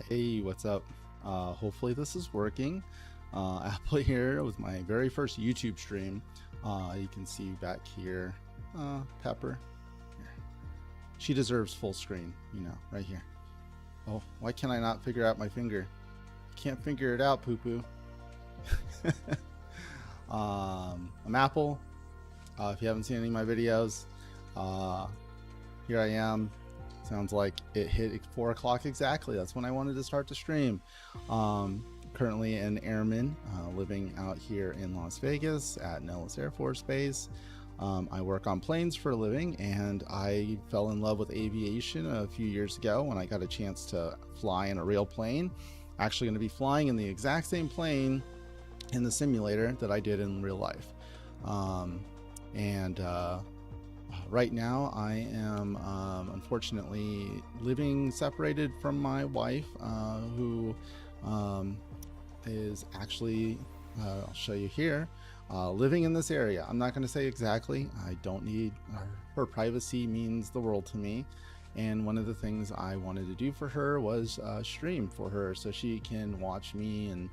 Hey, what's up? Hopefully this is working. Apple here with my very first YouTube stream. You can see back here, Pepper. Here. She deserves full screen, right here. Oh, why can I not figure out my finger? Can't figure it out, poo-poo. I'm Apple. If you haven't seen any of my videos, here I am. Sounds like it hit 4 o'clock exactly. That's when I wanted to start the stream. Currently an airman living out here in Las Vegas at Nellis Air Force Base. I work on planes for a living, and I fell in love with aviation a few years ago when I got a chance to fly in a real plane. Actually going to be flying in the exact same plane in the simulator that I did in real life. Right now I am unfortunately living separated from my wife, who is actually, I'll show you here, living in this area. I'm not going to say exactly. I don't need her privacy, means the world to me. And one of the things I wanted to do for her was stream for her so she can watch me and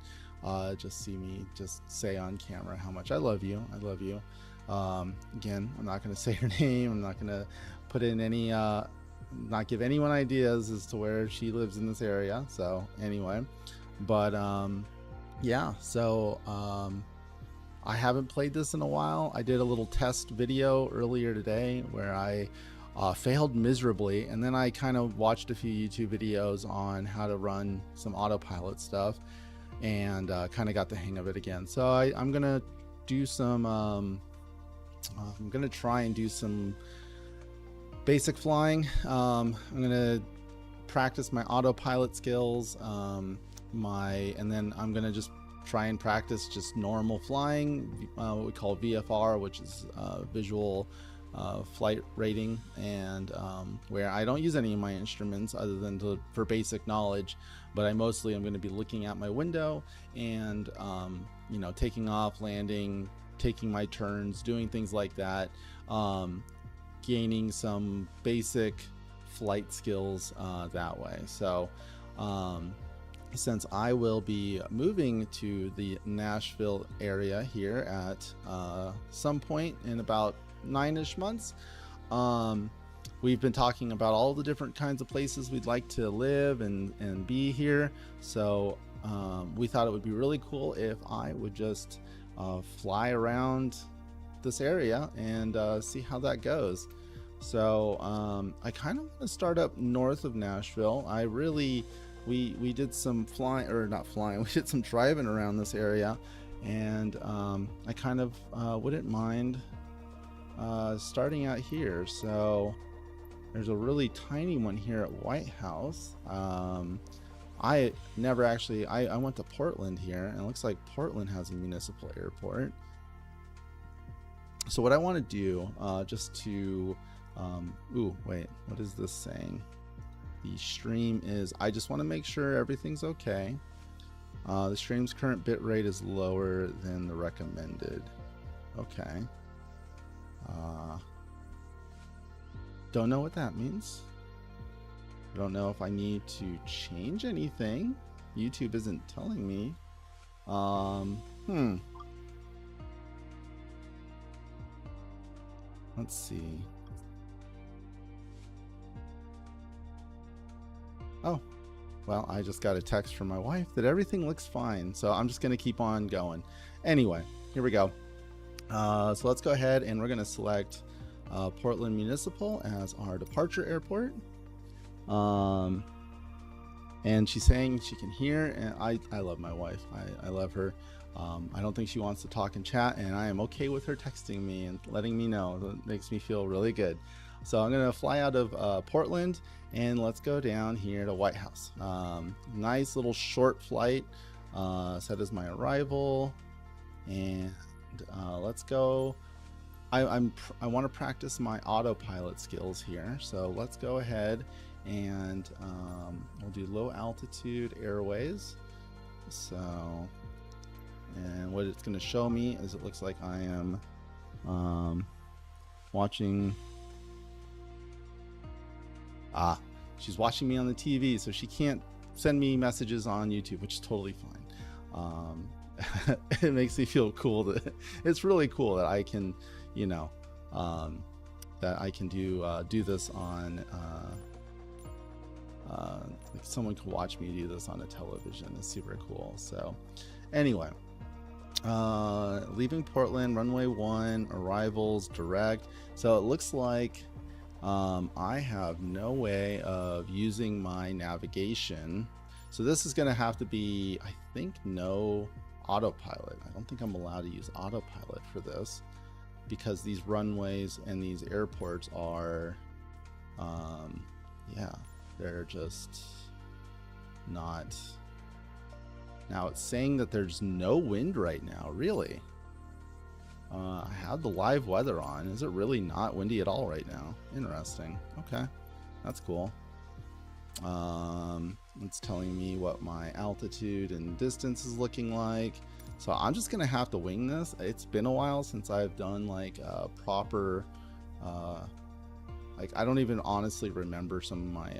just see me just say on camera how much I love you. I love you. Again, I'm not going to say her name. I'm not going to put in any, not give anyone ideas as to where she lives in this area. So anyway, but yeah, so I haven't played this in a while. I did a little test video earlier today where I failed miserably, and then I kind of watched a few YouTube videos on how to run some autopilot stuff, and kind of got the hang of it again. So I'm gonna do some I'm gonna try and do some basic flying. I'm gonna practice my autopilot skills, and then I'm gonna just try and practice just normal flying, what we call VFR, which is visual flight rating, and where I don't use any of my instruments other than for basic knowledge, but I mostly am going to be looking at my window and taking off, landing, taking my turns, doing things like that, gaining some basic flight skills that way. So since I will be moving to the Nashville area here at some point in about 9-ish months, we've been talking about all the different kinds of places we'd like to live and be here. So we thought it would be really cool if I would just fly around this area and see how that goes. So I kind of want to start up north of Nashville. We did some flying, or not flying, we did some driving around this area, and I kind of wouldn't mind starting out here. So there's a really tiny one here at White House. I never actually, I went to Portland here, and it looks like Portland has a municipal airport. So what I want to do, just to, ooh, wait, what is this saying? The stream is, I just want to make sure everything's okay. The stream's current bit rate is lower than the recommended. Okay. Don't know what that means. I don't know if I need to change anything. YouTube isn't telling me. Let's see. Oh, well, I just got a text from my wife that everything looks fine. So I'm just going to keep on going. Anyway, here we go. So let's go ahead and we're going to select Portland Municipal as our departure airport. And she's saying she can hear, and I love my wife. I love her. I don't think she wants to talk and chat, and I am okay with her texting me and letting me know. That makes me feel really good. So I'm going to fly out of Portland, and let's go down here to White House. Nice little short flight, set as my arrival, and let's go. I want to practice my autopilot skills here, so let's go ahead and we'll do low altitude airways. So, and what it's going to show me is it looks like I am watching. She's watching me on the TV, so she can't send me messages on YouTube, which is totally fine. It makes me feel cool that it's really cool that I can, you know, that I can do this on. Like someone can watch me do this on a television. It's super cool. So, anyway. Leaving Portland, runway 1, arrivals, direct. So it looks like I have no way of using my navigation. So this is going to have to be, I think, no autopilot. I don't think I'm allowed to use autopilot for this because these runways and these airports are, yeah, they're just not. Now it's saying that there's no wind right now, really. I have the live weather on. Is it really not windy at all right now? Interesting. Okay, that's cool. It's telling me what my altitude and distance is looking like. So I'm just gonna have to wing this. It's been a while since I've done like a proper, like I don't even honestly remember some of my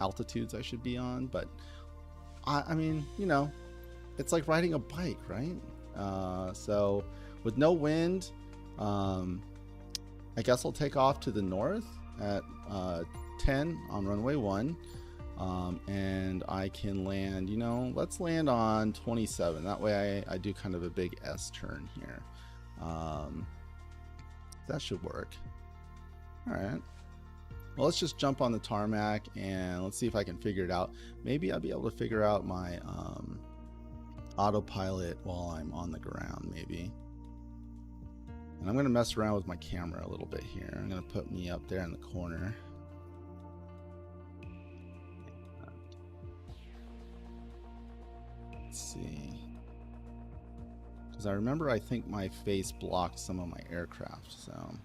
altitudes I should be on, but I mean, you know, it's like riding a bike, right? So with no wind, I guess I'll take off to the north at 10 on runway 1, and I can land, you know, let's land on 27. That way I do kind of a big S turn here. That should work. All right. Well, let's just jump on the tarmac and let's see if I can figure it out. Maybe I'll be able to figure out my autopilot while I'm on the ground, maybe. And I'm going to mess around with my camera a little bit here. I'm going to put me up there in the corner. Let's see. Because I remember I think my face blocked some of my aircraft, so...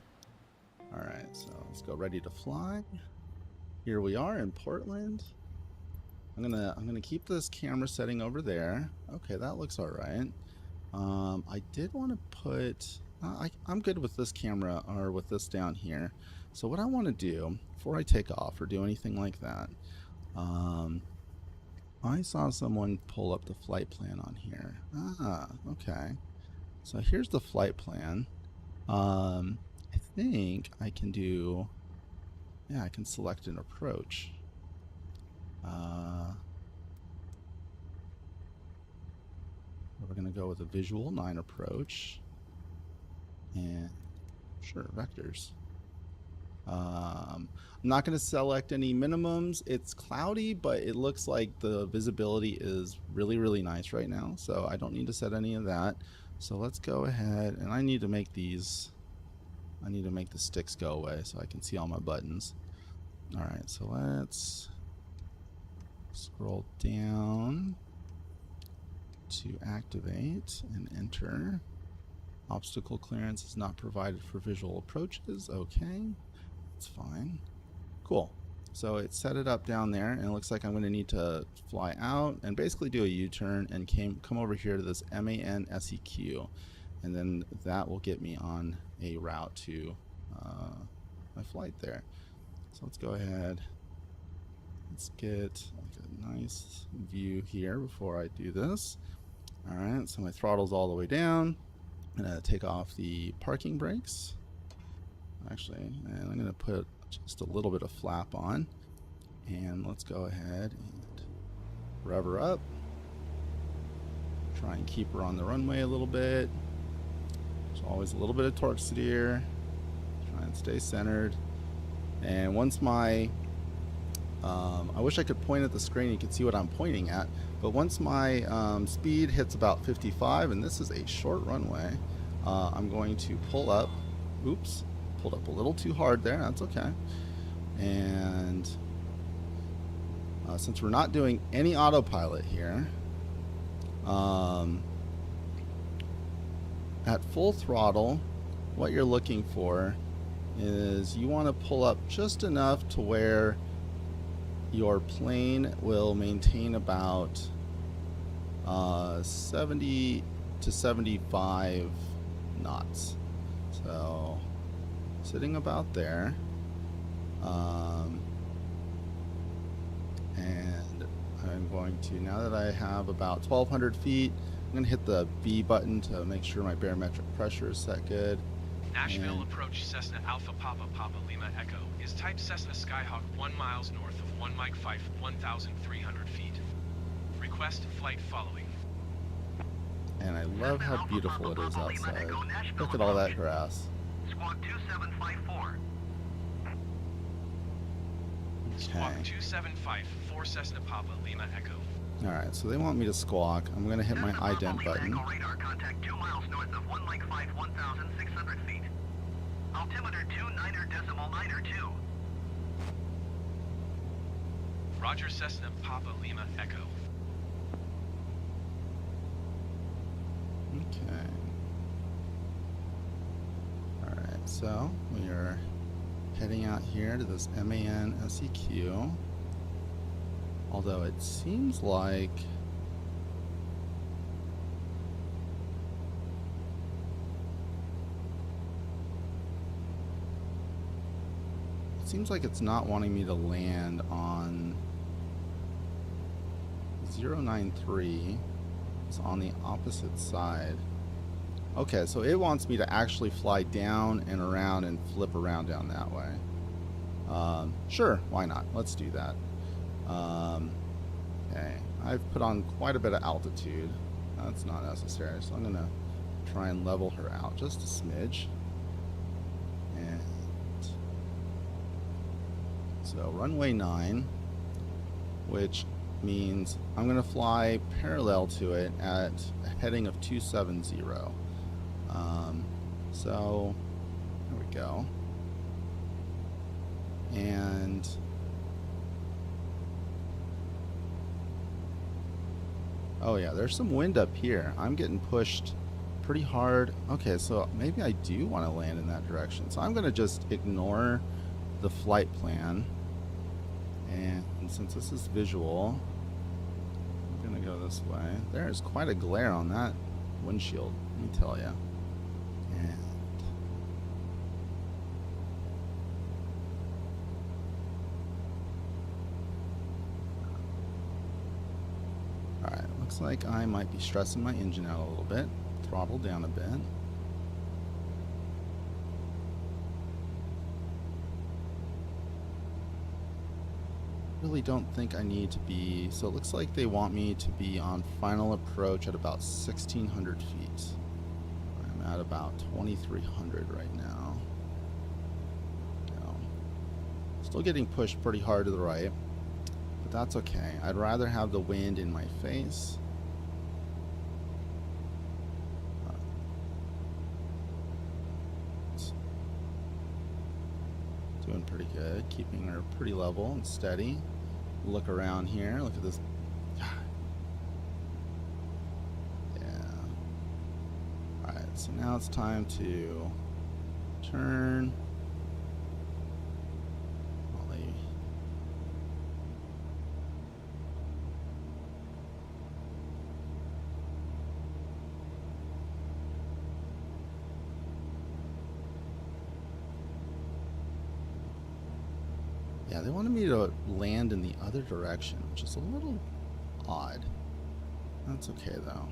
Alright, so let's go ready to fly. Here we are in Portland. I'm gonna keep this camera setting over there. Okay, that looks alright. I did want to put I'm good with this camera or with this down here. So what I want to do before I take off or do anything like that, I saw someone pull up the flight plan on here. Okay. So here's the flight plan. I think I can do, yeah, I can select an approach. We're going to go with a visual 9 approach. And sure, vectors. I'm not going to select any minimums. It's cloudy, but it looks like the visibility is really, really nice right now. So I don't need to set any of that. So let's go ahead, and I need to make these, I need to make the sticks go away so I can see all my buttons. All right, so let's scroll down to activate and enter. Obstacle clearance is not provided for visual approaches. Okay, that's fine. Cool. So it set it up down there, and it looks like I'm going to need to fly out and basically do a U-turn and come over here to this MAN-SEQ, and then that will get me on a route to my flight there. So let's go ahead. Let's get like a nice view here before I do this. All right, so my throttle's all the way down. I'm gonna take off the parking brakes, actually, and I'm gonna put just a little bit of flap on, and let's go ahead and rev her up. Try and keep her on the runway a little bit. There's always a little bit of torque steer. Try and stay centered. And once my I wish I could point at the screen, you can see what I'm pointing at, but once my speed hits about 55, and this is a short runway, I'm going to pull up. Oops, pulled up a little too hard there, that's okay. And since we're not doing any autopilot here, at full throttle, what you're looking for is you want to pull up just enough to where your plane will maintain about 70 to 75 knots. So sitting about there, and I'm going to, now that I have about 1,200 feet, I'm going to hit the B button to make sure my barometric pressure is set good. Nashville approach Cessna Alpha Papa Papa Lima Echo is type Cessna Skyhawk 1 miles north of 1 Mike Fife, 1,300 feet. Request flight following. And I love how beautiful it is outside. Look at all that grass. Squawk 2754. Squawk 2754 Cessna Papa Lima Echo. Alright, so they want me to squawk. I'm going to hit my ident button. Radar contact 2 miles north of 1 Mike 5, 1,600 feet. Altimeter 29.92. Roger, Cessna Papa Lima Echo. Okay. Alright, so we are heading out here to this MAN SEQ. Although it seems like it's not wanting me to land on 093. It's on the opposite side. Okay, so it wants me to actually fly down and around and flip around down that way. Sure, why not? Let's do that. Okay, I've put on quite a bit of altitude. That's not necessary, so I'm gonna try and level her out just a smidge. And so runway 9, which means I'm gonna fly parallel to it at a heading of 270. So there we go. And oh yeah, there's some wind up here. I'm getting pushed pretty hard. Okay, so maybe I do want to land in that direction. So I'm going to just ignore the flight plan. And since this is visual, I'm going to go this way. There's quite a glare on that windshield, let me tell you. And looks like I might be stressing my engine out a little bit. Throttle down a bit. Really don't think I need to be, so it looks like they want me to be on final approach at about 1,600 feet. I'm at about 2,300 right now. Still getting pushed pretty hard to the right. But that's okay. I'd rather have the wind in my face. Doing pretty good. Keeping her pretty level and steady. Look around here. Look at this. Yeah. Alright, so now it's time to turn. Yeah, they wanted me to land in the other direction, which is a little odd. That's okay, though.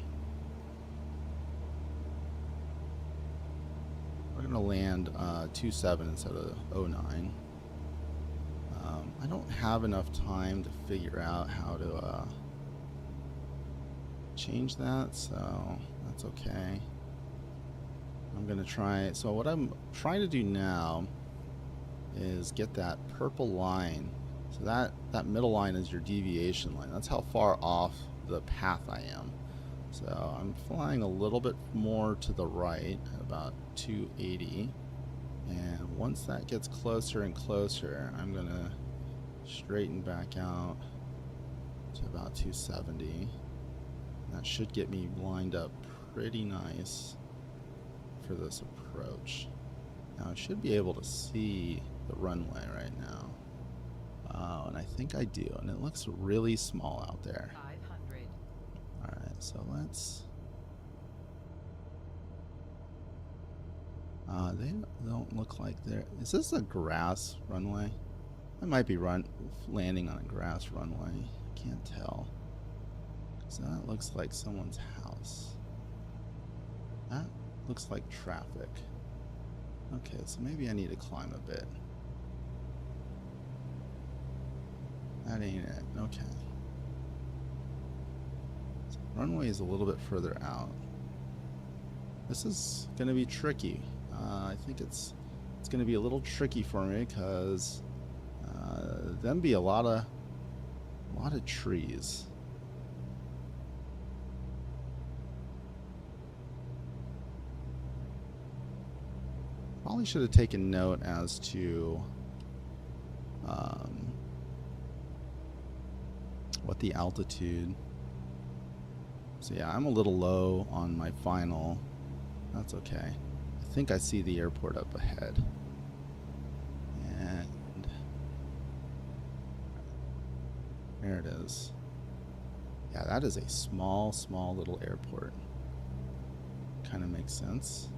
We're going to land 27 instead of 09. I don't have enough time to figure out how to change that, so that's okay. I'm going to try. So what I'm trying to do now is get that purple line. So that middle line is your deviation line. That's how far off the path I am. So I'm flying a little bit more to the right at about 280. And once that gets closer and closer, I'm going to straighten back out to about 270. That should get me lined up pretty nice for this approach. Now I should be able to see the runway right now. And I think I do, and it looks really small out there. 500. Alright, so let's... they don't look like they're... Is this a grass runway? I might be landing on a grass runway. Can't tell. So that looks like someone's house. That looks like traffic. Okay, so maybe I need to climb a bit. That ain't it. Okay. So runway is a little bit further out. This is going to be tricky. I think it's going to be a little tricky for me because them be a lot of trees. Probably should have taken note as to what the altitude. So yeah, I'm a little low on my final. That's okay. I think I see the airport up ahead. And there it is. Yeah, that is a small little airport. Kind of makes sense.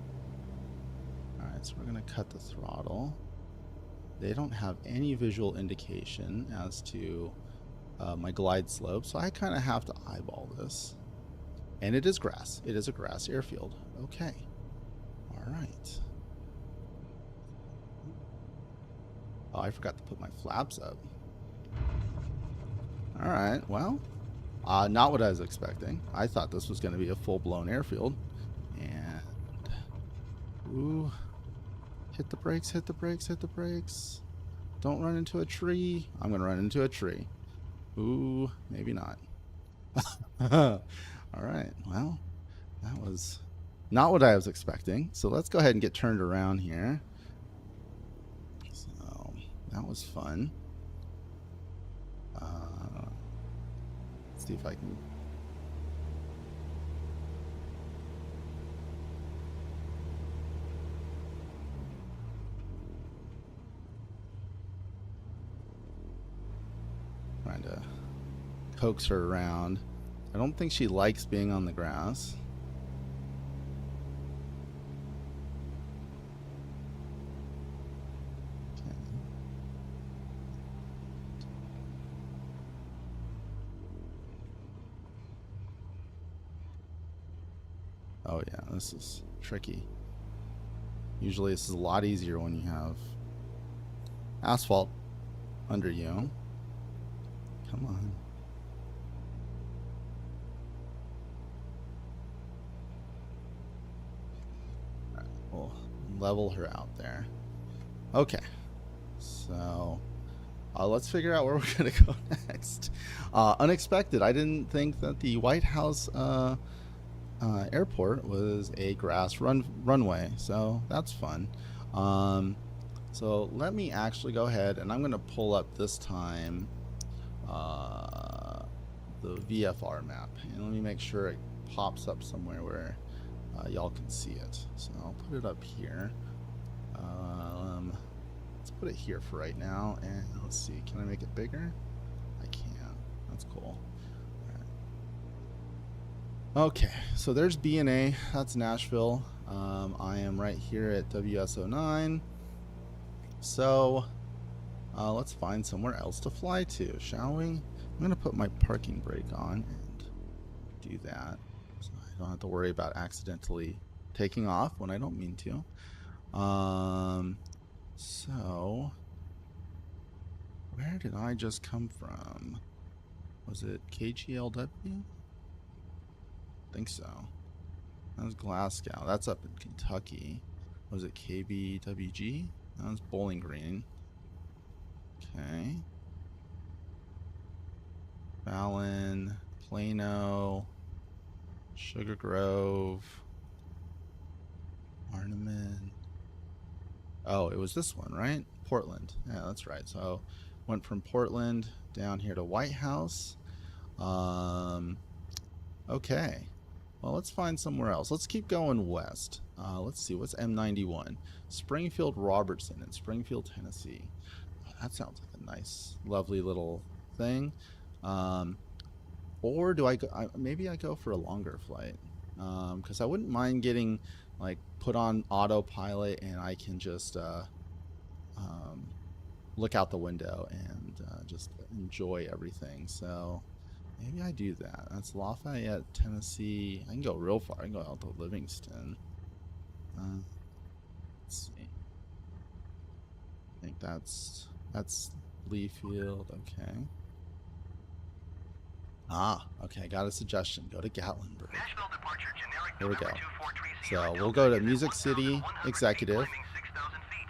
Alright, so we're going to cut the throttle. They don't have any visual indication as to my glide slope, so I kind of have to eyeball this. And it is grass. It is a grass airfield. Okay. Alright. Oh, I forgot to put my flaps up. Alright, well, not what I was expecting. I thought this was going to be a full-blown airfield. And, ooh, hit the brakes, hit the brakes, hit the brakes. Don't run into a tree. I'm going to run into a tree. Ooh, maybe not. Alright, well, that was not what I was expecting. So let's go ahead and get turned around here. So, that was fun. Let's see if I can... Trying to coax her around. I don't think she likes being on the grass. Okay. Oh yeah, this is tricky. Usually this is a lot easier when you have asphalt under you. Come on. Alright, we'll level her out there. Okay. So, let's figure out where we're going to go next. Unexpected. I didn't think that the White House airport was a grass runway. So, that's fun. So, let me actually go ahead and I'm going to pull up this time the VFR map, and let me make sure it pops up somewhere where y'all can see it. So I'll put it up here. Let's put it here for right now, and let's see, can I make it bigger? I can. That's cool. All right. Okay, so there's B&A. That's Nashville. I am right here at WS09. So let's find somewhere else to fly to, shall we? I'm going to put my parking brake on and do that, so I don't have to worry about accidentally taking off when I don't mean to. So, where did I just come from? Was it KGLW? I think so. That was Glasgow. That's up in Kentucky. Was it KBWG? That was Bowling Green. Okay. Fallon, Plano, Sugar Grove, Arnament. Oh, it was this one, right? Portland. Yeah, that's right. So went from Portland down here to White House. Okay. Well, let's find somewhere else. Let's keep going west. Let's see. What's M91? Springfield, Robertson in Springfield, Tennessee. Oh, that sounds like a nice, lovely little thing. Or do I go, maybe I go for a longer flight, because I wouldn't mind getting like put on autopilot and I can just look out the window and just enjoy everything. So Maybe I do that. That's Lafayette, Tennessee. I can go real far. I can go out to Livingston. Let's see. I think that's Lee Field. Okay. Okay. I got a suggestion. Go to Gatlinburg. Nashville departure generic Here we go. November 243 So Sierra we'll Delta go to is at Music City 1,100 feet, Executive. climbing 6,000 feet.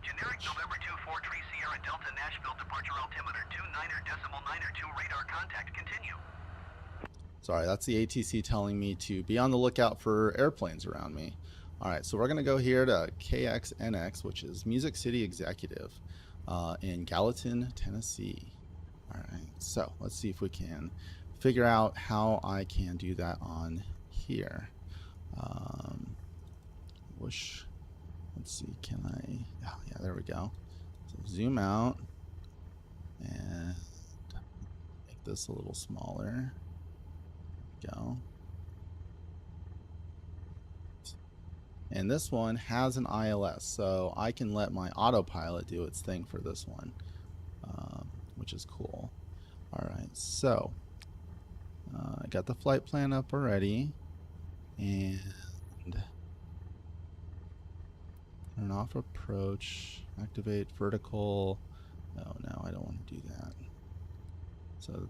Generic November 243 Sierra Delta Nashville departure altimeter 29.902 radar contact continue. Sorry, that's the ATC telling me to be on the lookout for airplanes around me. All right, so we're going to go here to KXNX, which is Music City Executive in Gallatin, Tennessee. All right, so let's see if we can figure out how I can do that on here. Let's see, can I? Oh, yeah, there we go. So zoom out and make this a little smaller. Go. And this one has an ILS, so I can let my autopilot do its thing for this one, which is cool. All right, so I got the flight plan up already, and turn off approach, activate vertical. No, I don't want to do that. So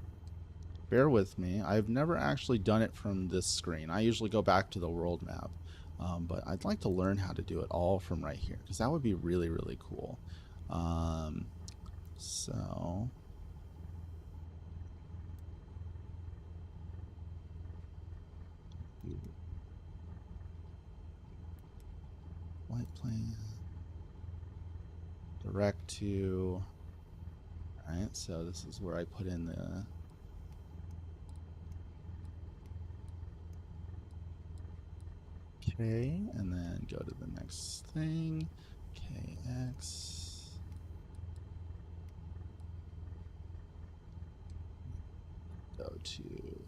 bear with me. I've never actually done it from this screen. I usually go back to the world map, but I'd like to learn how to do it all from right here, because that would be really, really cool. So flight plan, direct to. All right, so this is where I put in the K, and then go to the next thing, KX. Go to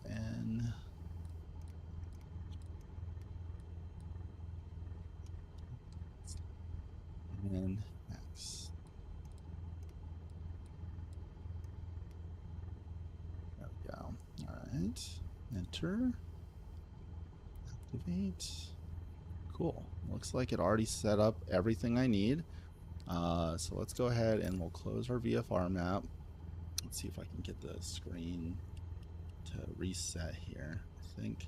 N. And X. There we go. All right. Enter. Activate. Cool. Looks like it already set up everything I need. So let's go ahead and we'll close our VFR map. Let's see if I can get the screen to reset here. I think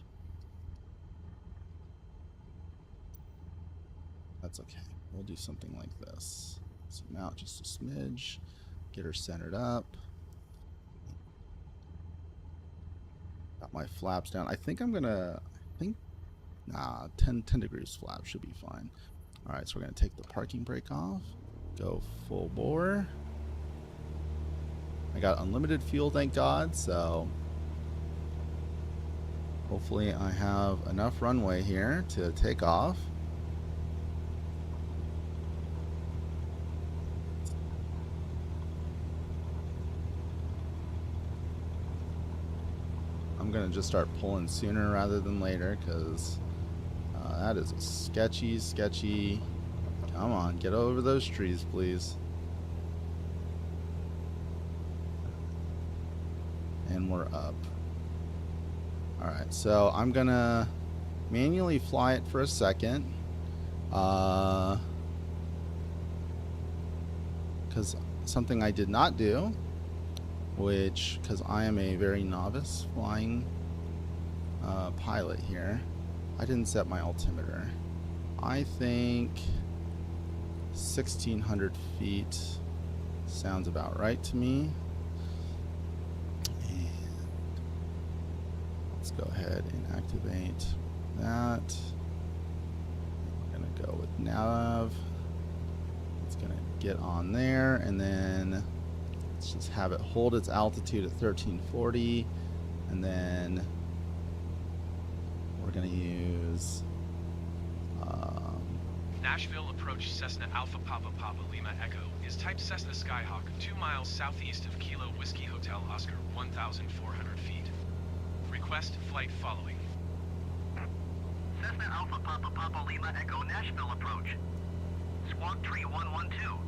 that's okay. We'll do something like this. Zoom out just a smidge. Get her centered up. Got my flaps down. I think I'm gonna, nah, 10 degrees flap should be fine. All right, so we're gonna take the parking brake off. Go full bore. I got unlimited fuel, thank God, so hopefully I have enough runway here to take off. I'm gonna just start pulling sooner rather than later, because that is a sketchy. Come on, get over those trees, please. And we're up. All right, so I'm gonna manually fly it for a second, because something I did not do, because I am a very novice flying pilot here, I didn't set my altimeter. I think 1,600 feet sounds about right to me. And let's go ahead and activate that. We're gonna go with nav. It's gonna get on there, and then let's just have it hold its altitude at 1340, and then we're gonna use Nashville approach Cessna Alpha Papa Papa Lima Echo is type Cessna Skyhawk 2 miles southeast of Kilo Whiskey Hotel Oscar 1,400 feet. Request flight following. Cessna Alpha Papa Papa Lima Echo Nashville approach. Squawk tree 112.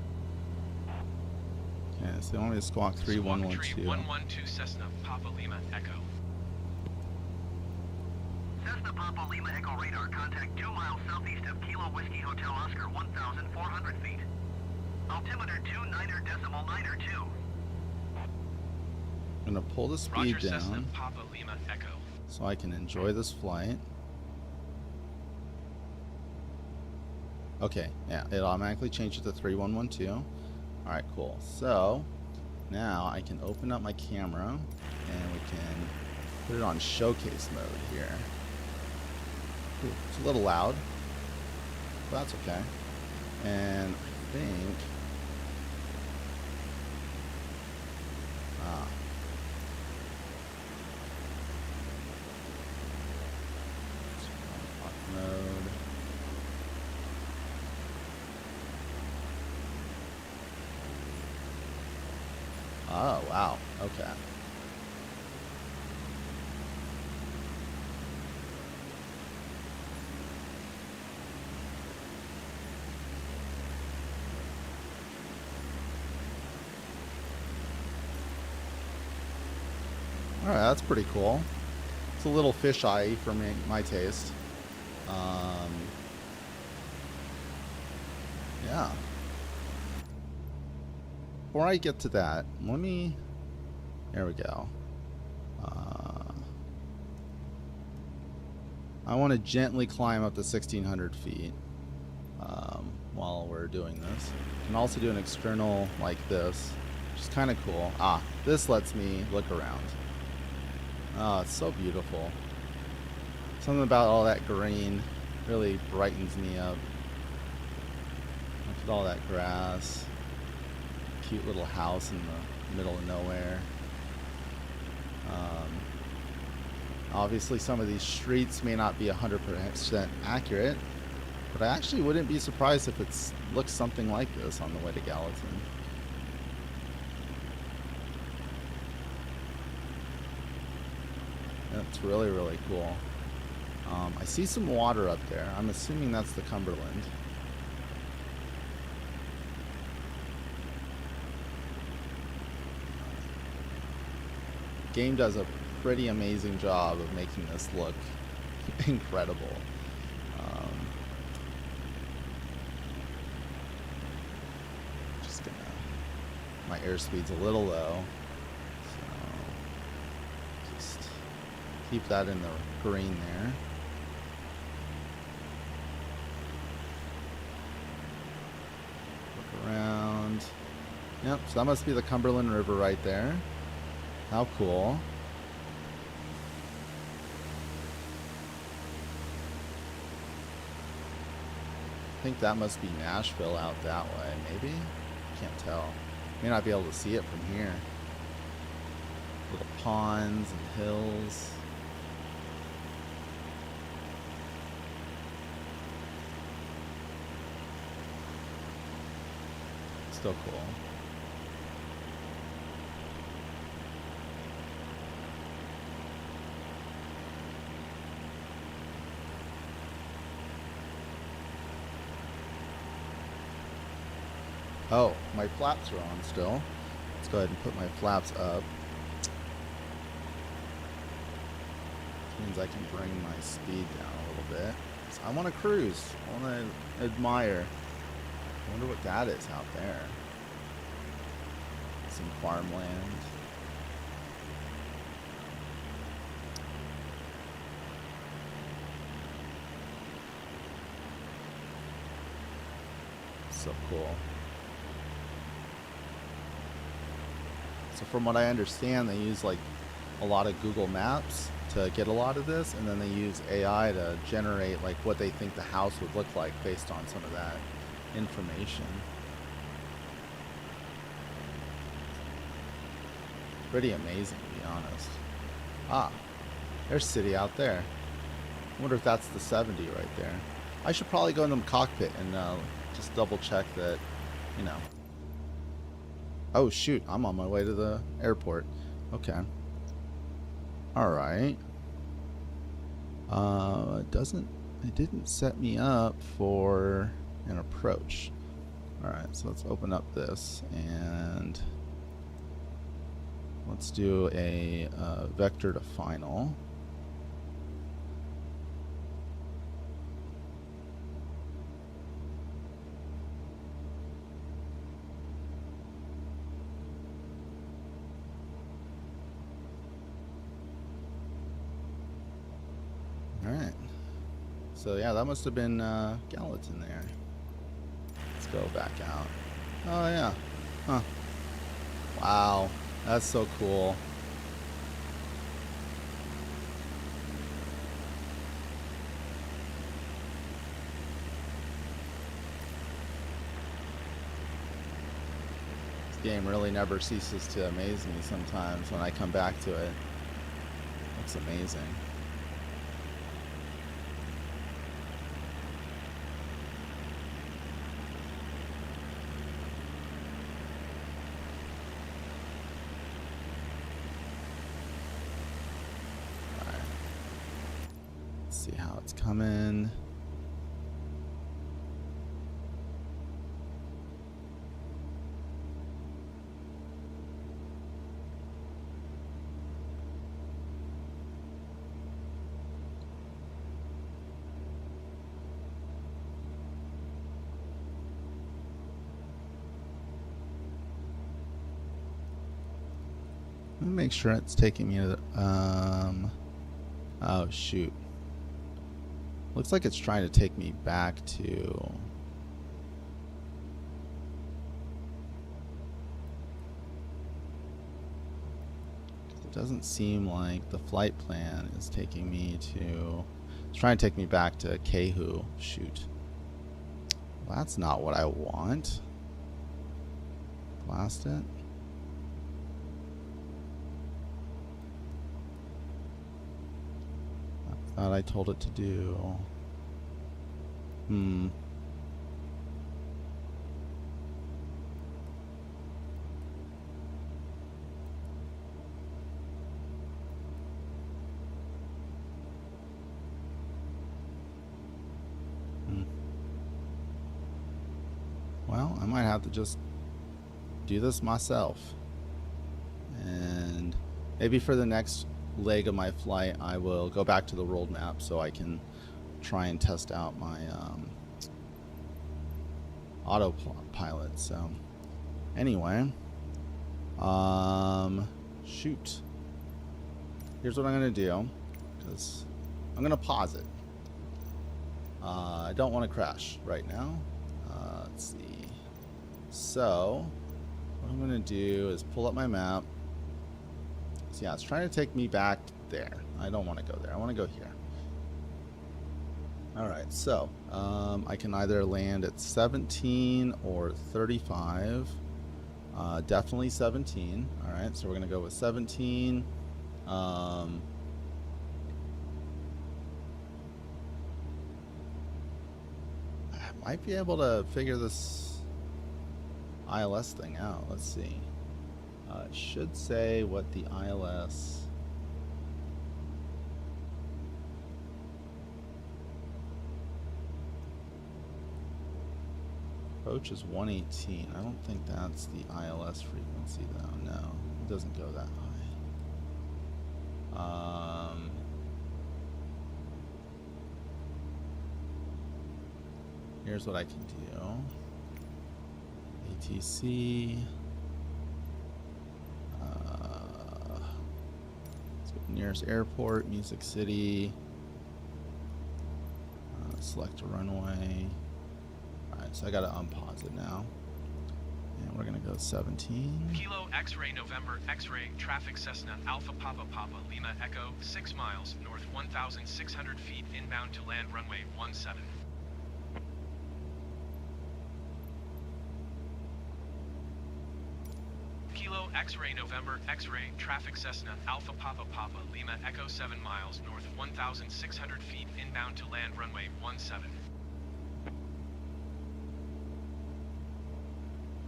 Okay, so they want me to squawk Squawk 3112. tree 112 Cessna Papa Lima Echo. Cessna Papa Lima Echo radar, contact 2 miles southeast of Kilo Whiskey Hotel Oscar, 1,400 feet. Altimeter 29.902. I'm gonna pull the speed Roger, Cessna down Papa Lima Echo. so I can enjoy this flight. Okay, yeah, it automatically changed it to 3112. Alright, cool. So now I can open up my camera and we can put it on showcase mode here. Ooh, it's a little loud, but that's okay. And I think mode. Oh, wow. Okay. Alright, that's pretty cool. It's a little fisheye for me, my taste. Yeah. Before I get to that, let me... There we go. I want to gently climb up to 1,600 feet while we're doing this. You can also do an external like this, which is kind of cool. Ah, this lets me look around. Oh, it's so beautiful. Something about all that green really brightens me up. Look at all that grass. Cute little house in the middle of nowhere. Obviously some of these streets may not be 100% accurate, but I actually wouldn't be surprised if it looks something like this on the way to Gallatin. That's really, really cool. I see some water up there. I'm assuming that's the Cumberland. Game does a pretty amazing job of making this look incredible. Just gonna, my airspeed's a little low, so just keep that in the green there. Look around. Yep, so that must be the Cumberland River right there. How cool. I think that must be Nashville out that way, maybe? Can't tell. May not be able to see it from here. Little ponds and hills. Still cool. Oh, my flaps are on still. Let's go ahead and put my flaps up. Which means I can bring my speed down a little bit. So I want to cruise. I want to admire. I wonder what that is out there. Some farmland. So cool. So from what I understand, they use like a lot of Google Maps to get a lot of this, and then they use AI to generate like what they think the house would look like based on some of that information. Pretty amazing, to be honest. Ah, there's city out there. I wonder if that's the 70 right there. I should probably go in the cockpit and just double check that, you know. Oh shoot, I'm on my way to the airport. Okay. Alright. It didn't set me up for an approach. Alright, so let's open up this and let's do a vector to final. Alright. So yeah, that must have been Gallatin there. Let's go back out. Oh yeah. Huh. Wow. That's so cool. This game really never ceases to amaze me sometimes when I come back to it. Looks amazing. See how it's coming. Let me make sure it's taking me to the oh shoot. Looks like it's trying to take me back to... It doesn't seem like the flight plan is taking me to... It's trying to take me back to Kehu. Shoot. Well, that's not what I want. Blast it. Thought I told it to do. Well, I might have to just do this myself. And maybe for the next leg of my flight, I will go back to the world map so I can try and test out my autopilot. So anyway, shoot, here's what I'm gonna do, because I'm gonna pause it. I don't want to crash right now. Let's see. So what I'm gonna do is pull up my map. So yeah, it's trying to take me back there. I don't want to go there. I want to go here. Alright, so I can either land at 17 or 35. Definitely 17. Alright, so we're going to go with 17. I might be able to figure this ILS thing out. Let's see. It should say what the ILS... Approach is 118. I don't think that's the ILS frequency though. No, it doesn't go that high. Here's what I can do. ATC. Let's go to nearest airport, Music City. Select a runway. Alright, so I gotta unpause it now. And we're gonna go 17. Kilo X-ray November X-ray traffic Cessna Alpha Papa Papa Lima Echo 6 miles north 1,600 feet inbound to land runway 17. Kilo X-ray November X-ray traffic Cessna Alpha Papa Papa Lima Echo 7 miles north 1,600 feet inbound to land runway 17.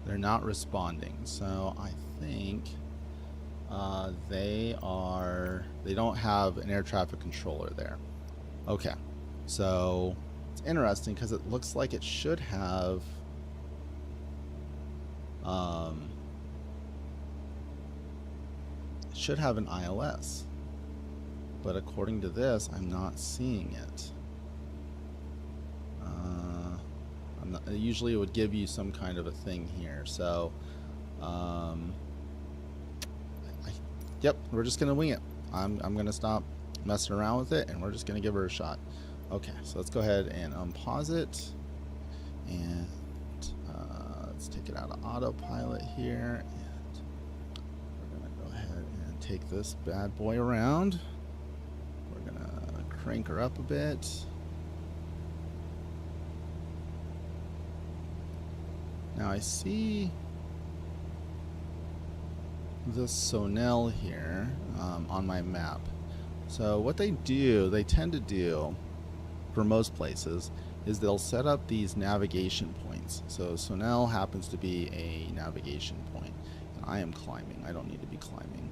They're not responding, so I think they don't have an air traffic controller there. Okay, so it's interesting because it looks like it should have should have an ILS. But according to this, I'm not seeing it. Usually it would give you some kind of a thing here. So, yep, we're just going to wing it. I'm going to stop messing around with it, and we're just going to give her a shot. Okay, so let's go ahead and unpause it. And let's take it out of autopilot here. And we're going to go ahead and take this bad boy around. We're going to crank her up a bit. Now I see this Sonel here on my map. So what they tend to do for most places is they'll set up these navigation points. So Sonel happens to be a navigation point. And I am climbing. I don't need to be climbing.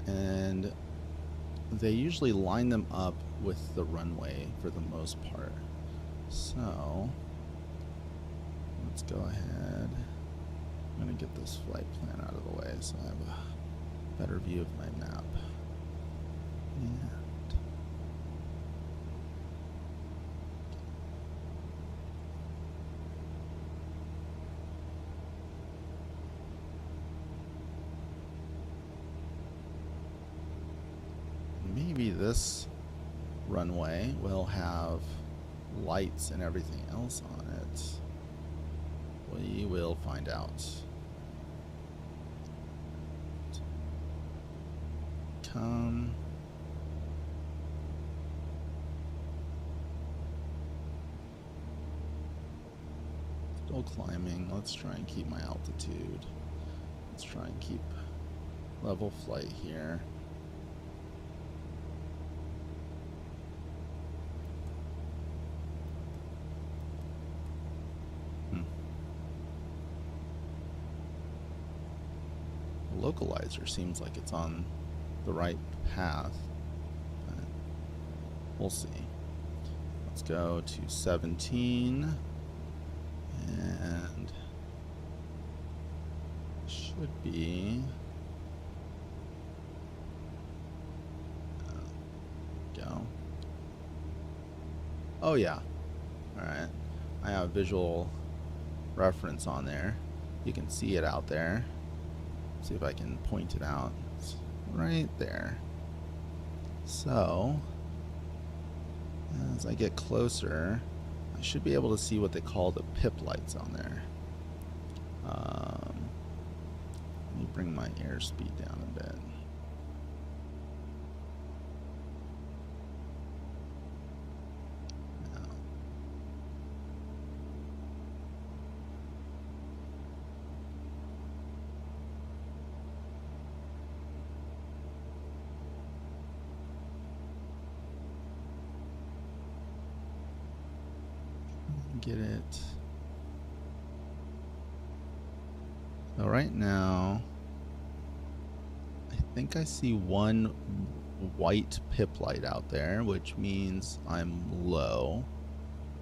And they usually line them up with the runway for the most part. So let's go ahead. I'm going to get this flight plan out of the way so I have a better view of my map. And maybe this runway will have lights and everything else on it. We will find out. Come. Still climbing. Let's try and keep my altitude. Let's try and keep level flight here. Localizer seems like it's on the right path, but we'll see. Let's go to 17 and should be go. Oh yeah, all right, I have visual reference on there. You can see it out there. See if I can point it out. It's right there. So as I get closer, I should be able to see what they call the pip lights on there. Let me bring my airspeed down a bit. Get it. So right now, I think I see one white pip light out there, which means I'm low.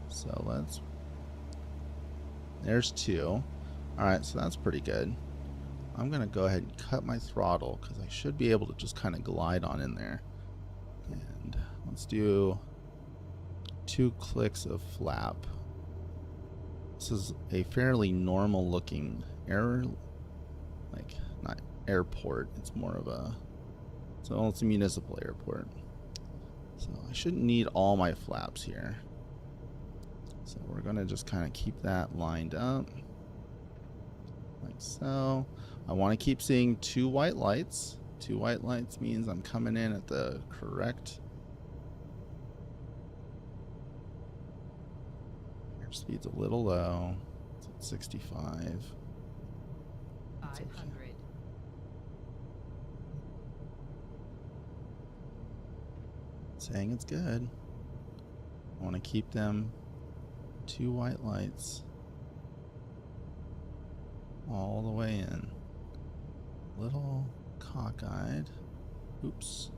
So there's two. Alright, so that's pretty good. I'm gonna go ahead and cut my throttle because I should be able to just kind of glide on in there. And let's do 2 clicks of flap. This is a fairly normal looking not airport, it's more of it's a municipal airport. So I shouldn't need all my flaps here. So we're gonna just kind of keep that lined up like so. I want to keep seeing 2 white lights. 2 white lights means I'm coming in at the correct speed's a little low. It's at 65. 500. Okay. Saying it's good. I want to keep them 2 white lights all the way in. Little cockeyed. Oops.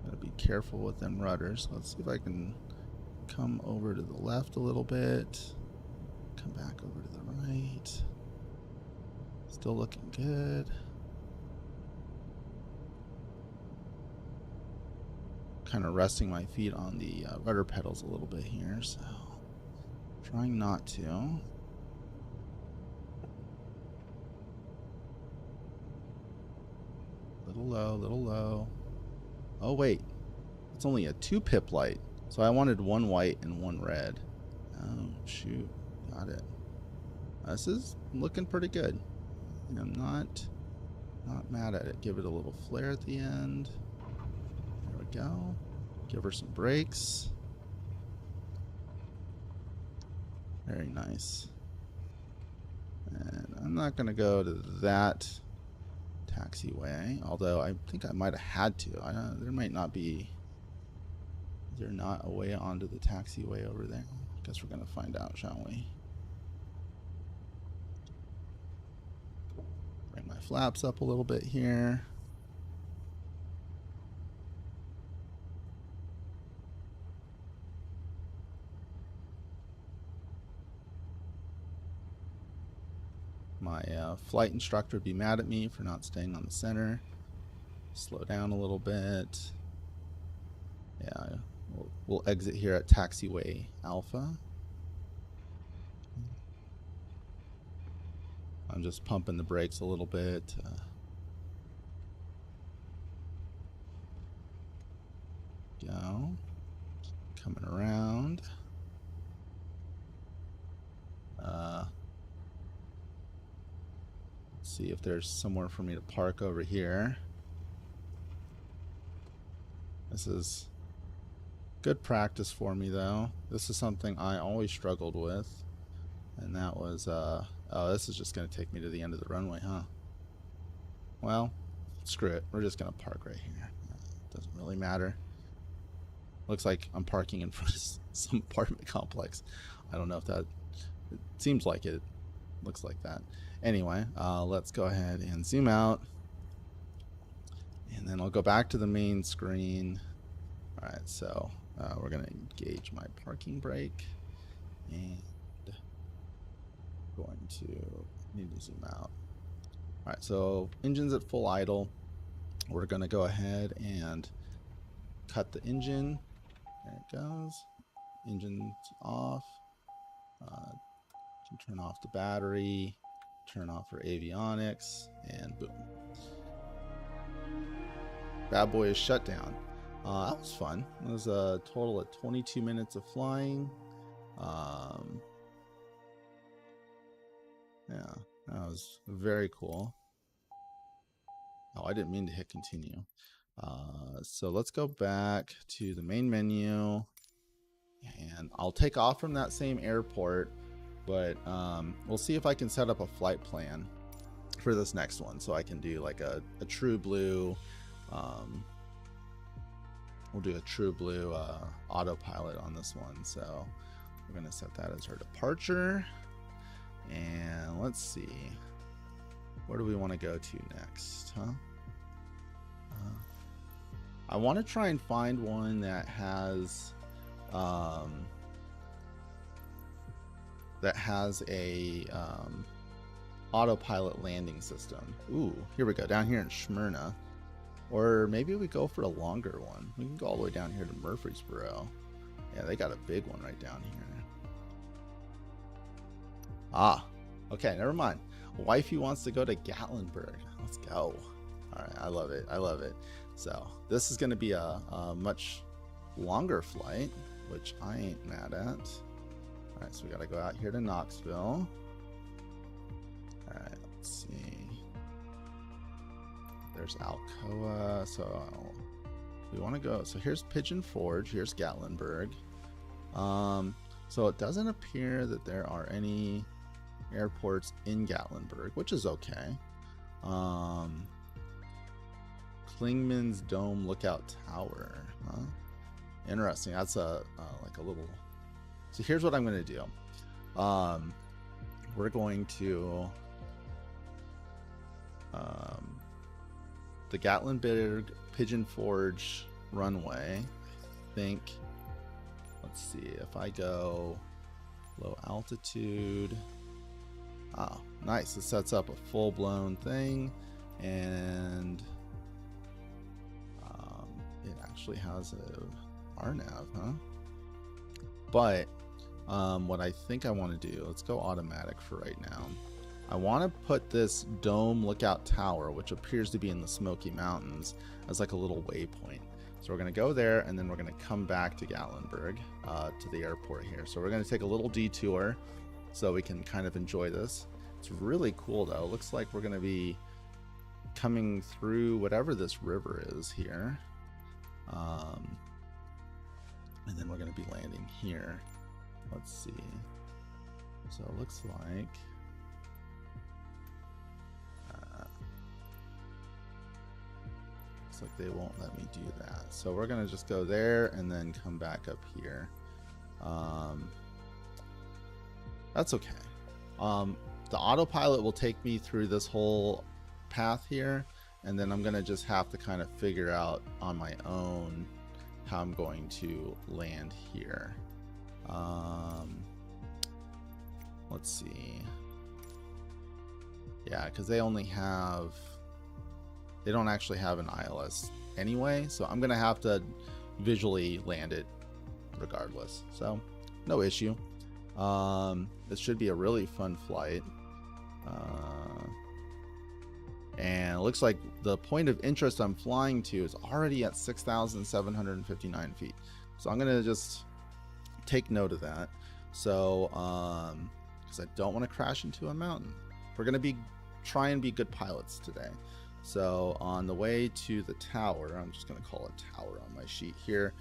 Gotta be careful with them rudders. Let's see if I can come over to the left a little bit, come back over to the right. Still looking good. kind of resting my feet on the rudder pedals a little bit here, so trying not to. Little low, little low. Oh wait, it's only a 2 pip light, so I wanted 1 white and 1 red. Oh shoot, got it. This is looking pretty good. I'm not mad at it. Give it a little flare at the end. There we go. Give her some brakes. Very nice. And I'm not going to go to that taxiway, although I think I might have had to. There might not be. Is there not a way onto the taxiway over there? I guess we're going to find out, shall we? Bring my flaps up a little bit here. My flight instructor would be mad at me for not staying on the center. Slow down a little bit. Yeah, we'll exit here at taxiway Alpha. I'm just pumping the brakes a little bit. Go. Coming around. Let's see if there's somewhere for me to park over here. This is good practice for me, though. This is something I always struggled with. And that was, oh, this is just going to take me to the end of the runway, huh? Well, screw it. We're just going to park right here. Doesn't really matter. Looks like I'm parking in front of some apartment complex. I don't know if that, it seems like it looks like that. Anyway, let's go ahead and zoom out. And then I'll go back to the main screen. All right, so we're going to engage my parking brake. And going to need to zoom out. All right, so engine's at full idle. We're going to go ahead and cut the engine. There it goes. Engine's off. Can turn off the battery, turn off our avionics, and boom. Bad boy is shut down. That was fun. It was a total of 22 minutes of flying. Yeah, that was very cool. Oh, I didn't mean to hit continue. So let's go back to the main menu, and I'll take off from that same airport, but we'll see if I can set up a flight plan for this next one, so I can do like a true blue. We'll do a true blue autopilot on this one. So we're going to set that as our departure. And let's see, where do we want to go to next, huh? I want to try and find one that has a autopilot landing system. Ooh, here we go, down here in Smyrna. Or maybe we go for a longer one. We can go all the way down here to Murfreesboro. Yeah, they got a big one right down here. Ah, okay, never mind. Wifey wants to go to Gatlinburg. Let's go. All right, I love it. I love it. So this is going to be a much longer flight, which I ain't mad at. All right, so we got to go out here to Knoxville. All right, let's see. There's Alcoa. So we want to go. So here's Pigeon Forge. Here's Gatlinburg. So it doesn't appear that there are any airports in Gatlinburg, which is okay. Klingman's Dome Lookout Tower. Huh? Interesting. That's like a little. So here's what I'm going to do. We're going to the Gatlinburg Pigeon Forge runway. I think. Let's see if I go low altitude. Oh, nice. It sets up a full-blown thing, and it actually has a RNAV, huh? But what I think I want to do, let's go automatic for right now. I want to put this dome lookout tower, which appears to be in the Smoky Mountains, as like a little waypoint. So we're going to go there, and then we're going to come back to Gatlinburg, to the airport here. So we're going to take a little detour so we can kind of enjoy this. It's really cool though. It looks like we're going to be coming through whatever this river is here. And then we're going to be landing here. Let's see. So it looks like they won't let me do that. So we're going to just go there and then come back up here. That's okay. The autopilot will take me through this whole path here, and then I'm going to just have to kind of figure out on my own how I'm going to land here. Let's see. Yeah, because they don't actually have an ILS anyway, so I'm gonna have to visually land it regardless, so no issue. This should be a really fun flight, and it looks like the point of interest I'm flying to is already at 6,759 feet, so I'm gonna just take note of that. So because I don't want to crash into a mountain. We're gonna try and be good pilots today. So on the way to the tower, I'm just going to call it tower on my sheet here.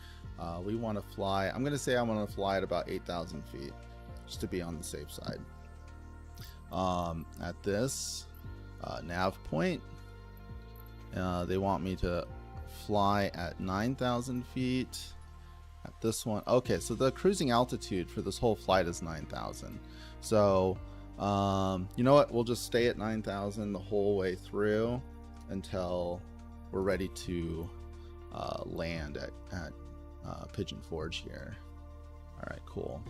We want to fly, I'm going to say I want to fly at about 8,000 feet just to be on the safe side. At this nav point, they want me to fly at 9,000 feet. At this one, okay, so the cruising altitude for this whole flight is 9,000. So you know what, we'll just stay at 9,000 the whole way through until we're ready to land at Pigeon Forge here. All right, cool.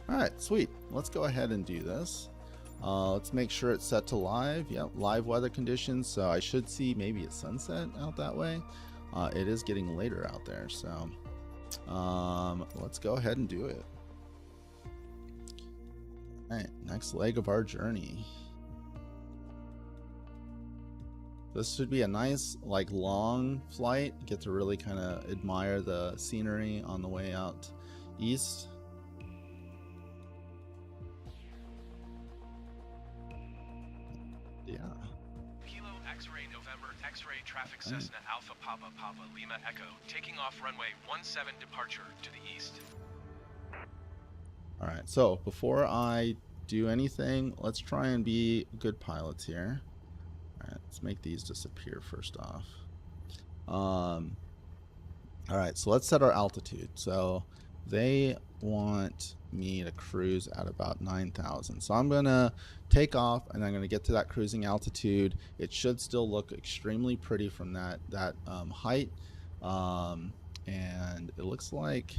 All right, sweet. Let's go ahead and do this. Let's make sure it's set to live. Yep, live weather conditions. So I should see maybe a sunset out that way. It is getting later out there, so let's go ahead and do it. All right, next leg of our journey. This should be a nice, like, long flight. Get to really kind of admire the scenery on the way out east. Yeah. Kilo X-ray November X-ray traffic Cessna Alpha Papa Papa Lima Echo taking off runway 17 departure to the east. All right, so before I do anything, let's try and be good pilots here. All right, let's make these disappear first off. All right, so let's set our altitude. So they want me to cruise at about 9,000. So I'm gonna take off and I'm gonna get to that cruising altitude. It should still look extremely pretty from that height. And it looks like,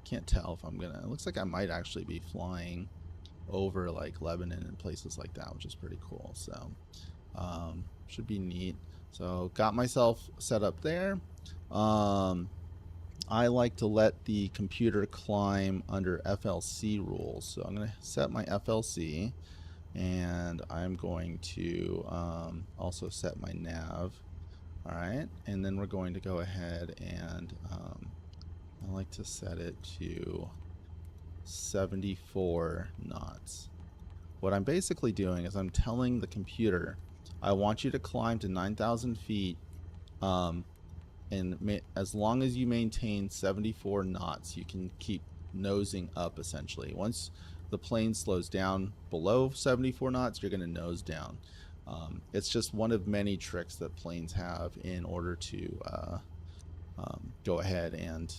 can't tell if I'm gonna, it looks like I might actually be flying over like Lebanon and places like that, which is pretty cool. So should be neat. So got myself set up there. I like to let the computer climb under FLC rules. So I'm going to set my FLC, and I'm going to also set my nav. All right, and then we're going to go ahead and I like to set it to 74 knots. What I'm basically doing is I'm telling the computer, I want you to climb to 9,000 feet, and as long as you maintain 74 knots, you can keep nosing up essentially. Once the plane slows down below 74 knots, you're going to nose down. It's just one of many tricks that planes have in order to go ahead and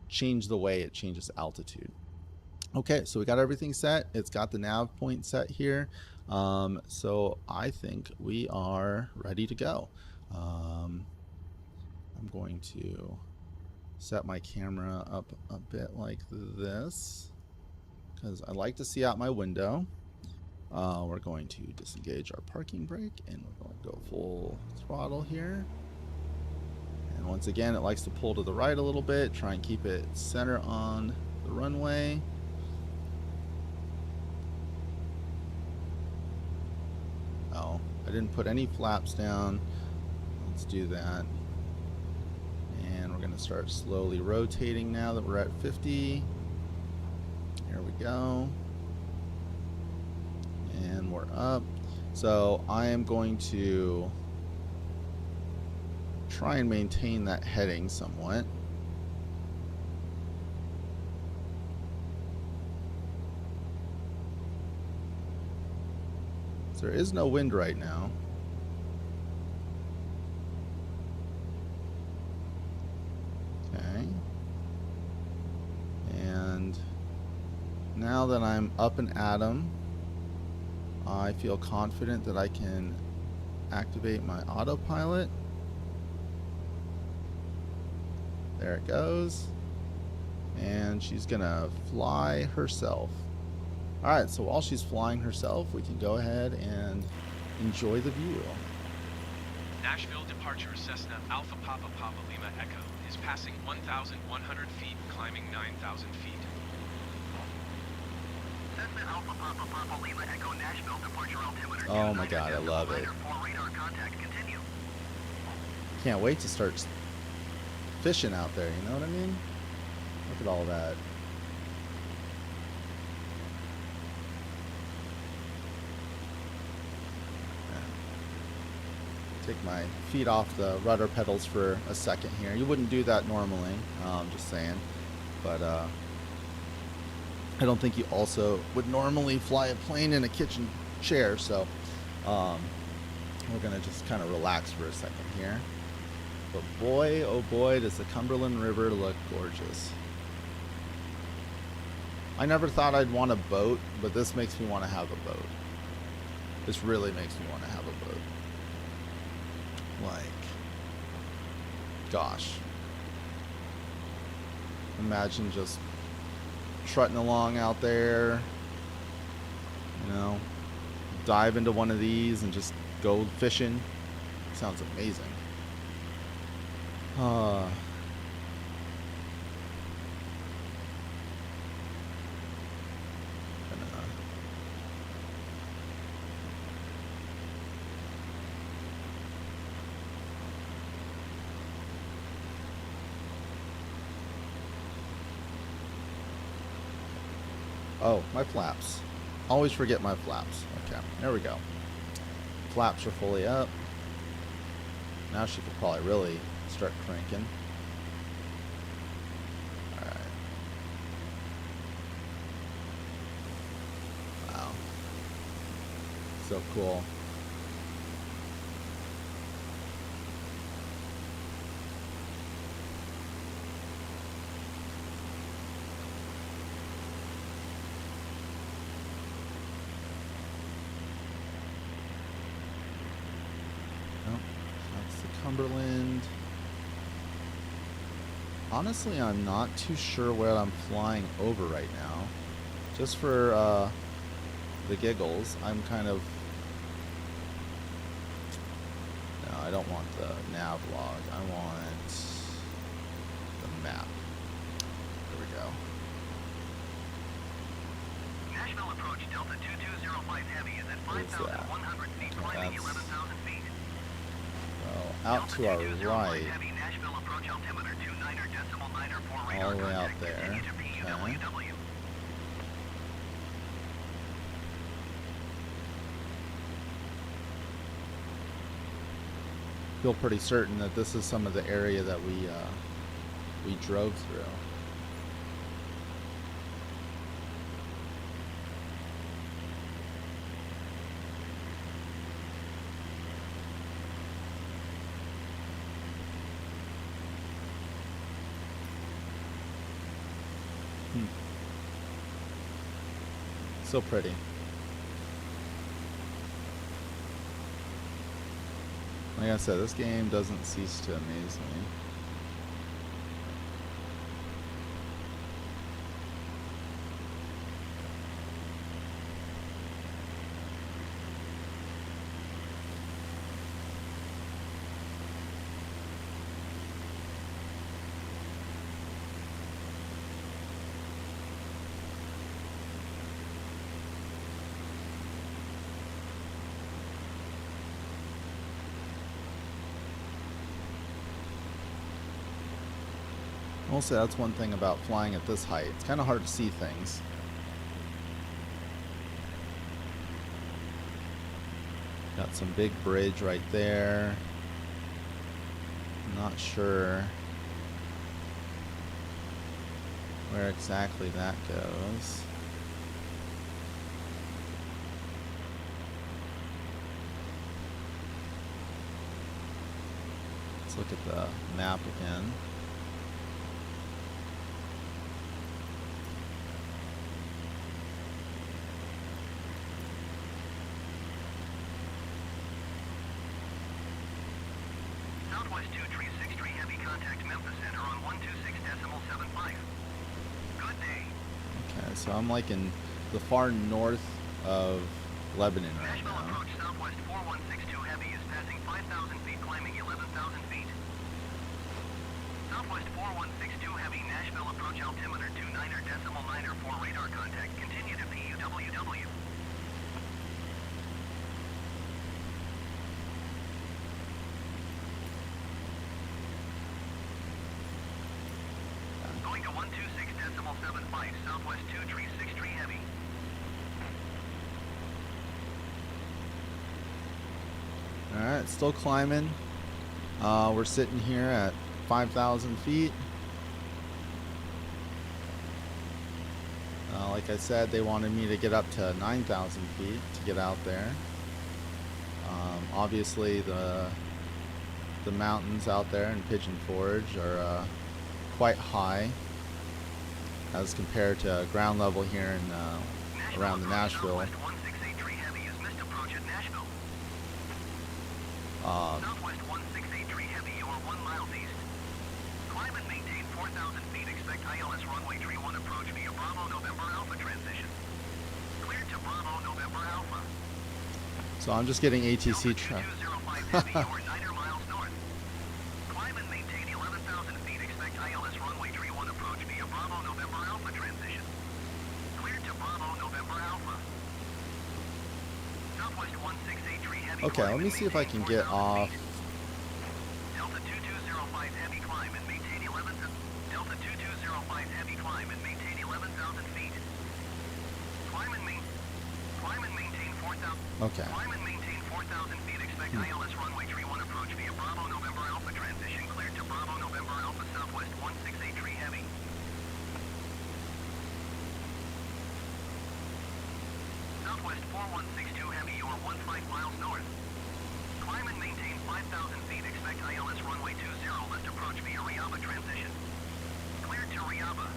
change the way it changes altitude. Okay, so we got everything set. It's got the nav point set here. So I think we are ready to go. I'm going to set my camera up a bit like this because I like to see out my window. We're going to disengage our parking brake and we're going to go full throttle here. And And once again, it likes to pull to the right a little bit, try and keep it center on the runway. Oh, I didn't put any flaps down. Let's do that. And we're going to start slowly rotating now that we're at 50. Here we go. And we're up. So I am going to try and maintain that heading somewhat. So there is no wind right now. Okay. And now that I'm up and at 'em, I feel confident that I can activate my autopilot. There it goes. And she's gonna fly herself. Alright, so while she's flying herself, we can go ahead and enjoy the view. Nashville departure Cessna Alpha Papa Papa Lima Echo is passing 1,100 feet, climbing 9,000 feet. Cessna Alpha Papa Papa Lima Echo Nashville departure altimeter. Oh my god, I love it. Radar contact, continue. Can't wait to start fishing out there, you know what I mean? Look at all that. Take my feet off the rudder pedals for a second here. You wouldn't do that normally, just saying. But I don't think you also would normally fly a plane in a kitchen chair, so we're gonna just kind of relax for a second here. But boy, oh boy, does the Cumberland River look gorgeous. I never thought I'd want a boat, but this makes me want to have a boat. This really makes me want to have a boat. Like, gosh. Imagine just trotting along out there, you know, dive into one of these and just go fishing. Sounds amazing. Oh, my flaps. Always forget my flaps. Okay, there we go. Flaps are fully up. Now she could probably really start cranking. Alright. Wow. So cool. Cumberland. Honestly, I'm not too sure where I'm flying over right now. Just for the giggles, I'm kind of... No, I don't want the nav log. I want the map. There we go. Nashville approach Delta 2205 Heavy is at 5,100 feet, climbing 11,000 feet. Out to our right, Heavy Nashville approach altimeter 29.94 all the way out there. Okay. Feel pretty certain that this is some of the area that we drove through. So pretty. Like I said, this game doesn't cease to amaze me. Mostly that's one thing about flying at this height. It's kind of hard to see things. Got some big bridge right there. Not sure where exactly that goes. Let's look at the map again. Southwest 2363 heavy contact Memphis Center on 126.75. Good day. Okay, so I'm like in the far north of Lebanon right Nashville now. approach Southwest 4162 heavy is passing 5,000 feet, climbing 11,000 feet. Southwest 4162 heavy, Nashville approach altimeter 29.9 for radar contact. Continue to PUWW. Going to 126.75, Southwest 2363 heavy. Alright, still climbing. We're sitting here at 5,000 feet. Like I said, they wanted me to get up to 9,000 feet to get out there. Obviously, the mountains out there in Pigeon Forge are quite high as compared to ground level here in around the Nashville. Southwest 1683 heavy is missed approach at Nashville. Southwest 1683 heavy, you are 1 mile east. Climb and maintain 4,000 feet. Expect ILS runway 31 approach via Bravo November Alpha transition. Cleared to Bravo November Alpha. So I'm just getting ATC Delta 2205 heavy, you are 9 miles north. Climb and maintain 11,000 feet. Expect ILS runway 31 approach via Bravo November Alpha transition. Cleared to Bravo November Alpha. Southwest 1683 heavy. Okay, let me see if I can get off. Delta 2205 heavy, climb and maintain 11. Delta 2205 heavy, climb and maintain 11,000 feet. Climb and maintain 4,000. Okay. Climb and maintain 4,000 feet. Expect ILS runway 31 approach via Bravo November Alpha transition. Cleared to Bravo November Alpha. Southwest 1683 heavy. Southwest 4162 heavy, you are 15 miles north. Climb and maintain 5,000 feet. Expect ILS runway 20 left approach via Riaba transition. Cleared to Riaba.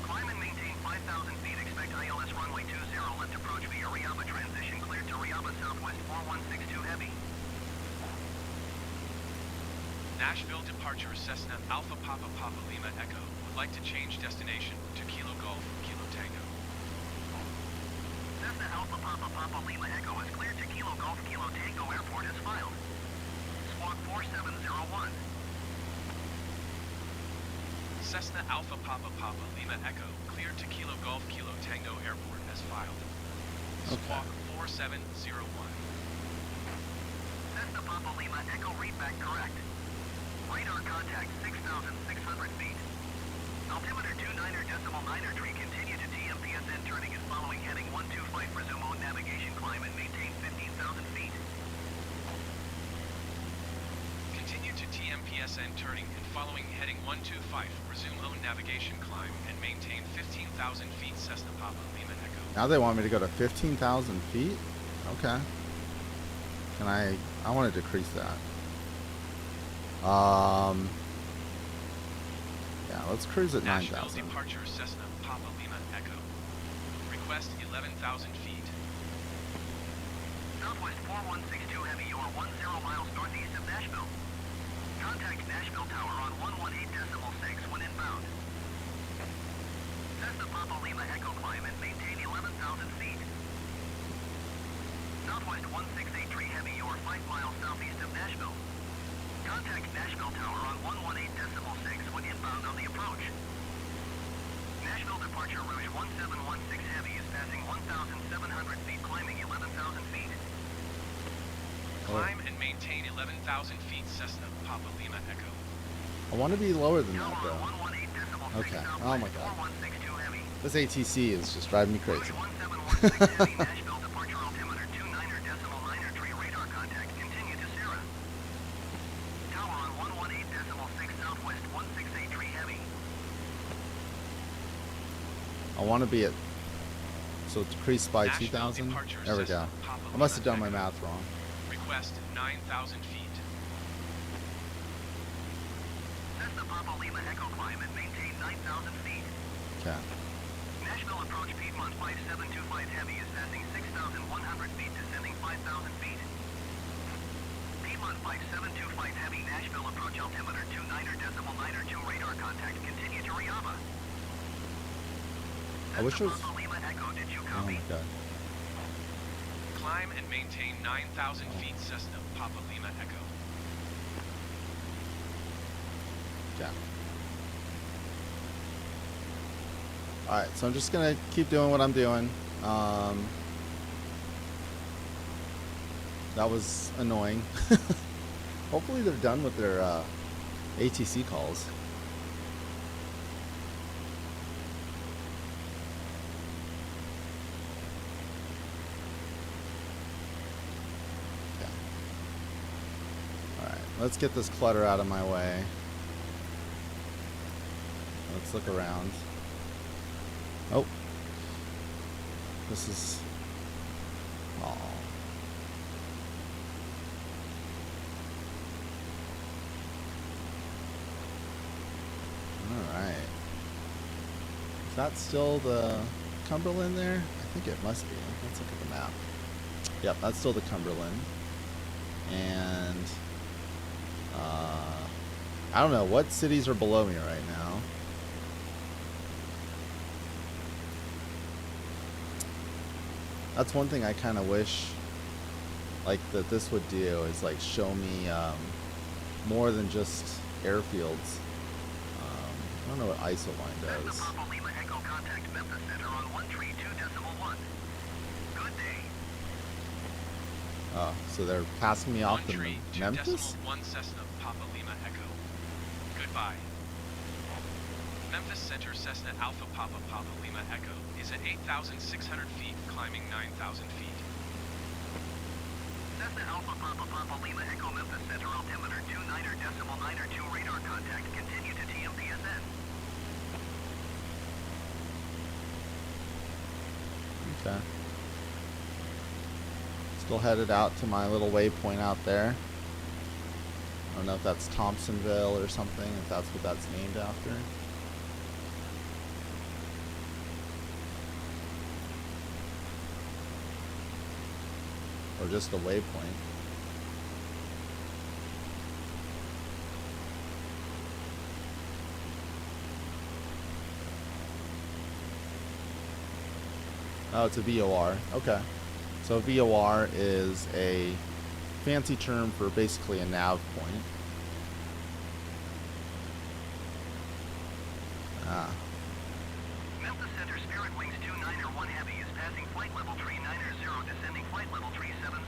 Climb and maintain 5,000 feet. Expect ILS runway 20 left approach via Riaba transition. Cleared to Riaba. Southwest 4162 heavy. Nashville departure Cessna Alpha Papa Papa Lima Echo would like to change destination to Kilo Golf Kilo Tango. Cessna Alpha Papa Papa Lima Echo is cleared to Kilo Golf Kilo Tango Airport as filed. Squawk 4701. Cessna Alpha Papa Papa Lima Echo cleared to Kilo Golf Kilo Tango Airport as filed. Squawk 4701. Cessna Papa Lima Echo readback correct. Radar contact 6,600 feet. Altimeter 29.9 tree, continue to TMPSN turning and following heading 125, resume on navigation climb and maintain 15,000 feet. Continue to TMPSN turning and following heading 125, resume own navigation climb and maintain 15,000 feet Cessna Papa Lima Echo. Now they want me to go to 15,000 feet? Okay. Can I want to decrease that. Yeah, let's cruise at Nashville 9,000. departure Cessna Papa Lima Echo. Request 11,000 feet. Southwest 4162 heavy, you are 10 miles northeast of Nashville. Contact Nashville Tower on 118.6 when inbound. Cessna Papa Lima Echo climb and maintain 11,000 feet. Southwest 1683 heavy, you are 5 miles southeast of Nashville. Contact Nashville Tower on 118.6 when inbound on the approach. Nashville departure Rouge 1716 heavy is passing 1,700 feet, climbing 11,000 11,000 feet. Climb and maintain 11,000 feet Cessna Papa Lima Echo. I want to be lower than that, Tower though. 118.6 Okay. southwest, Oh, my God. 4162 heavy. This ATC is just driving me crazy. 1716 heavy, Nashville departure altimeter 29.9 tree radar contact. Continue to Sarah. Tower on 118.6 southwest, 168 tree heavy. I want to be at... So decrease by Nashville 2,000? departure There we go. Cessna Papa I must have Lima done my Echo. math wrong. Request 9,000 feet. Cessna Papa Lima Echo climb and maintain 9,000 feet. Okay. Nashville approach Piedmont 5725 heavy is passing 6,100 feet, descending 5,000 feet. Piedmont 5725 heavy, Nashville approach altimeter 29.9 radar contact. Continue to Riava. I wish it was... Papa Lima Echo, did you Oh, copy? my God. Climb and maintain 9,000 feet Cessna Papa Lima Echo. Yeah. Alright, so I'm just going to keep doing what I'm doing. That was annoying. Hopefully they're done with their ATC calls. Okay. Alright, let's get this clutter out of my way. Let's look around. Oh. This is... Oh. Alright. Is that still the Cumberland there? I think it must be. Let's look at the map. Yep, that's still the Cumberland. And... I don't know. What cities are below me right now? That's one thing I kind of wish, like, that this would do is, like, show me more than just airfields. I don't know what ISOline Cessna does. Papa Lima Echo contact Memphis Center on 132.1. Good day. Oh, so they're passing me off to 132.1 Memphis? Cessna Papa Lima Echo. Goodbye. Memphis Center Cessna Alpha Papa Papa Lima Echo is at 8,600 feet, climbing 9,000 feet. Cessna Alpha Papa Papa Lima Echo Memphis Center altimeter 29.9 radar contact. Continue to TMPSN. Okay. Still headed out to my little waypoint out there. I don't know if that's Thompsonville or something, if that's what that's named after. Or just a waypoint. Oh, it's a VOR. Okay. So VOR is a fancy term for basically a nav point. Ah. Memphis Center Spirit Wings 291 Heavy is passing flight level tree 90, descending flight level tree 70.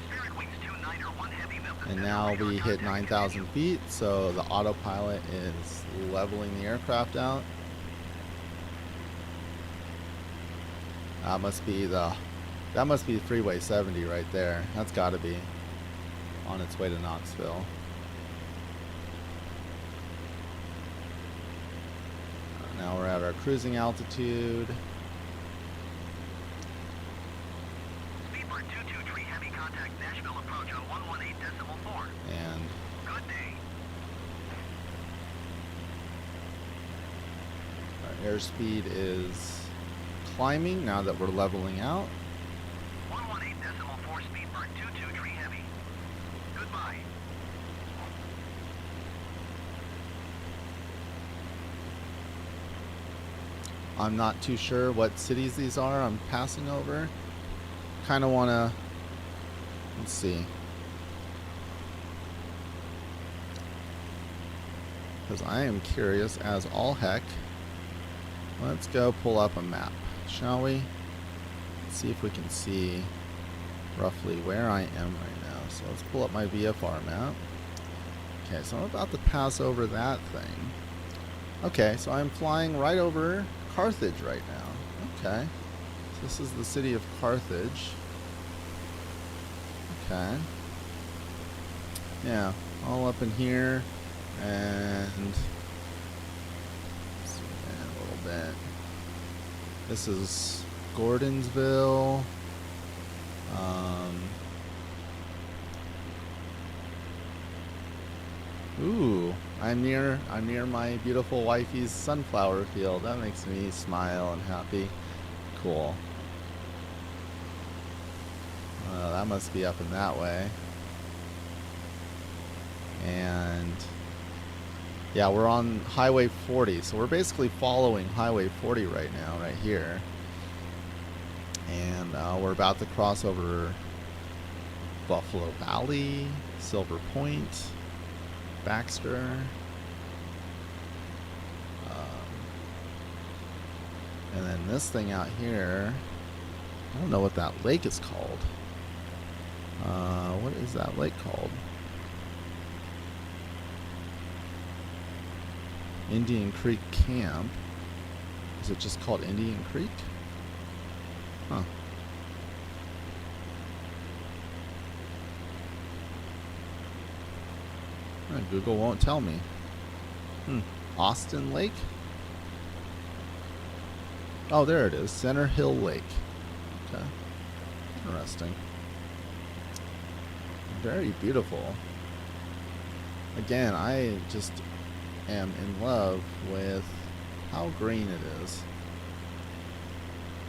Spirit Wings 291 Heavy Memphis And Center now radar we hit contact. 9,000 feet, so the autopilot is leveling the aircraft out. That must be Freeway 70 right there. That's got to be on its way to Knoxville. Now we're at our cruising altitude. Speedbird 223 Heavy contact Nashville approach on 118.4. And Good day. our airspeed is climbing now that we're leveling out. 118.4 Speedbird 223 Heavy. Goodbye. I'm not too sure what cities these are I'm passing over. Kind of want to, let's see. Because I am curious as all heck. Let's go pull up a map, shall we? Let's see if we can see roughly where I am right now. So let's pull up my VFR map. Okay, so I'm about to pass over that thing. Okay, so I'm flying right over Carthage right now. Okay. So this is the city of Carthage. Okay. Yeah, all up in here. And let's zoom in a little bit. This is Gordonsville. Ooh, I'm near my beautiful wifey's sunflower field. That makes me smile and happy. Cool. That must be up in that way. And yeah, we're on Highway 40, so we're basically following Highway 40 right now, right here. And we're about to cross over Buffalo Valley, Silver Point, Baxter. And then this thing out here, I don't know what that lake is called. What is that lake called? Indian Creek Camp. Is it just called Indian Creek? Huh. Google won't tell me. Austin Lake? Oh, there it is. Center Hill Lake. Okay. Interesting. Very beautiful. Again, I just am in love with how green it is.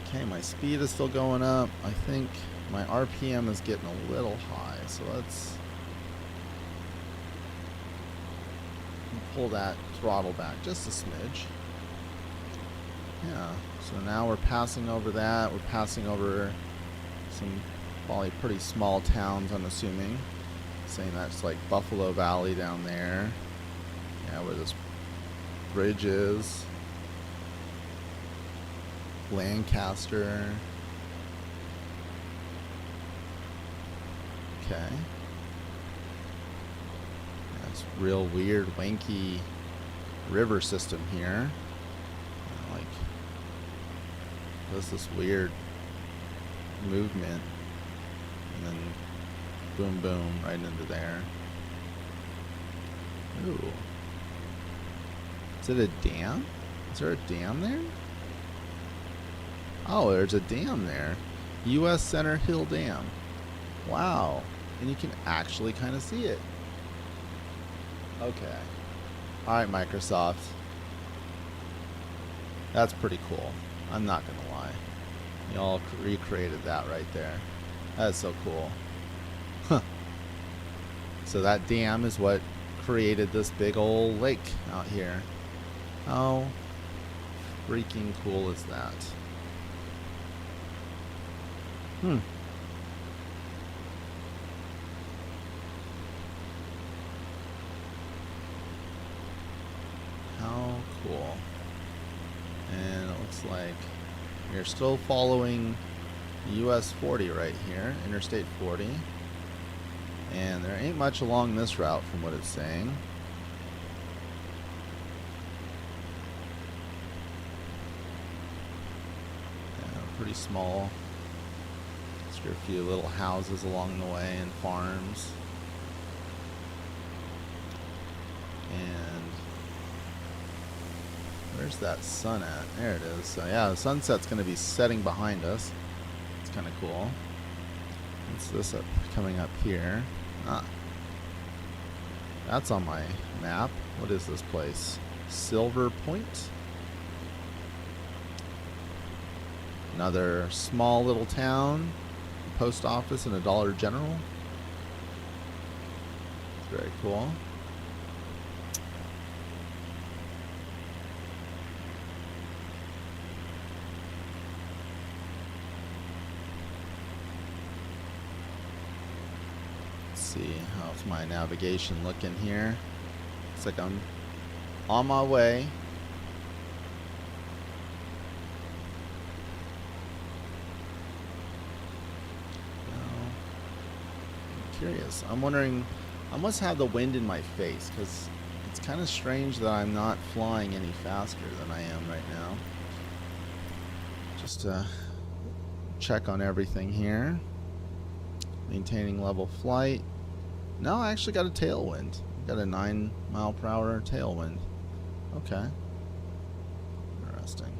Okay, my speed is still going up. I think my RPM is getting a little high, so let's pull that throttle back just a smidge. Yeah, so now we're passing over that. We're passing over some probably pretty small towns, I'm assuming. Saying that's like Buffalo Valley down there. Yeah, where this bridge is. Lancaster. Okay. That's real weird, wanky river system here. Like, does this weird movement, and then boom, boom, right into there. Ooh. Is it a dam? Is there a dam there? Oh, there's a dam there. U.S. Center Hill Dam. Wow. And you can actually kind of see it. Okay. Alright, Microsoft. That's pretty cool. I'm not going to lie. Y'all recreated that right there. That's so cool. Huh. So that dam is what created this big old lake out here. How freaking cool is that? How cool. And it looks like we're still following US 40 right here, Interstate 40. And there ain't much along this route from what it's saying. Yeah, pretty small. Just a few little houses along the way and farms. And where's that sun at? There it is. So yeah, the sunset's going to be setting behind us. It's kind of cool. What's this up coming up here? Ah, that's on my map. What is this place? Silver Point? Another small little town. Post office and a Dollar General. Very cool. See how's my navigation looking here. Looks like I'm on my way. curious. I'm wondering, I must have the wind in my face because it's kind of strange that I'm not flying any faster than I am right now. Just to check on everything here. Maintaining level flight. No, I actually got a tailwind. Got a 9-mile-per-hour tailwind. Okay. Interesting.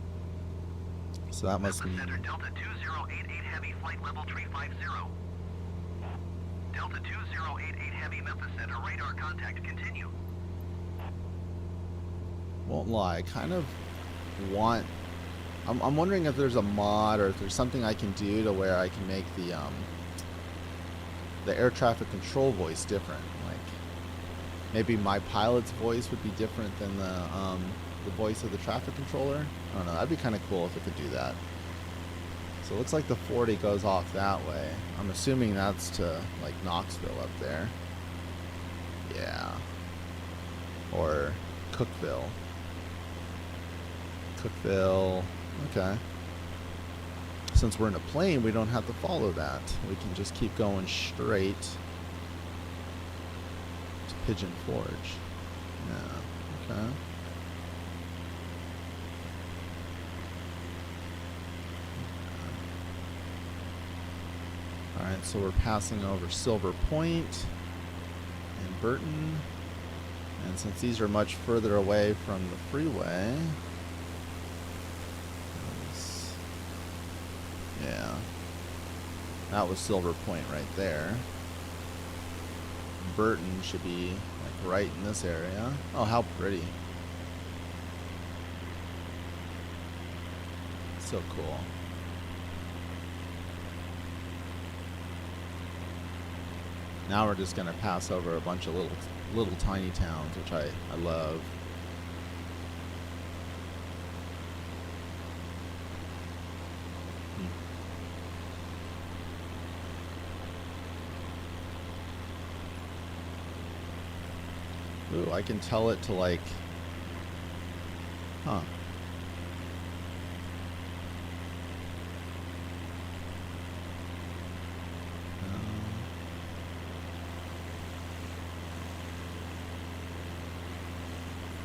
So that must mean... Center Delta 2088 Heavy flight level 350. Delta 2088 Heavy Memphis Center radar contact continue. Won't lie, I kind of want... I'm wondering if there's a mod or if there's something I can do to where I can make the air traffic control voice different. Like maybe my pilot's voice would be different than the voice of the traffic controller. I don't know. That'd be kind of cool if it could do that. So it looks like the 40 goes off that way. I'm assuming that's to like Knoxville up there. Yeah. Or Cookville. Cookville. Okay. Since we're in a plane, we don't have to follow that. We can just keep going straight to Pigeon Forge. Yeah. Okay. Alright, so we're passing over Silver Point and Burton. And since these are much further away from the freeway... Yeah, that was Silver Point right there. Burton should be like right in this area. Oh, how pretty. So cool. Now we're just gonna pass over a bunch of little tiny towns, which I love. Ooh, I can tell it to like, huh.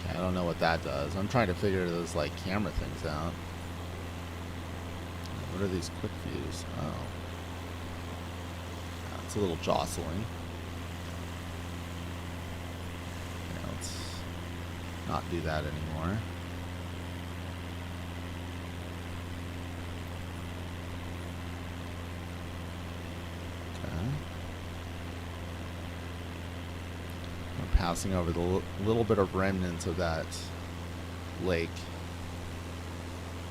Okay, I don't know what that does. I'm trying to figure those like camera things out. What are these quick views? Oh. Yeah, it's a little jostling. Not do that anymore. Okay. We're passing over the little bit of remnants of that lake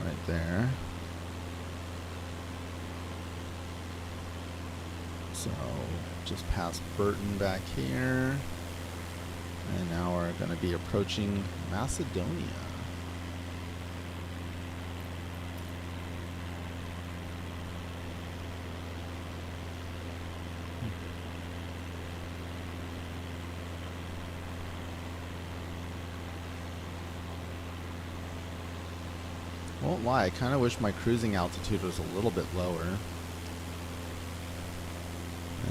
right there. So just past Burton back here. And now we're going to be approaching Macedonia. Won't lie, I kind of wish my cruising altitude was a little bit lower.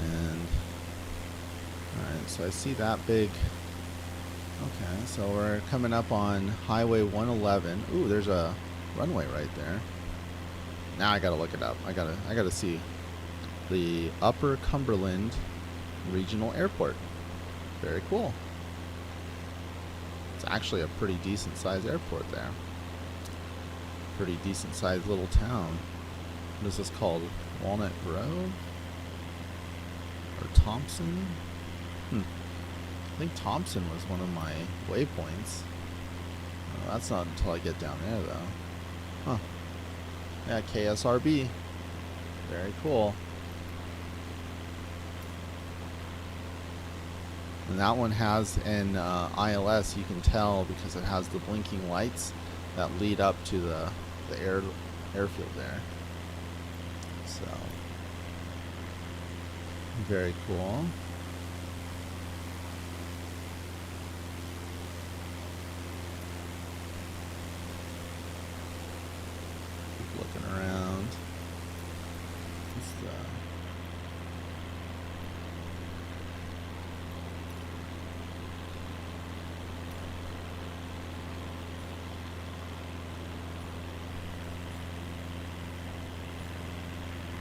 And alright, so I see that big. Okay, so we're coming up on Highway 111. Ooh, there's a runway right there. Now I gotta look it up. I gotta see the Upper Cumberland Regional Airport. Very cool. It's actually a pretty decent sized airport there. Pretty decent sized little town. What is this called? Walnut Grove? Or Thompson? I think Thompson was one of my waypoints. Oh, that's not until I get down there, though. Huh. Yeah, KSRB. Very cool. And that one has an ILS, you can tell, because it has the blinking lights that lead up to the airfield there. So, very cool. Looking around.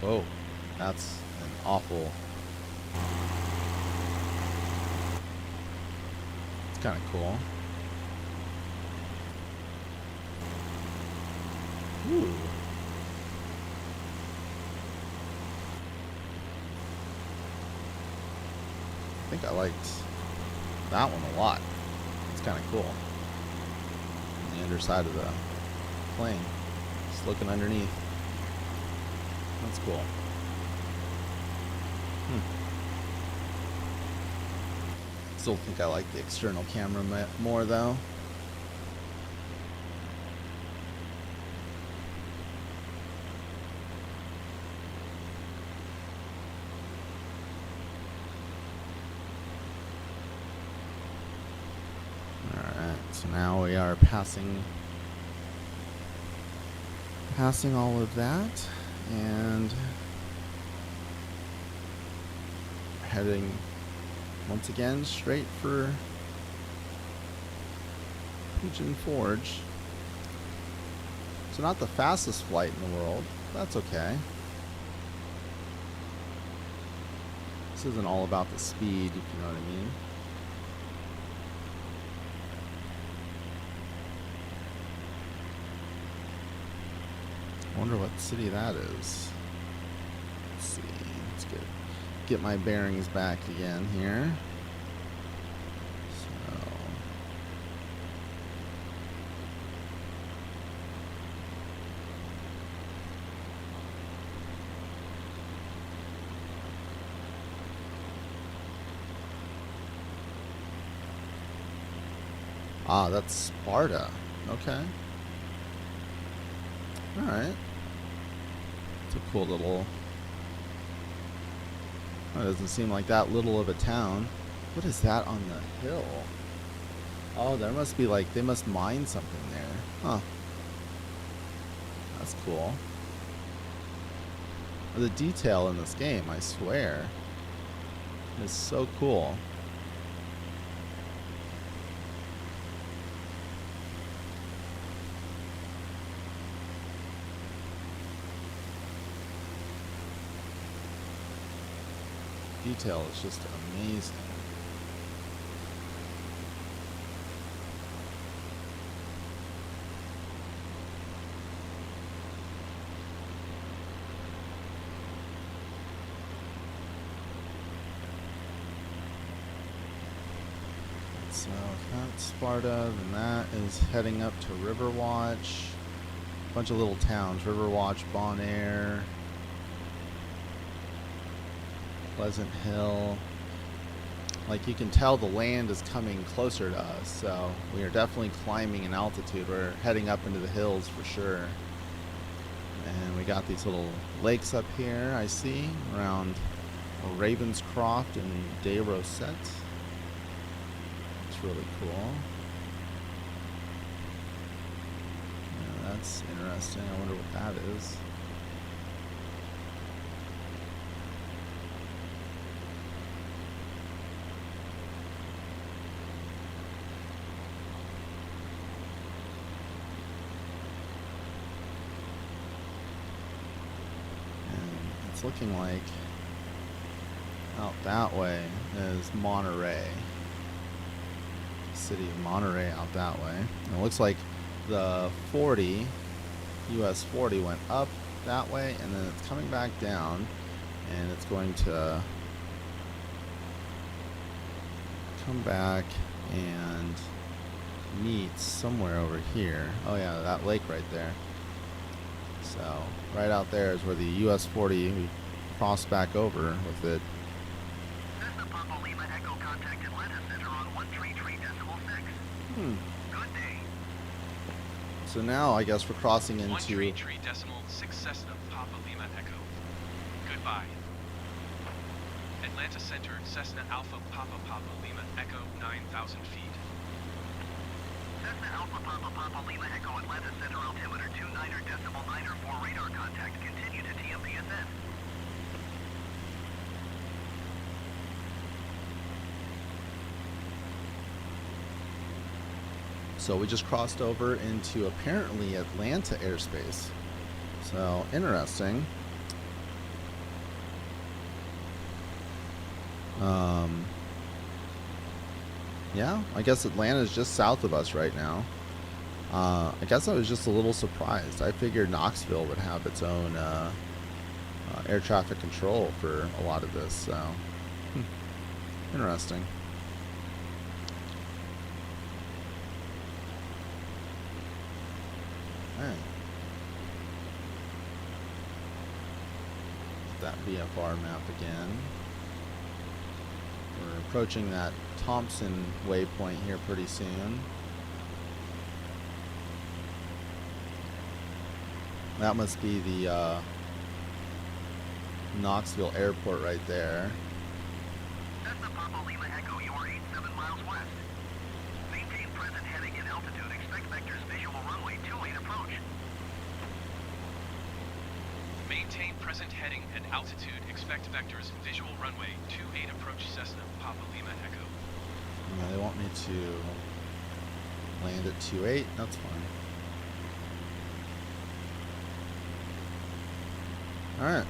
Whoa, that's an awful. It's kind of cool. Ooh. I think I liked that one a lot. It's kind of cool. On the underside of the plane. Just looking underneath. That's cool. Still think I like the external camera more though. Alright, so now we are passing all of that and heading once again straight for Pigeon Forge. So not the fastest flight in the world, but that's okay. This isn't all about the speed, if you know what I mean. I wonder what city that is. Let's see. Let's get my bearings back again here. So that's Sparta. Okay. Alright. It's a cool little... It doesn't seem like that little of a town. What is that on the hill? Oh, there must be like... They must mine something there. Huh. That's cool. The detail in this game, I swear, is so cool. Detail is just amazing. So if that's Sparta, then that is heading up to Riverwatch. A bunch of little towns. Riverwatch, Bon Air, Pleasant Hill. Like you can tell the land is coming closer to us, so we are definitely climbing in altitude. We're heading up into the hills for sure. And we got these little lakes up here, I see, around Ravenscroft and De Rosette. It's really cool. Yeah, that's interesting. I wonder what that is. It's looking like out that way is Monterey. City of Monterey out that way. And it looks like the 40, US 40 went up that way and then it's coming back down and it's going to come back and meet somewhere over here. Oh yeah, that lake right there. So right out there is where the US 40 we crossed back over with it. Cessna Papa Lima Echo contact Atlanta Center on 133.6. Good day. So now I guess we're crossing into 133.6 Cessna Papa Lima Echo. Goodbye. Atlanta Center, Cessna Alpha Papa Papa Lima Echo 9,000 feet. Cessna Alpha Papa Papa Lima Echo Atlanta Center altimeter 29.9 radar contact. Continue to TMPSN. So we just crossed over into apparently Atlanta airspace. So interesting. Yeah, I guess Atlanta's just south of us right now. I guess I was just a little surprised. I figured Knoxville would have its own air traffic control for a lot of this, so interesting. Alright. That VFR map again. We're approaching that Thompson waypoint here pretty soon. That must be the Knoxville airport right there. Cessna Papa Lima Echo, you are 87 miles west. Maintain present heading and altitude. Expect vectors visual runway 28 approach. Maintain present heading and altitude. Expect vectors visual runway 28 approach Cessna Papa Lima Echo. Yeah, they want me to land at 28. That's fine. Alright.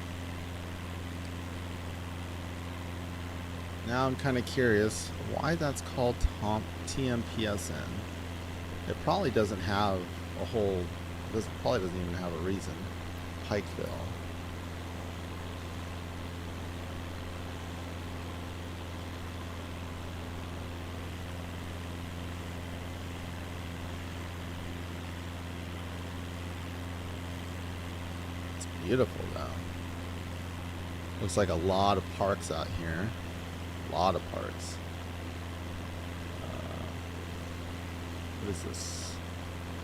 Now I'm kind of curious why that's called TMPSN. It probably doesn't have a whole, this probably doesn't even have a reason. Pikeville. It's beautiful though. Looks like a lot of parks out here. A lot of parks. What is this?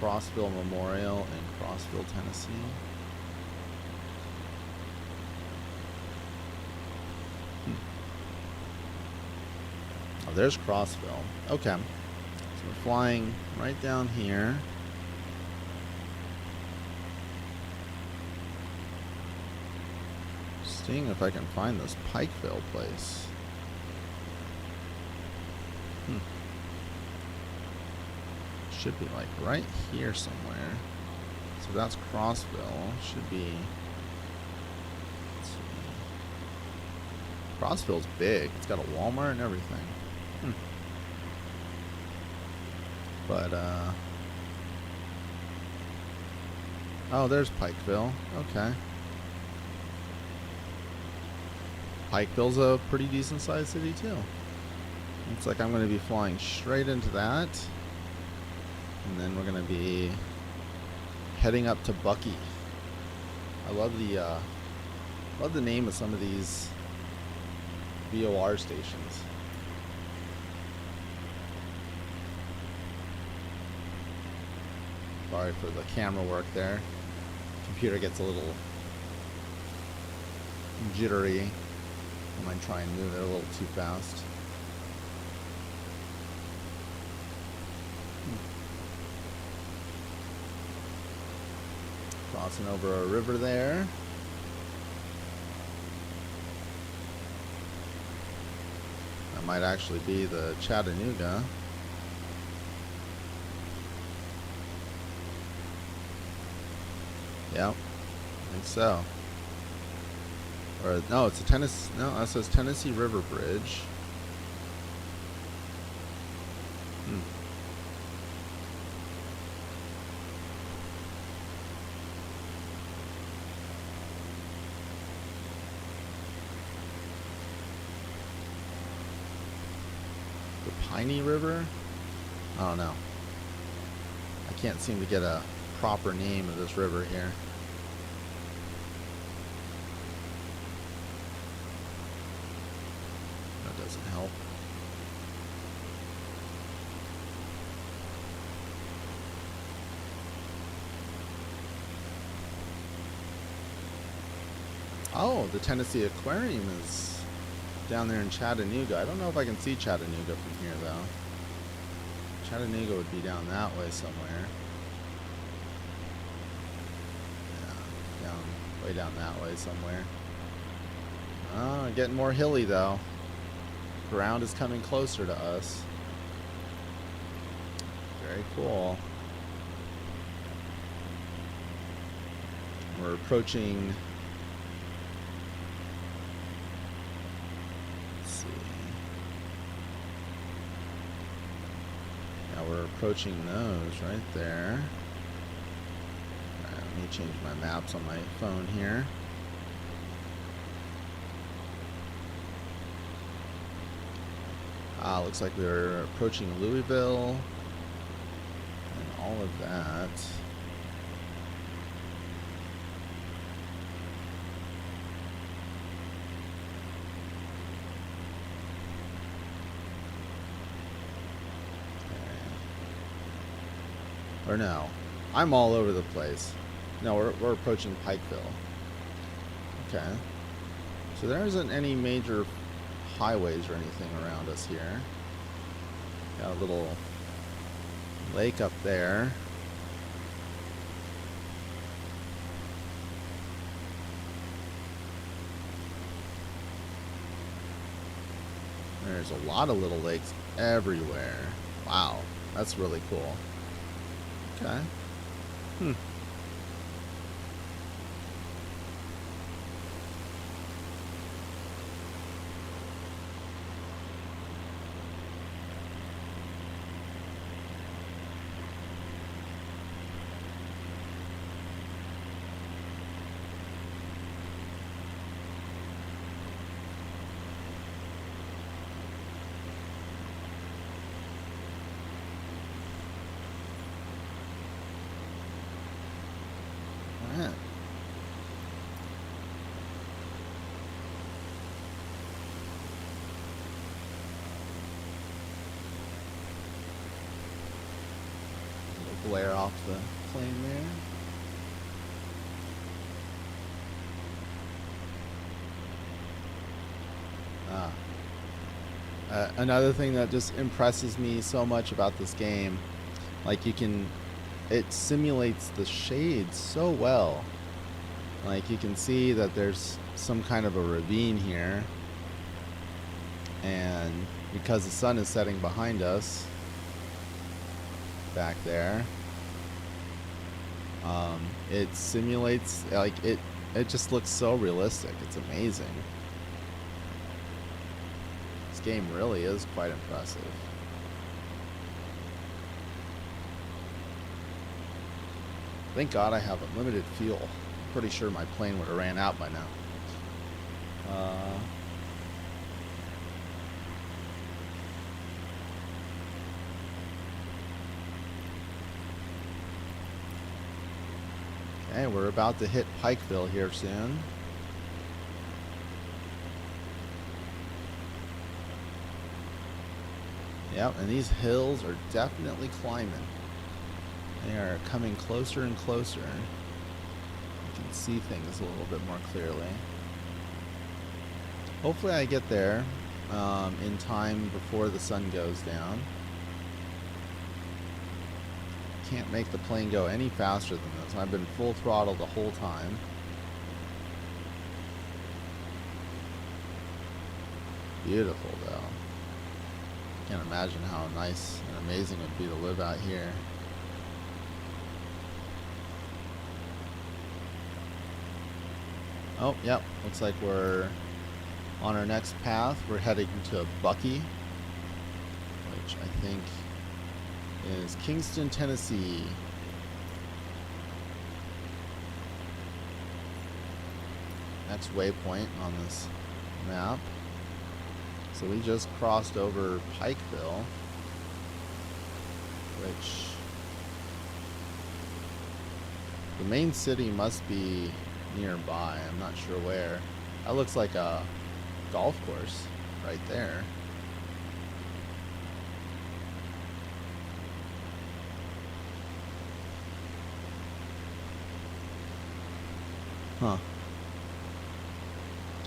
Crossville Memorial in Crossville, Tennessee. Oh, there's Crossville. Okay. So we're flying right down here. Seeing if I can find this Pikeville place. Should be like right here somewhere. So that's Crossville. Should be. Let's see. Crossville's big. It's got a Walmart and everything. But oh, there's Pikeville. Okay. Pikeville's a pretty decent sized city too. Looks like I'm going to be flying straight into that. And then we're going to be heading up to Bucky. I love the name of some of these VOR stations. Sorry for the camera work there. Computer gets a little jittery when I try and move it a little too fast. Crossing over a river there. That might actually be the Chattanooga. Yep, I think so. Or no, it's a Tennessee. No, that says Tennessee River Bridge. The Piney River? I don't know. I can't seem to get a proper name of this river here. That doesn't help. Oh, the Tennessee Aquarium is down there in Chattanooga. I don't know if I can see Chattanooga from here though. Chattanooga would be down that way somewhere. Yeah, way down that way somewhere. Oh, getting more hilly though. Ground is coming closer to us. Very cool. We're approaching. Let's see. approaching those right there. Alright, let me change my maps on my phone here. Looks like we're approaching Louisville and all of that. Or no, I'm all over the place. No, we're approaching Pikeville. Okay. So there isn't any major highways or anything around us here. Got a little lake up there. There's a lot of little lakes everywhere. Wow, that's really cool. Okay. Alright. Glare off the plane there. Another thing that just impresses me so much about this game, like it simulates the shades so well. Like you can see that there's some kind of a ravine here, and because the sun is setting behind us back there, it simulates, like it just looks so realistic. It's amazing. This game really is quite impressive. Thank God I have unlimited fuel. I'm pretty sure my plane would have ran out by now. Okay, we're about to hit Pikeville here soon. Yep, and these hills are definitely climbing. They are coming closer and closer. You can see things a little bit more clearly. Hopefully I get there in time before the sun goes down. Can't make the plane go any faster than this. I've been full throttle the whole time. Beautiful though. Can't imagine how nice and amazing it would be to live out here. Oh, yep. Looks like we're on our next path. We're heading to Bucky, which I think is Kingston, Tennessee. Next waypoint on this map. So we just crossed over Pikeville, which the main city must be nearby. I'm not sure where. That looks like a golf course right there. Huh.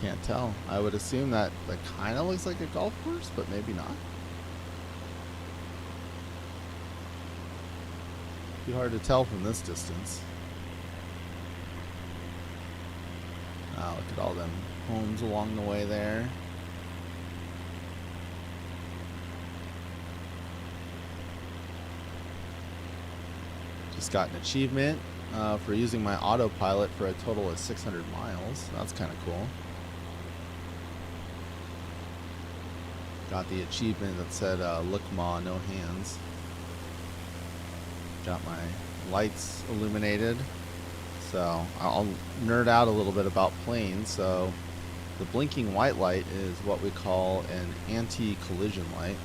Can't tell. I would assume that kind of looks like a golf course, but maybe not. Be hard to tell from this distance. Look at all them homes along the way there. Just got an achievement for using my autopilot for a total of 600 miles. That's kind of cool. Got the achievement that said, look ma, no hands. Got my lights illuminated. So I'll nerd out a little bit about planes. So the blinking white light is what we call an anti-collision light.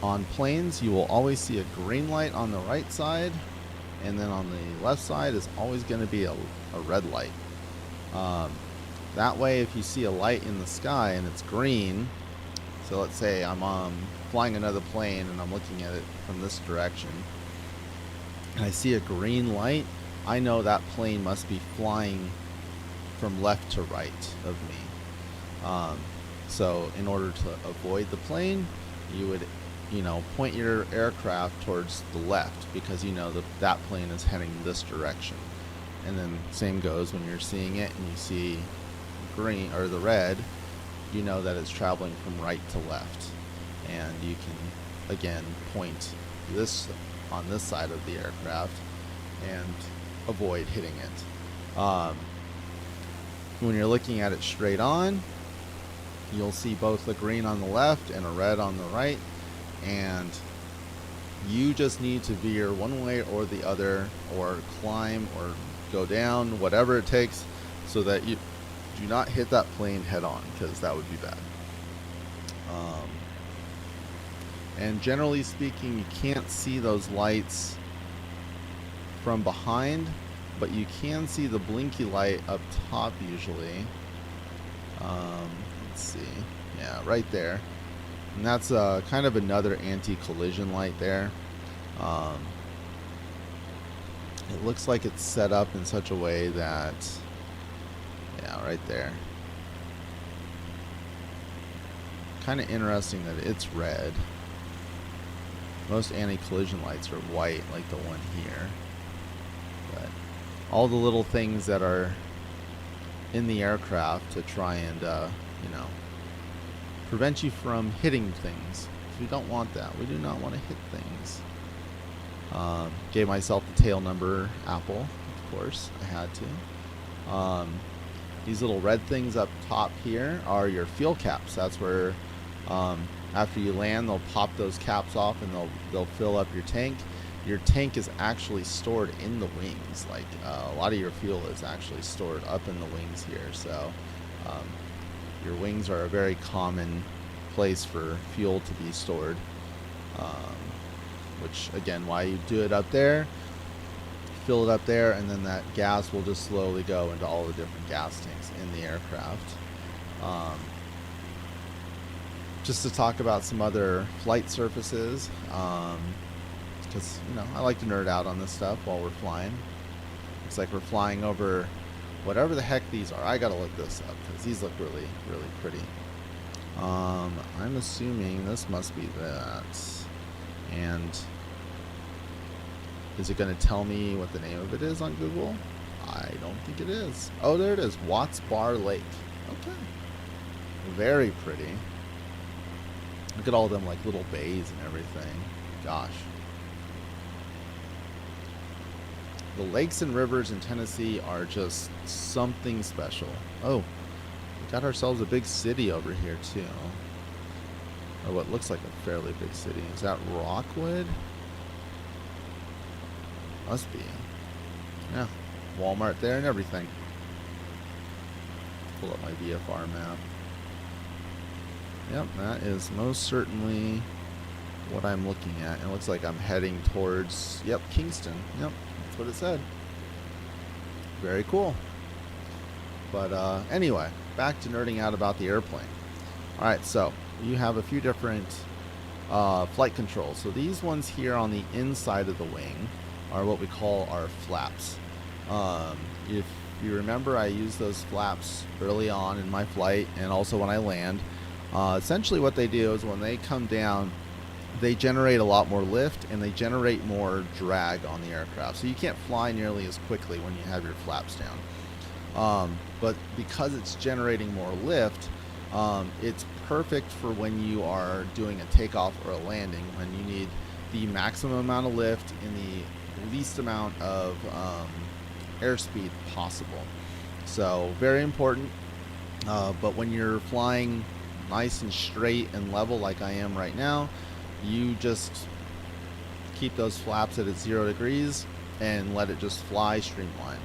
On planes, you will always see a green light on the right side, and then on the left side is always going to be a red light. That way, if you see a light in the sky and it's green, so let's say I'm flying another plane and I'm looking at it from this direction, and I see a green light, I know that plane must be flying from left to right of me. So in order to avoid the plane, you would, point your aircraft towards the left, because you know that plane is heading this direction. And then same goes when you're seeing it and you see green or the red, you know that it's traveling from right to left, and you can again point this on this side of the aircraft and avoid hitting it. When you're looking at it straight on, you'll see both a green on the left and a red on the right, and you just need to veer one way or the other, or climb or go down, whatever it takes, so that you do not hit that plane head on, because that would be bad. And generally speaking, you can't see those lights from behind, but you can see the blinky light up top usually. Let's see, yeah, right there. And that's kind of another anti-collision light there. It looks like it's set up in such a way that, yeah, right there. Kind of interesting that it's red. Most anti-collision lights are white, like the one here. But all the little things that are in the aircraft to try and, prevent you from hitting things. We don't want that. We do not want to hit things. Gave myself the tail number apple, of course. I had to. These little red things up top here are your fuel caps. That's where, after you land, they'll pop those caps off and they'll fill up your tank. Your tank is actually stored in the wings. Like a lot of your fuel is actually stored up in the wings here. So your wings are a very common place for fuel to be stored. Which again, why you do it up there, fill it up there, and then that gas will just slowly go into all the different gas tanks in the aircraft. Just to talk about some other flight surfaces, because I like to nerd out on this stuff while we're flying. Looks like we're flying over whatever the heck these are. I gotta look this up because these look really, really pretty. I'm assuming this must be that. And is it going to tell me what the name of it is on Google? I don't think it is. Oh, there it is. Watts Bar Lake. Okay. Very pretty. Look at all them like little bays and everything. Gosh. The lakes and rivers in Tennessee are just something special. Oh, we got ourselves a big city over here too. Or what looks like a fairly big city. Is that Rockwood? Must be. Yeah. Walmart there and everything. Pull up my VFR map. Yep, that is most certainly what I'm looking at. It looks like I'm heading towards, yep, Kingston. Yep, that's what it said. Very cool. But anyway, back to nerding out about the airplane. Alright, so you have a few different flight controls. So these ones here on the inside of the wing are what we call our flaps. If you remember, I use those flaps early on in my flight and also when I land. Essentially what they do is when they come down, they generate a lot more lift and they generate more drag on the aircraft. So you can't fly nearly as quickly when you have your flaps down. But because it's generating more lift, it's perfect for when you are doing a takeoff or a landing, when you need the maximum amount of lift in the least amount of airspeed possible. So very important. But when you're flying nice and straight and level like I am right now, you just keep those flaps at 0 degrees and let it just fly streamline.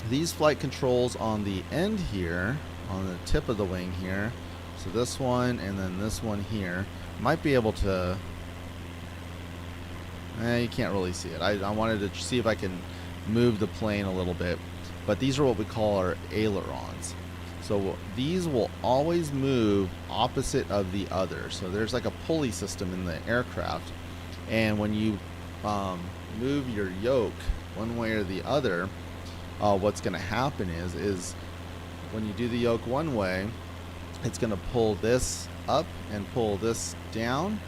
These flight controls on the end here, on the tip of the wing here, so this one and then this one here, might be able to, you can't really see it. I wanted to see if I can move the plane a little bit, but these are what we call our ailerons. So these will always move opposite of the other. So there's like a pulley system in the aircraft, and when you move your yoke one way or the other, what's going to happen is when you do the yoke one way, it's going to pull this up and pull this down,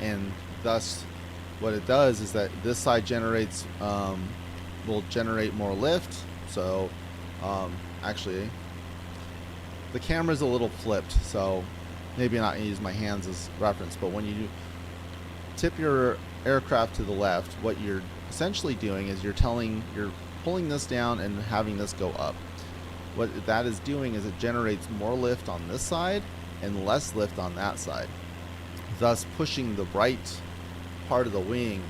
and thus what it does is that this side generates will generate more lift. So actually the camera's a little flipped, so maybe not use my hands as reference, but when you tip your aircraft to the left, what you're essentially doing is you're pulling this down and having this go up. What that is doing is it generates more lift on this side and less lift on that side, thus pushing the right part of the wing.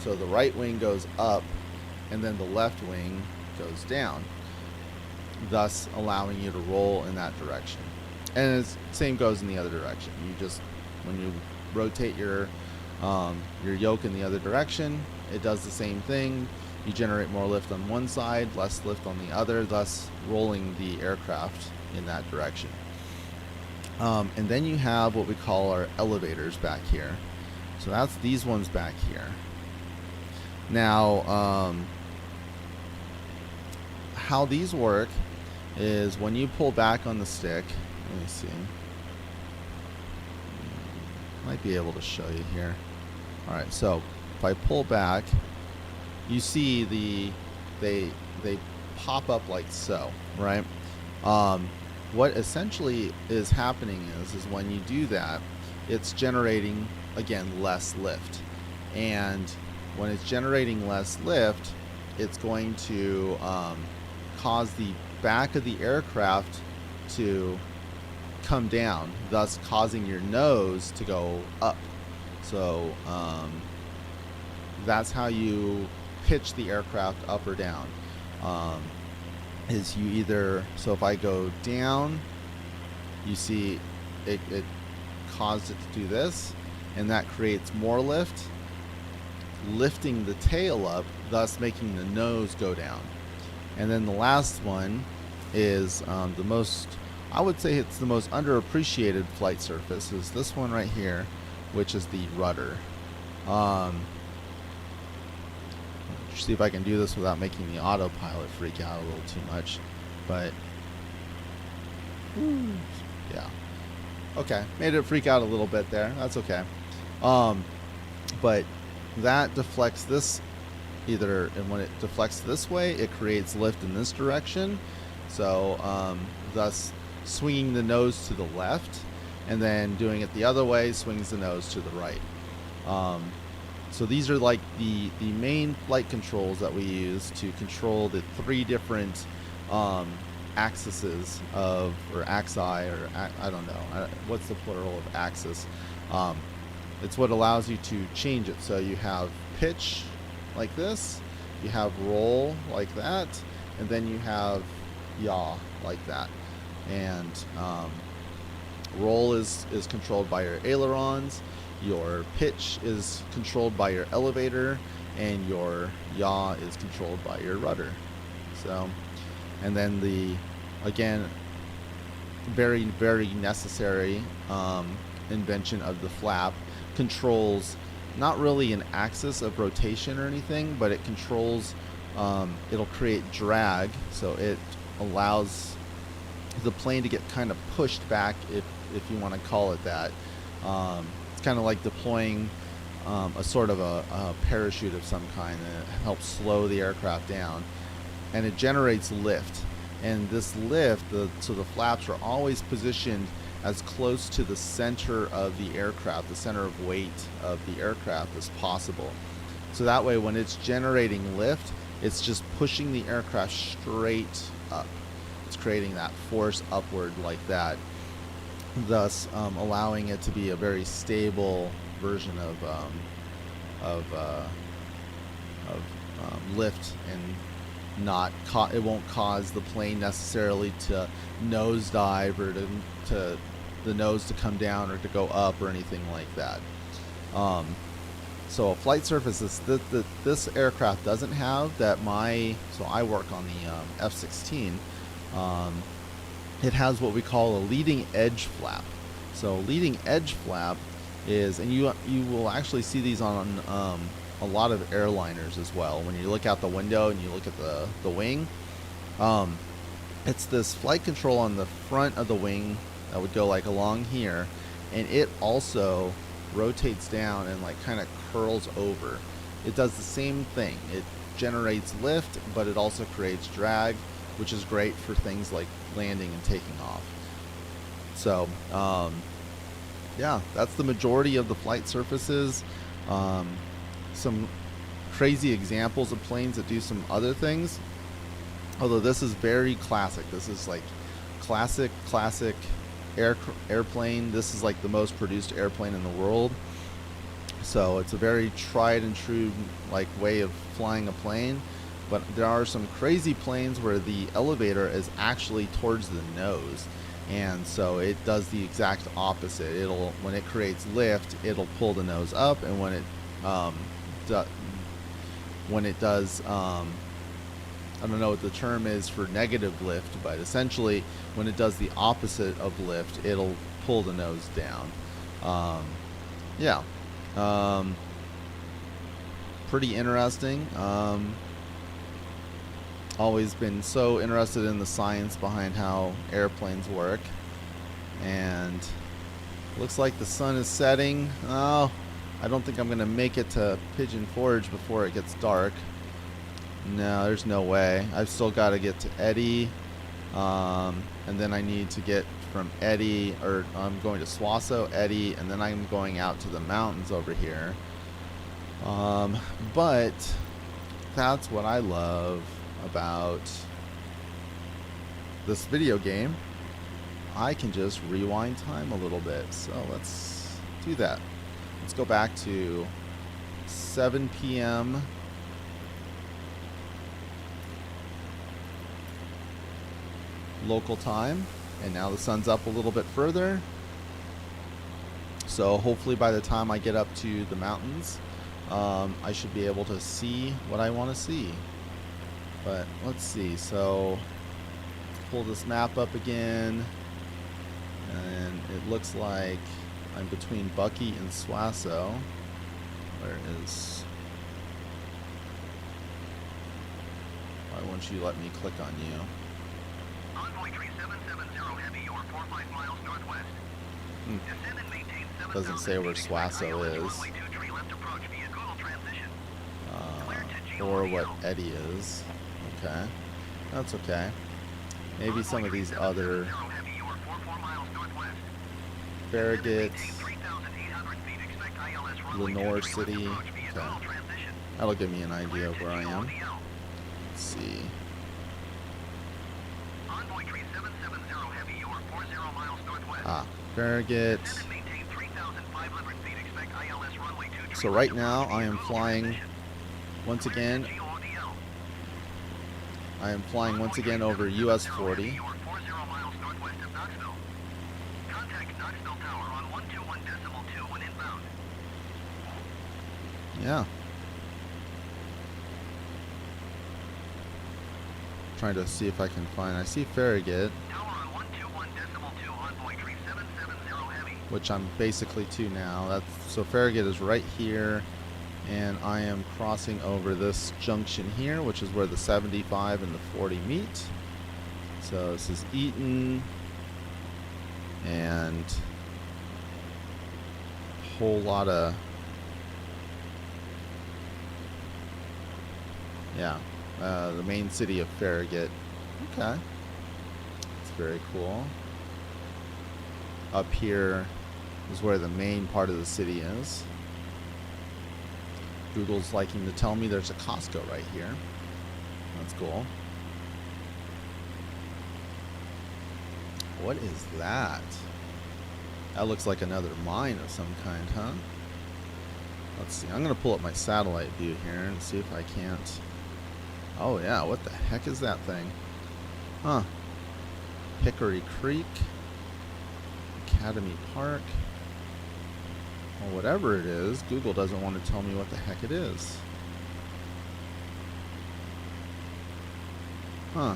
So the right wing goes up and then the left wing goes down, thus allowing you to roll in that direction. And the same goes in the other direction. You just, when you rotate your yoke in the other direction, it does the same thing. You generate more lift on one side, less lift on the other, thus rolling the aircraft in that direction. And then you have what we call our elevators back here. So that's these ones back here. Now, how these work is when you pull back on the stick, let me see, might be able to show you here. All right, so if I pull back, you see they pop up like so, right? What essentially is happening is when you do that, it's generating, again, less lift. And when it's generating less lift, it's going to cause the back of the aircraft to come down, thus causing your nose to go up. So that's how you pitch the aircraft up or down. Is you either, so if I go down, you see it caused it to do this, and that creates more lift, lifting the tail up, thus making the nose go down. And then the last one is the most, I would say it's the most underappreciated flight surface, is this one right here, which is the rudder. See if I can do this without making the autopilot freak out a little too much, but yeah, okay, made it freak out a little bit there. That's okay. But that deflects this either, and when it deflects this way, it creates lift in this direction. So thus swinging the nose to the left, and then doing it the other way swings the nose to the right. So these are like the main flight controls that we use to control the three different axes of, or axi, or I don't know, what's the plural of axis. It's what allows you to change it. So you have pitch like this, you have roll like that, and then you have yaw like that. And roll is controlled by your ailerons, your pitch is controlled by your elevator, and your yaw is controlled by your rudder. So, and then again, very, very necessary invention of the flap controls not really an axis of rotation or anything, but it controls, it'll create drag, so it allows the plane to get kind of pushed back, if you want to call it that. It's kind of like deploying a sort of a parachute of some kind that helps slow the aircraft down, and it generates lift. And this lift, so the flaps are always positioned as close to the center of the aircraft, the center of weight of the aircraft as possible. So that way, when it's generating lift, it's just pushing the aircraft straight up. It's creating that force upward like that, thus allowing it to be a very stable version of lift, and not it won't cause the plane necessarily to nosedive or to the nose to come down or to go up or anything like that. So a flight surface this aircraft doesn't have that so I work on the F-16. It has what we call a leading edge flap. So leading edge flap is, and you will actually see these on a lot of airliners as well. When you look out the window and you look at the wing, it's this flight control on the front of the wing that would go like along here, and it also rotates down and like kind of curls over. It does the same thing. It generates lift, but it also creates drag, which is great for things like landing and taking off. So yeah, that's the majority of the flight surfaces. Some crazy examples of planes that do some other things, although this is very classic. This is like classic airplane. This is like the most produced airplane in the world, so it's a very tried and true like way of flying a plane. But there are some crazy planes where the elevator is actually towards the nose, and so it does the exact opposite. When it creates lift, it'll pull the nose up, and when it does I don't know what the term is for negative lift, but essentially when it does the opposite of lift, it'll pull the nose down. Yeah, pretty interesting. Always been so interested in the science behind how airplanes work, and looks like the sun is setting. Oh, I don't think I'm gonna make it to Pigeon Forge before it gets dark. No, there's no way. I've still got to get to Eddy, and then I need to get from Eddy, or I'm going to Swasso, Eddy, and then I'm going out to the mountains over here. But that's what I love about this video game. I can just rewind time a little bit, so let's do that. Let's go back to 7 p.m. local time, and now the sun's up a little bit further, so hopefully by the time I get up to the mountains, I should be able to see what I want to see. But let's see, so pull this map up again, and it looks like I'm between Bucky and Swasso. Where is... Why won't you let me click on you? Envoy 3770 Heavy, you're 45 miles northwest. Descend and maintain 7,000 Doesn't say where feet. Swasso ILS is. runway 23 left approach via Google Transition. Clear to Or what GORDL. Eddy is. Okay, that's okay. Maybe some of these other Heavy, you are 44 miles northwest. Farragut, Maintain 3,800 feet. Expect ILS runway Lenore 23 left City. approach via Okay, Google Transition. that'll give me an idea of Clear where I to am. GORDL. Let's see. Envoy 3770 Heavy, you are 40 miles northwest. Farragut. Descend and maintain 3,500 feet. Expect ILS runway 23 So left right approach now via I am Google flying Transition. once Clear to again. GORDL. I am flying once again over US 40. You are 40 miles northwest of Knoxville. Contact Knoxville Tower on 121.2 when inbound. Yeah. Trying to see if I can find. I see Farragut, Tower on 121.2 Envoy 3770 Heavy. which I'm basically to now. So Farragut is right here, and I am crossing over this junction here, which is where the 75 and the 40 meet. So this is Eaton, and a whole lot of, yeah, the main city of Farragut. Okay, it's very cool. Up here is where the main part of the city is. Google's liking to tell me there's a Costco right here. That's cool. What is that? That looks like another mine of some kind, huh? Let's see. I'm going to pull up my satellite view here and see if I can't. Oh, yeah. What the heck is that thing? Huh. Hickory Creek. Academy Park. Well, whatever it is, Google doesn't want to tell me what the heck it is. Huh.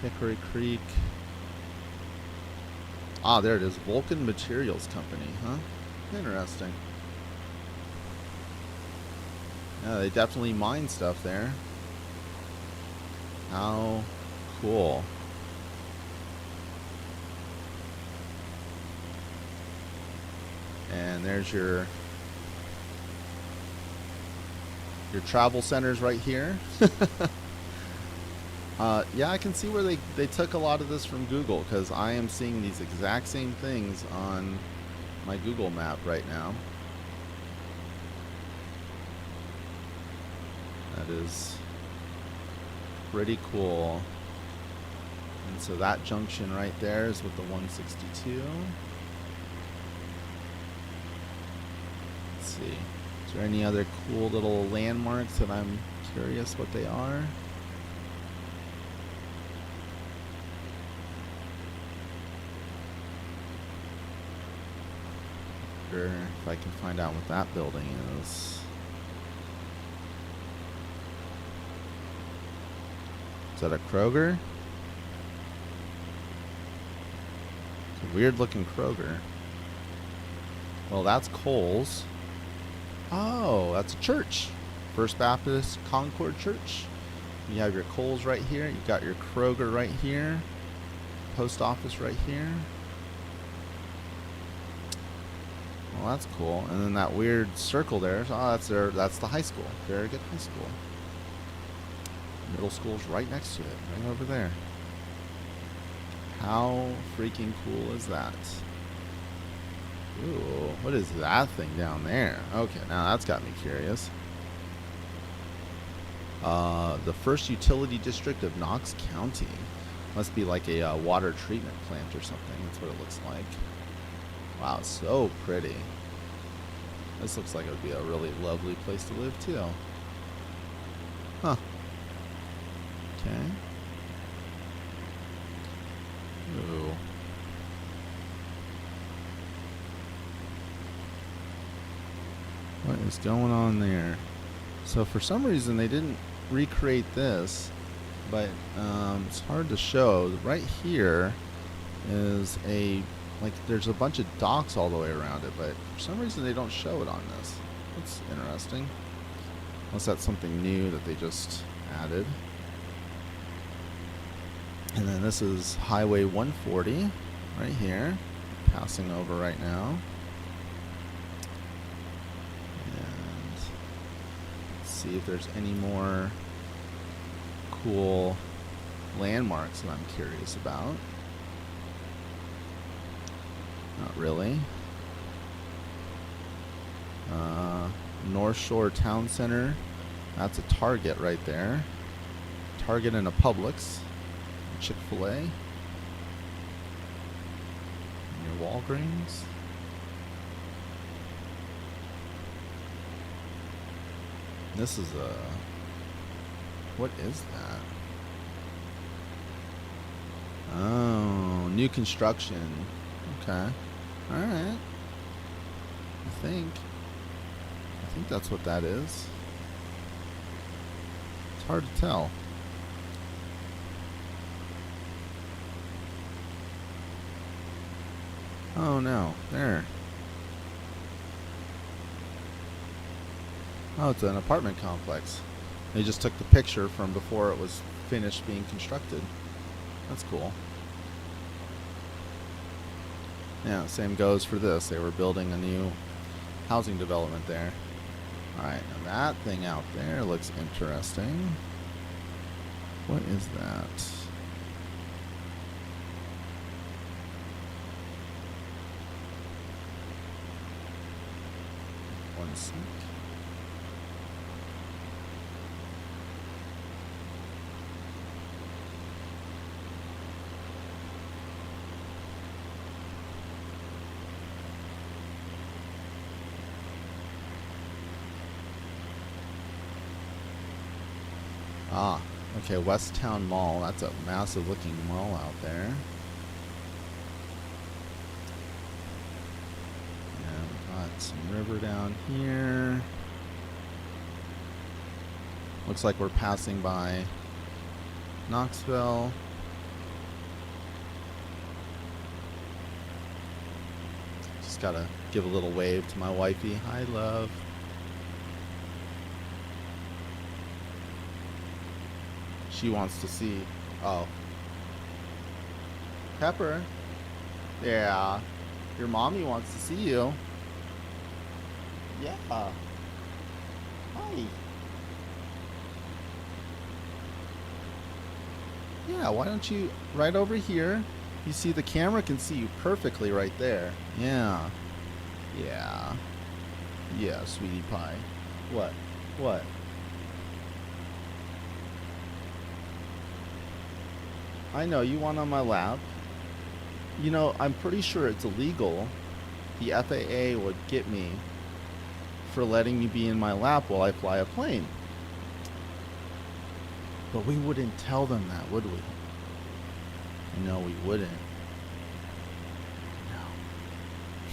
Hickory Creek. Ah, there it is. Vulcan Materials Company, huh? Interesting. Yeah, they definitely mine stuff there. How cool. And there's your travel centers right here. Yeah, I can see where they took a lot of this from Google, because I am seeing these exact same things on my Google map right now. That is pretty cool. And so that junction right there is with the 162. Let's see. Is there any other cool little landmarks that I'm curious what they are? Sure, if I can find out what that building is. Is that a Kroger? It's a weird looking Kroger. Well, that's Kohl's. Oh, that's a church. First Baptist Concord Church. You have your Kohl's right here. You've got your Kroger right here. Post office right here. Well, that's cool. And then that weird circle there. Oh, that's the high school. Very good high school. Middle school's right next to it, right over there. How freaking cool is that? Ooh, what is that thing down there? Okay, now that's got me curious. The first utility district of Knox County. Must be like a water treatment plant or something. That's what it looks like. Wow, so pretty. This looks like it would be a really lovely place to live too. Huh. Okay. Ooh. What is going on there? So for some reason they didn't recreate this, but it's hard to show. Right here is there's a bunch of docks all the way around it, but for some reason they don't show it on this. That's interesting. Unless that's something new that they just added. And then this is Highway 140 right here, passing over right now. And let's see if there's any more cool landmarks that I'm curious about. Not really. North Shore Town Center. That's a Target right there. Target and a Publix. Chick-fil-A. And your Walgreens. This is what is that? Oh, new construction. Okay. Alright. I think that's what that is. It's hard to tell. Oh no, there. Oh, it's an apartment complex. They just took the picture from before it was finished being constructed. That's cool. Yeah, same goes for this. They were building a new housing development there. Alright, now that thing out there looks interesting. What is that? One sec. Ah, okay, West Town Mall. That's a massive looking mall out there. And we got some river down here. Looks like we're passing by Knoxville. Just gotta give a little wave to my wifey. Hi, love. She wants to see. Oh. Pepper. Yeah. Your mommy wants to see you. Yeah. Hi. Yeah, why don't you right over here? You see the camera can see you perfectly right there. Yeah. Yeah. Yeah, sweetie pie. What? What? I know, you want on my lap. You know, I'm pretty sure it's illegal. The FAA would get me for letting you be in my lap while I fly a plane. But we wouldn't tell them that, would we? No, we wouldn't.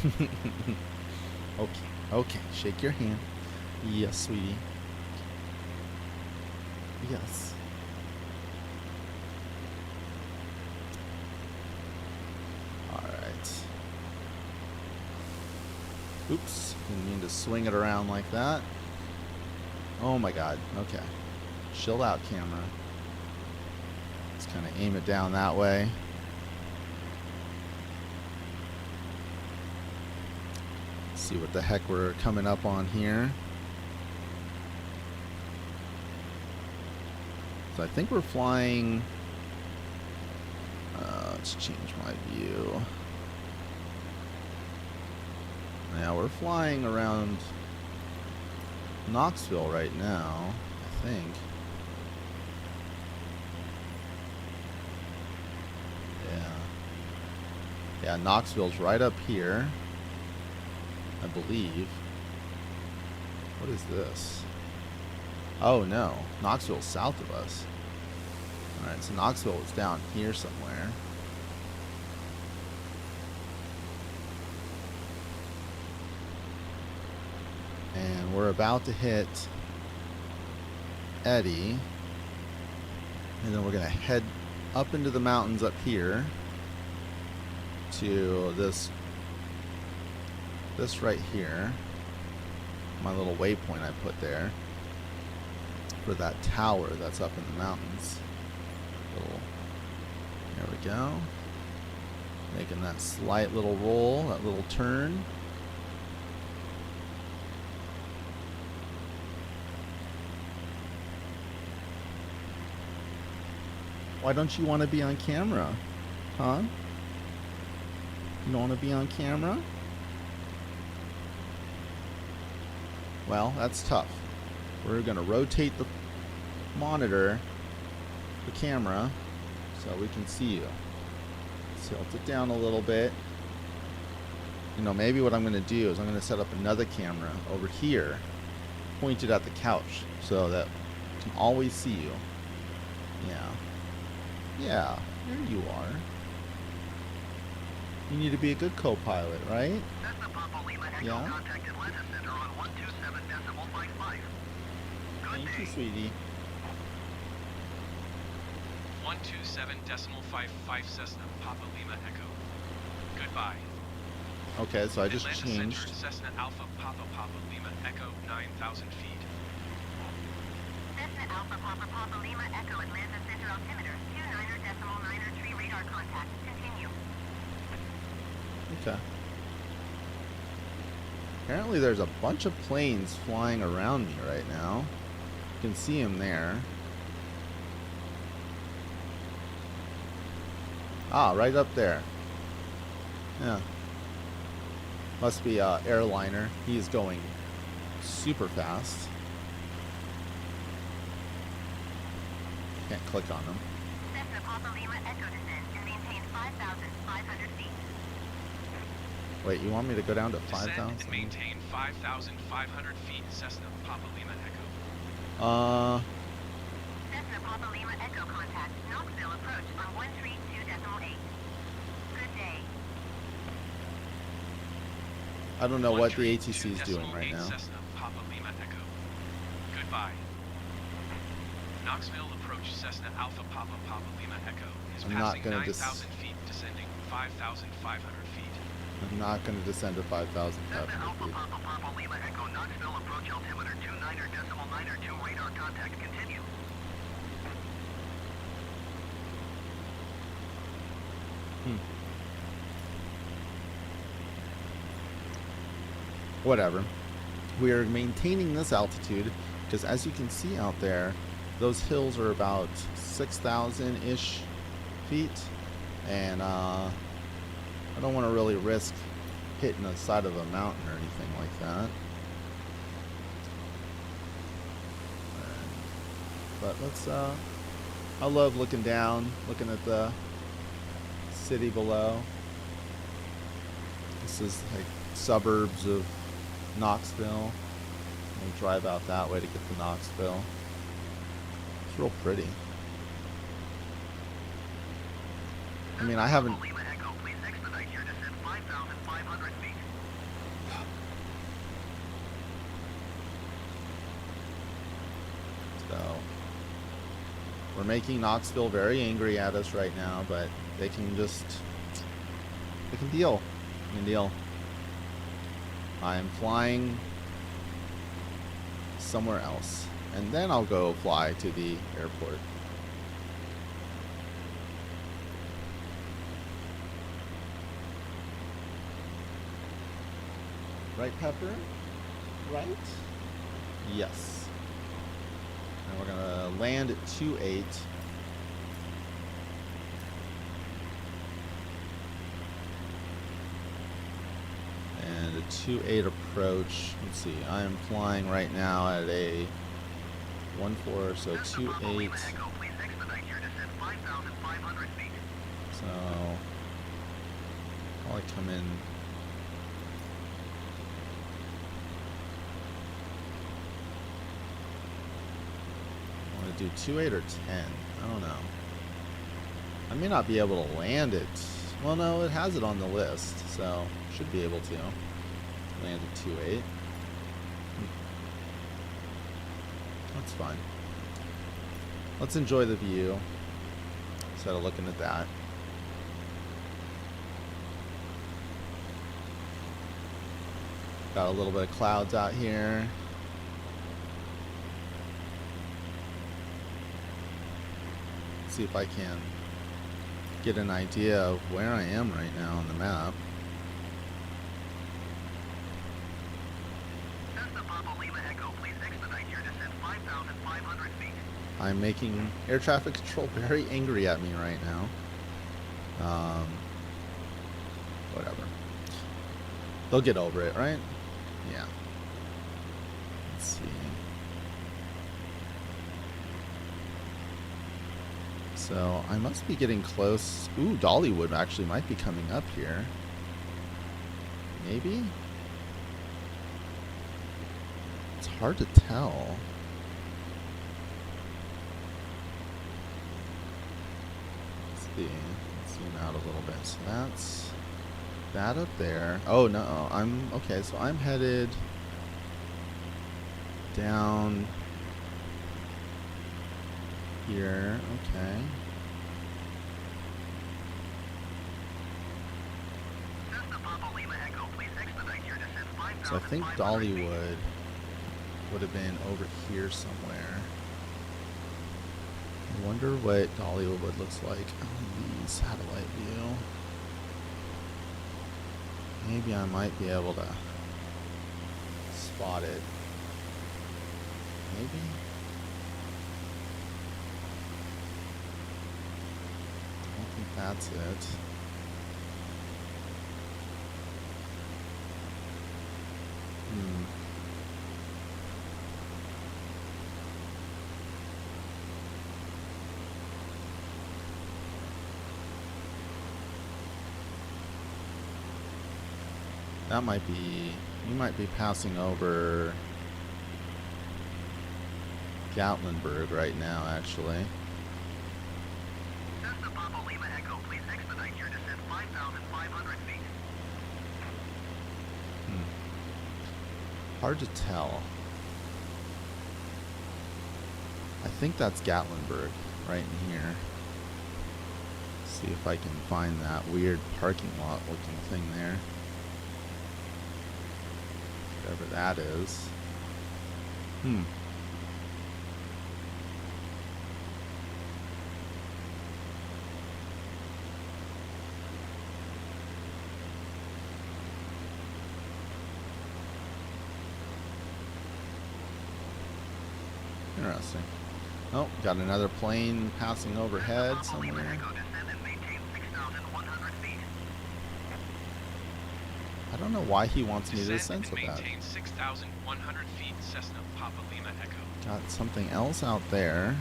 No. Okay, okay. Shake your hand. Yes, sweetie. Yes. Alright. Oops. Didn't mean to swing it around like that. Oh my god. Okay. Chill out, camera. Let's kind of aim it down that way. See what the heck we're coming up on here. So I think we're flying. Let's change my view. Now we're flying around Knoxville right now, I think. Yeah, Knoxville's right up here, I believe. What is this? Oh no, Knoxville's south of us. Alright, so Knoxville is down here somewhere. And we're about to hit Eddy. And then we're going to head up into the mountains up here to this right here. My little waypoint I put there for that tower that's up in the mountains. There we go. Making that slight little roll, that little turn. Why don't you want to be on camera? Huh? You don't want to be on camera? Well, that's tough. We're going to rotate the monitor, the camera, so we can see you. Tilt it down a little bit. You know, maybe what I'm going to do is I'm going to set up another camera over here, pointed at the couch, so that we can always see you. Yeah. Yeah, there you are. You need to be a good co-pilot, right? Yeah. Thank you, sweetie. 127.55 Cessna, Papa Lima Echo. Goodbye. Okay, so I just Atlanta changed. Center, Cessna Alpha Papa Papa Lima Echo, 9,000 feet. Cessna Alpha Papa Papa Lima Echo Atlanta Center altimeter 29.93 radar contact. Continue. Okay. Apparently there's a bunch of planes flying around me right now. You can see them there. Ah, right up there. Yeah. Must be a airliner. He's going super fast. Can't click on him. Cessna Papa Lima Echo descend and maintain 5,500 feet. Wait, you want me to go down to Descend 5,000? and maintain 5,500 feet, Cessna Papa Lima Echo. Cessna I don't know what the 132 ATC is doing right decimal eight now. Cessna Papa Lima Echo. Goodbye. Knoxville approach Cessna Alpha Papa Papa Lima Echo is I'm not passing gonna 9,000 feet, descending 5,500 feet. I'm not gonna descend to 5,500 Cessna Alpha feet. Papa Papa Lima Echo Knoxville approach altimeter 29.92 radar contact continue. Whatever. We are maintaining this altitude because, as you can see out there, those hills are about 6,000-ish feet, and I don't want to really risk hitting the side of a mountain or anything like that. But let's I love looking down, looking at the city below. This is like suburbs of Knoxville. We'll drive out that way to get to Knoxville. It's real pretty. I mean, I haven't. Lima Echo, please expedite your descent 5,500 feet. So we're making Knoxville very angry at us right now, but they can deal. They can deal. I am flying somewhere else, and then I'll go fly to the airport. Right, Pepper? Right? Yes. And we're gonna land at 2-8. And a 2-8 approach. Let's see. I am flying right now at a 1-4, so 2-8. So probably come in. I want to do 2-8 or 10. I don't know. I may not be able to land it. Well, no, it has it on the list, so should be able to land at 2-8. That's fine. Let's enjoy the view instead of looking at that. Got a little bit of clouds out here. See if I can get an idea of where I am right now on the map. I'm making air traffic control very angry at me right now. Whatever. They'll get over it, right? Yeah. Let's see. So I must be getting close. Ooh, Dollywood actually might be coming up here. Maybe? It's hard to tell. Let's see. Let's zoom out a little bit. So that's that up there. Oh no, okay, so I'm headed down here. Okay. So I think Dollywood would have been over here somewhere. I wonder what Dollywood looks like on the satellite view. Maybe I might be able to spot it. Maybe? I don't think that's it. That might be, you might be passing over Gatlinburg right now, actually. Cessna Papa Lima Echo, please expedite your descent 5,500 feet. hard to tell. I think that's Gatlinburg right in here. See if I can find that weird parking lot looking thing there. Whatever that is. Interesting. Oh, got another plane passing overhead somewhere. I don't know why he wants me to descend so bad. Maintain 6,100 feet, Cessna Papa Lima Echo. Got something else out there.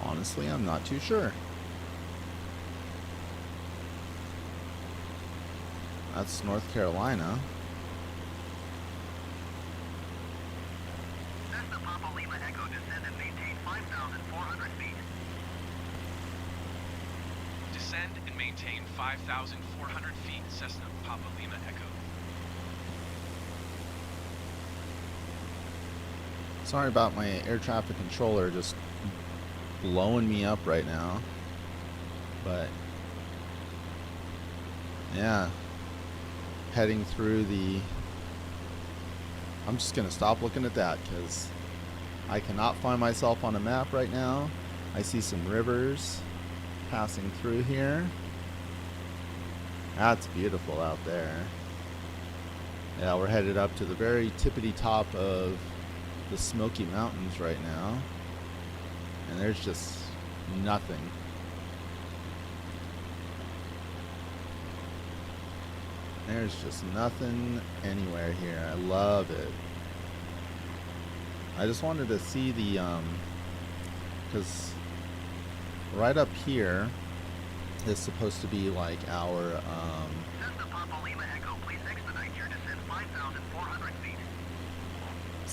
Honestly, I'm not too sure. That's North Carolina. Cessna Papa Lima Echo, descend and maintain 5,400 feet. Descend and maintain 5,400 feet, Cessna Papa Lima Echo. Sorry about my air traffic controller just blowing me up right now. But yeah, heading through the... I'm just going to stop looking at that because I cannot find myself on a map right now. I see some rivers passing through here. That's beautiful out there. Yeah, we're headed up to the very tippity top of the Smoky Mountains right now. And there's just nothing. There's just nothing anywhere here. I love it. I just wanted to see the, because right up here is supposed to be like our, Cessna Papa Lima Echo, please expedite your descent 5,400 feet.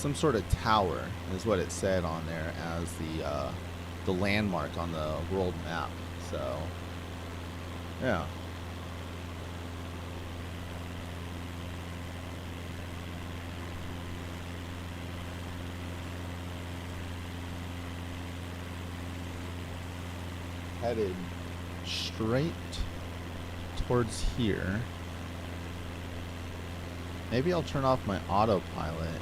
some sort of tower is what it said on there as the landmark on the world map. So, yeah. Headed straight towards here. Maybe I'll turn off my autopilot.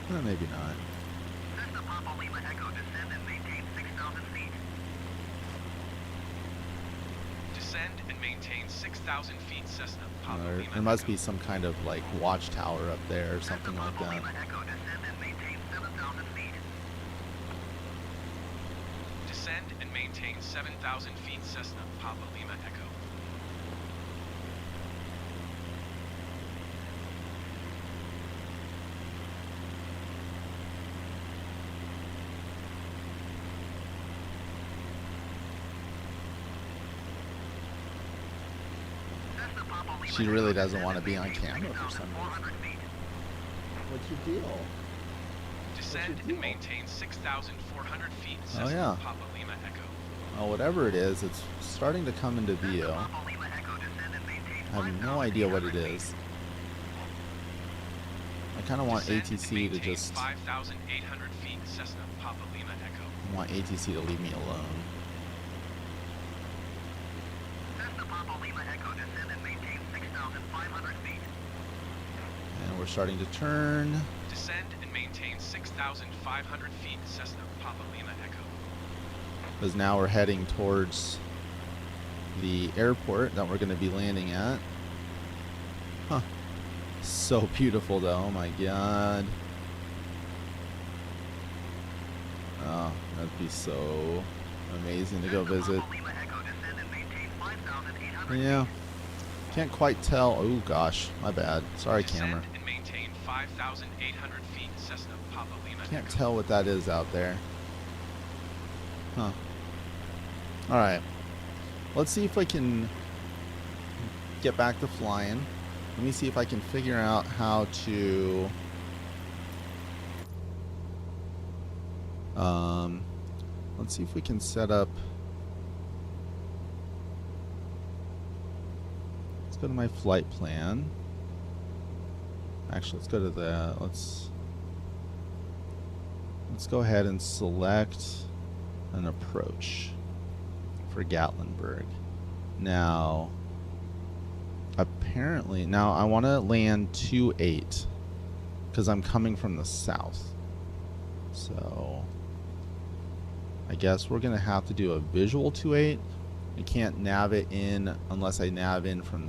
And maybe not. Cessna Papa Lima Echo, descend and maintain 6,000 feet. Descend and maintain 6,000 feet, Cessna Papa Lima There must Echo. be some kind of like watchtower up there or something Cessna like Papa that. Lima Echo, descend and maintain 7,000 feet. Descend and maintain 7,000 feet, Cessna Papa Lima Echo. Cessna Papa Lima She Echo, really doesn't descend want to and be on maintain camera for some 6,400 reason. feet. What's your deal? Descend deal? and maintain 6,400 feet, Cessna yeah. Papa Lima Echo. Oh, whatever it is, it's starting to come into view. Cessna Papa Lima Echo, descend and maintain I have no idea what it 5,800 is. I kind of want Descend and ATC to maintain just... 5,800 feet, Cessna Papa Lima Echo. I want ATC to leave me alone. Cessna Papa Lima Echo, descend and maintain 6,500 feet. And we're starting to turn. Descend and maintain 6,500 feet, Cessna Papa Lima Echo. Because now we're heading towards the airport that we're going to be landing at. Huh. So beautiful though, oh my god. Oh, that'd be so amazing to go visit. Papa Lima Echo, descend and maintain 5,800 Yeah. Can't quite tell. Oh gosh, my bad. Sorry, camera. Descend and maintain 5,800 feet, Cessna Papa Lima Can't Echo. tell what that is out there. Huh. Alright. Let's see if I can get back to flying. Let me see if I can figure out how to let's see if we can set up. Let's go to my flight plan. Actually, let's go to the let's go ahead and select an approach for Gatlinburg. Now, apparently, now I want to land 2-8 because I'm coming from the south. So I guess we're gonna have to do a visual 2-8. I can't nav it in unless I nav in from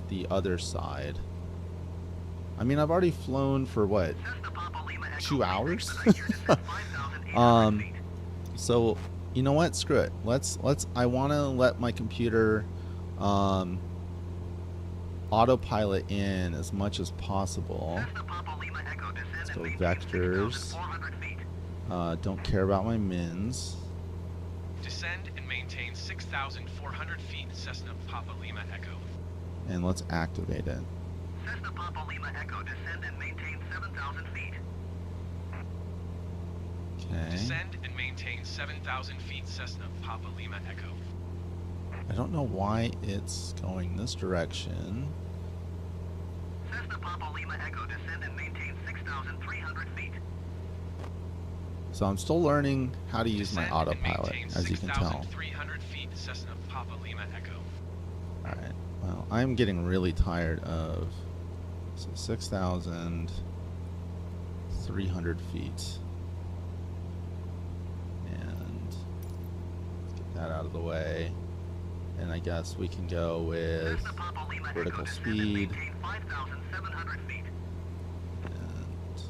the other side. I mean, I've already flown for what, 2 hours? So you know what? Screw it. I want to let my computer autopilot in as much as possible. Let's go vectors. Don't care about my mins. Descend and maintain 6,400 feet, Cessna Papa Lima Echo. And let's activate it. Cessna Papa Lima Echo, descend and maintain 7,000 feet. Okay. Descend and maintain 7,000 feet, Cessna Papa Lima Echo. I don't know why it's going this direction. Cessna Papa Lima Echo, descend and maintain 6,300 feet. So I'm still learning how to use my Descend and autopilot, maintain as you can tell. 6,300 feet, Cessna Papa Lima Echo. Alright, well, I'm getting really tired of 6,300 feet. And let's get that out of the way. And I guess we can go with Cessna Papa Lima vertical Echo, descend and speed. maintain 5,700 feet. And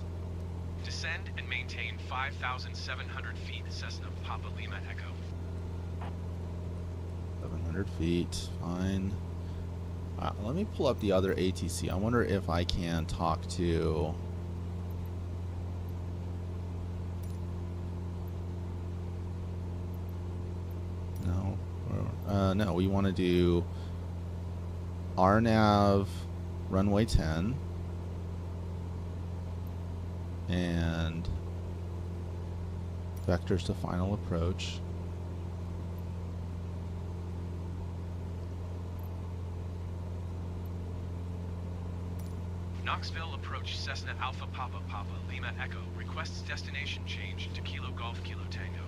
Descend and maintain 5,700 feet, Cessna Papa Lima Echo. 700 feet, fine. Let me pull up the other ATC. I wonder if I can talk to... No. No, we want to do RNAV runway 10 and vectors to final approach. Knoxville approach Cessna Alpha Papa Papa Lima Echo requests destination change to Kilo Golf Kilo Tango.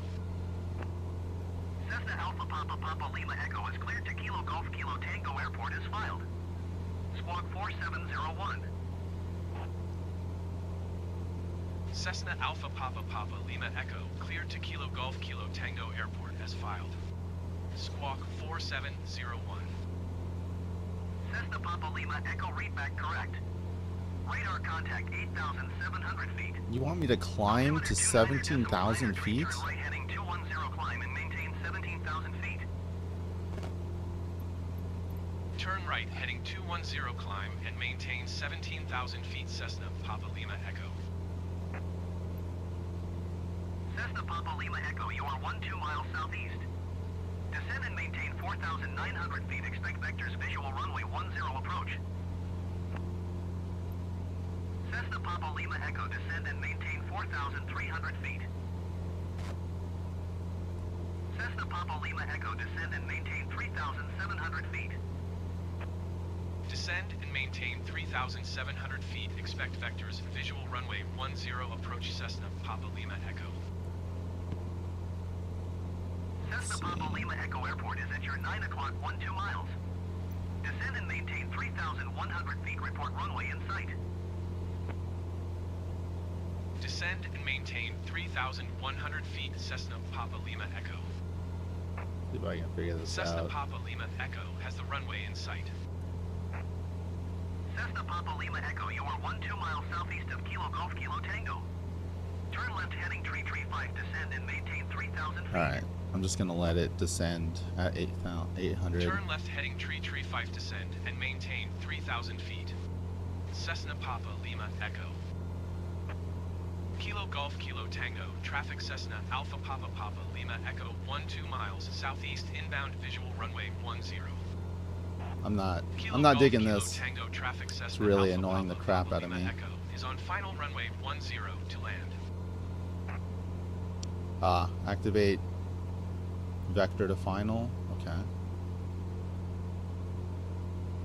Cessna Alpha Papa Papa Lima Echo is cleared to Kilo Golf Kilo Tango Airport as filed. Squawk 4701. Cessna Alpha Papa Papa Lima Echo cleared to Kilo Golf Kilo Tango Airport as filed. Squawk 4701. Cessna Papa Lima Echo readback correct. Radar contact 8,700 feet. You want me to climb to 17,000 feet? Turn right heading 210 climb and maintain 17,000 feet. Turn right heading 210 climb and maintain 17,000 feet, Cessna Papa Lima Echo. Cessna Papa Lima Echo, you are 12 miles southeast. Descend and maintain 4,900 feet. Expect vectors visual runway 10 approach. Cessna Papa Lima Echo, descend and maintain 4,300 feet. Cessna Papa Lima Echo, descend and maintain 3,700 feet. Descend and maintain 3,700 feet. Expect vectors visual runway 10 approach, Cessna Papa Lima Echo. Cessna Papa Lima Echo Airport is at your 9 o'clock 12 miles. Descend and maintain 3,100 feet. Report runway in sight. Descend and maintain 3,100 feet, Cessna Papa Lima Echo. See if I can figure this Cessna out. Papa Lima Echo has the runway in sight. Cessna Papa Lima Echo, you are 12 miles southeast of Kilo Golf Kilo Tango. Turn left heading Tree 5, descend and maintain 3,000 feet. Alright, I'm just going to let it descend at 800. Turn left heading Tree 5, descend and maintain 3,000 feet. Cessna Papa Lima Echo. Kilo Golf Kilo Tango, traffic Cessna Alpha Papa Papa Lima Echo 12 miles southeast inbound visual runway 10. I'm not Kilo Golf digging Kilo this. Tango traffic Cessna It's really Alpha annoying the Papa crap Papa out of Lima me. Echo is on final runway 10 to land. Activate vector to final. Okay.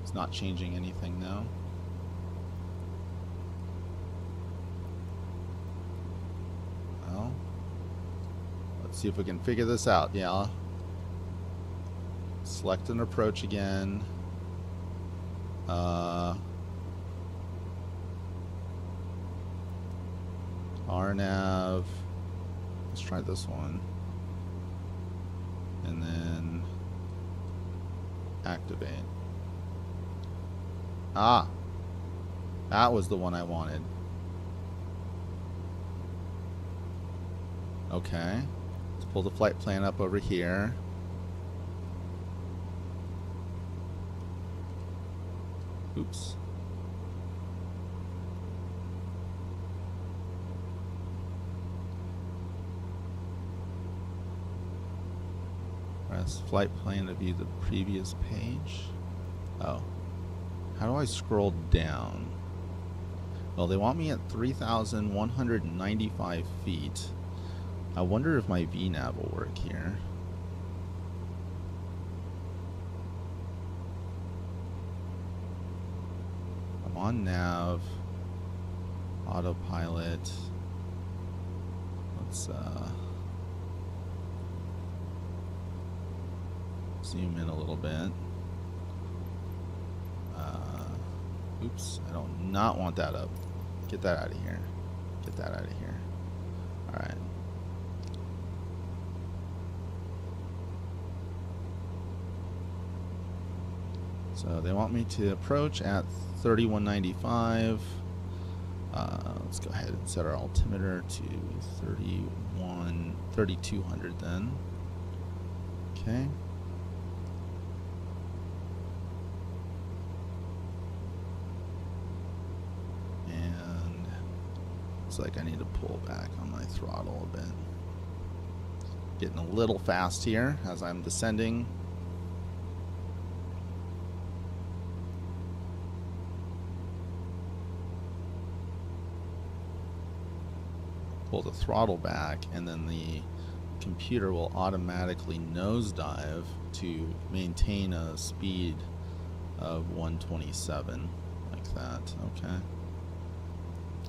It's not changing anything now. Well, let's see if we can figure this out. Yeah. Select an approach again. RNAV. Let's try this one. And then activate. Ah, that was the one I wanted. Okay. Let's pull the flight plan up over here. Oops. Press flight plan to view the previous page. Oh. How do I scroll down? Well, they want me at 3,195 feet. I wonder if my VNAV will work here. I'm on nav. Autopilot. Let's zoom in a little bit. Oops, I do not want that up. Get that out of here. Get that out of here. Alright. So they want me to approach at 3195. Let's go ahead and set our altimeter to 3200 then. Okay. Like I need to pull back on my throttle a bit. Getting a little fast here as I'm descending. Pull the throttle back and then the computer will automatically nosedive to maintain a speed of 127 like that. Okay.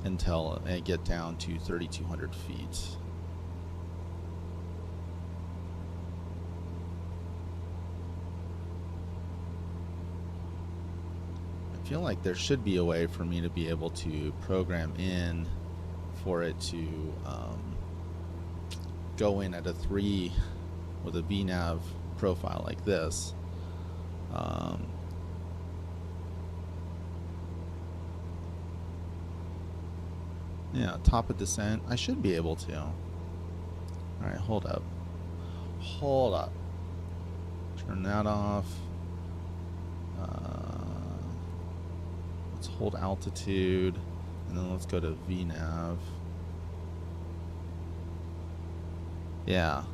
Until I get down to 3,200 feet. I feel like there should be a way for me to be able to program in for it to go in at a 3 with a VNAV profile like this. Yeah, top of descent. I should be able to. Alright, hold up. Hold up. Turn that off. Let's hold altitude. And then let's go to VNAV. Yeah.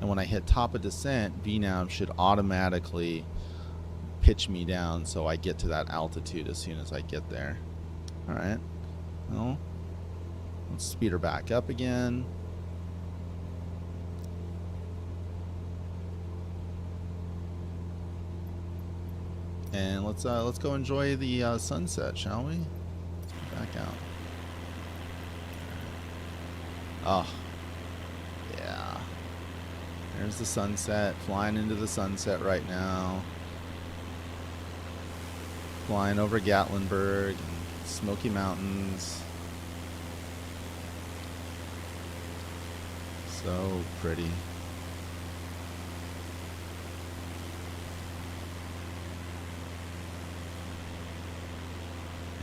And when I hit top of descent, VNAV should automatically pitch me down so I get to that altitude as soon as I get there. Alright. Well, let's speed her back up again. And let's go enjoy the sunset, shall we? Let's go back out. Oh, yeah. There's the sunset. Flying into the sunset right now. Flying over Gatlinburg and Smoky Mountains. So pretty.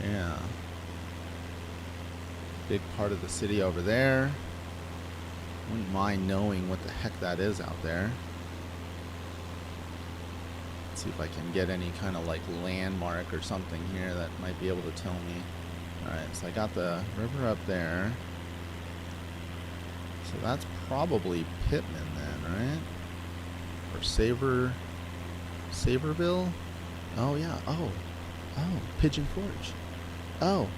Yeah. Big part of the city over there. Wouldn't mind knowing what the heck that is out there. Let's see if I can get any kind of like landmark or something here that might be able to tell me. Alright, so I got the river up there. So that's probably Pittman then, right? Or Saverville? Oh, yeah. Oh. Oh, Pigeon Forge. Oh.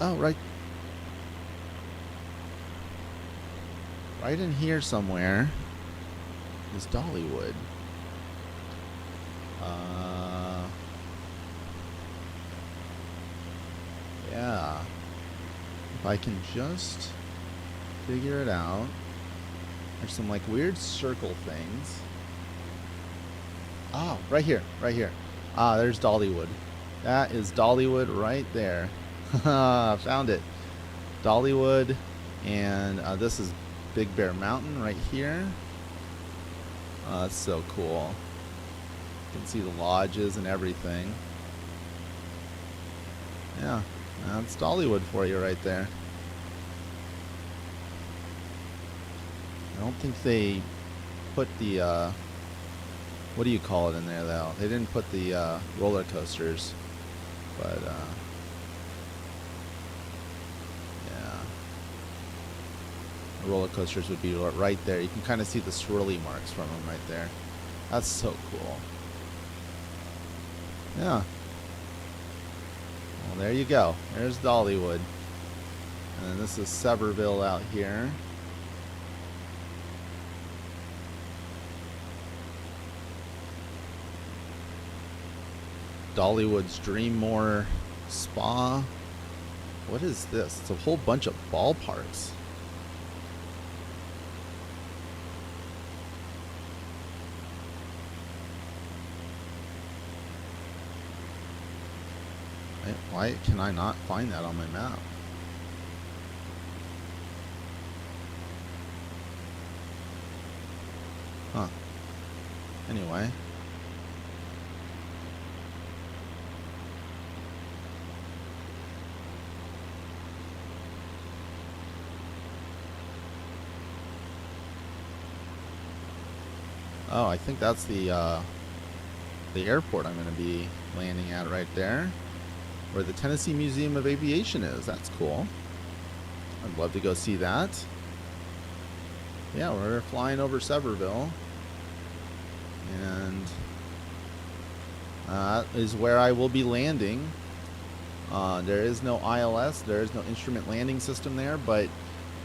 Oh, right. Right in here somewhere is Dollywood. Yeah. If I can just figure it out. There's some like weird circle things. Oh, right here, right here. Ah, there's Dollywood. That is Dollywood right there. Found it. Dollywood, and this is Big Bear Mountain right here. That's so cool. You can see the lodges and everything. Yeah, that's Dollywood for you right there. I don't think they put the, what do you call it in there though? They didn't put the roller coasters, but yeah. The roller coasters would be right there. You can kind of see the swirly marks from them right there. That's so cool. Yeah. Well, there you go. There's Dollywood. And then this is Severville out here. Dollywood's Dreammore Spa. What is this? It's a whole bunch of ballparks. Why can I not find that on my map? Huh. Anyway. Oh, I think that's the airport I'm going to be landing at right there, where the Tennessee Museum of Aviation is. That's cool. I'd love to go see that. Yeah, we're flying over Severville, and that is where I will be landing. There is no ILS, there is no instrument landing system there, but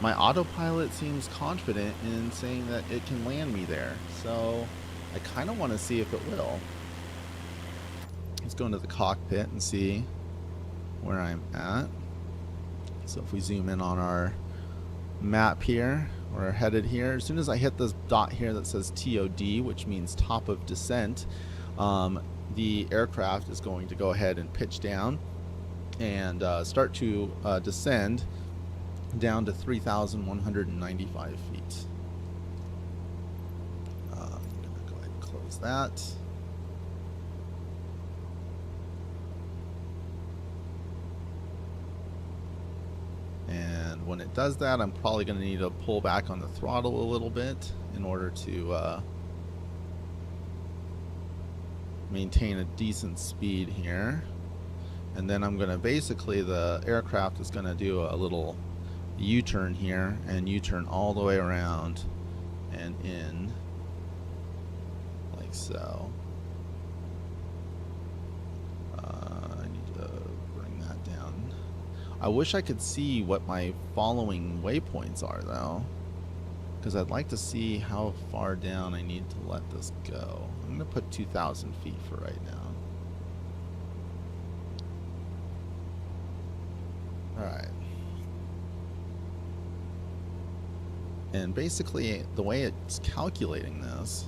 my autopilot seems confident in saying that it can land me there. So I kind of want to see if it will. Let's go into the cockpit and see where I'm at. So if we zoom in on our map here, we're headed here. As soon as I hit this dot here that says TOD, which means top of descent, the aircraft is going to go ahead and pitch down and start to descend down to 3,195 feet. I'm going to go ahead and close that. And when it does that, I'm probably going to need to pull back on the throttle a little bit in order to maintain a decent speed here. And then I'm going to basically, the aircraft is going to do a little U-turn here and U-turn all the way around and in like so. I need to bring that down. I wish I could see what my following waypoints are though, because I'd like to see how far down I need to let this go. I'm going to put 2,000 feet for right now. Alright. And basically, the way it's calculating this,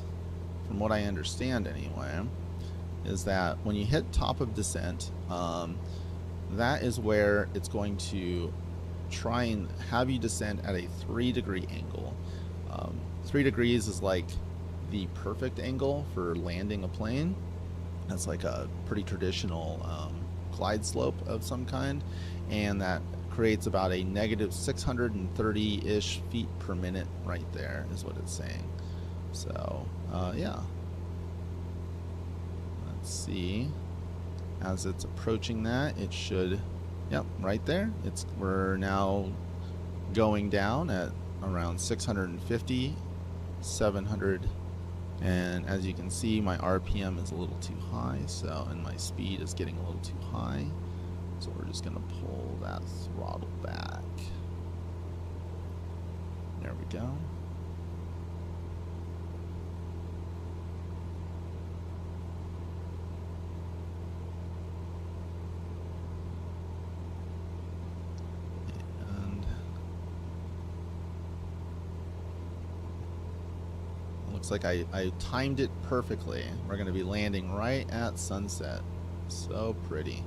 from what I understand anyway, is that when you hit top of descent, that is where it's going to try and have you descend at a 3-degree angle. 3 degrees is like the perfect angle for landing a plane. That's like a pretty traditional glide slope of some kind, and that creates about a negative 630-ish feet per minute right there is what it's saying. So yeah, let's see, as it's approaching that, it should, yep, right there, we're now going down at around 650, 700, And as you can see, my RPM is a little too high, so, and my speed is getting a little too high. So we're just gonna pull that throttle back. There we go. Looks like I timed it perfectly. We're going to be landing right at sunset. So pretty.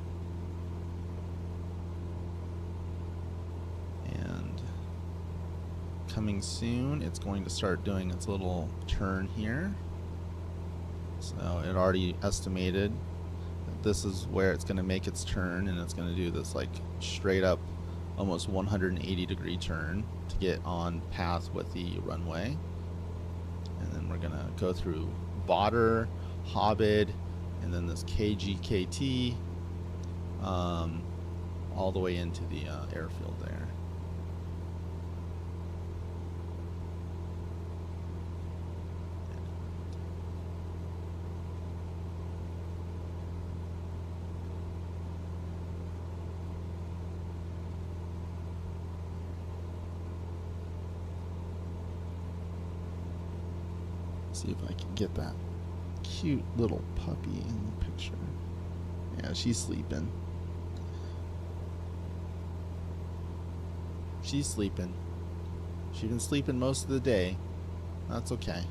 And coming soon, it's going to start doing its little turn here. So it already estimated that this is where it's going to make its turn, and it's going to do this like straight up almost 180-degree turn to get on path with the runway. And then we're gonna go through Botter, Hobbit, and then this KGKT, all the way into the airfield there. See if I can get that cute little puppy in the picture. Yeah, she's sleeping. She's sleeping. She's been sleeping most of the day. That's okay.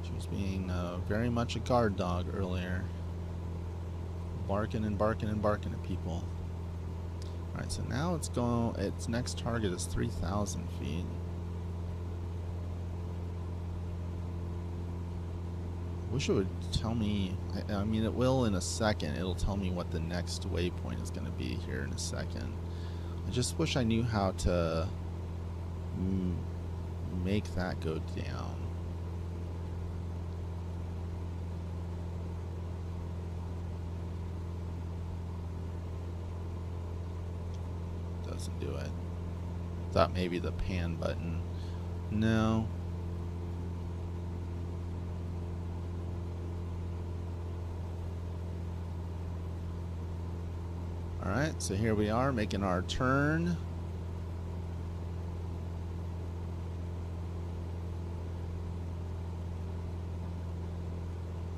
She was being very much a guard dog earlier. Barking and barking and barking at people. Alright, so now it's going, its next target is 3,000 feet. Wish it would tell me. I mean, it will in a second. It'll tell me what the next waypoint is going to be here in a second. I just wish I knew how to make that go down. Doesn't do it. Thought maybe the pan button. No. Alright, so here we are making our turn.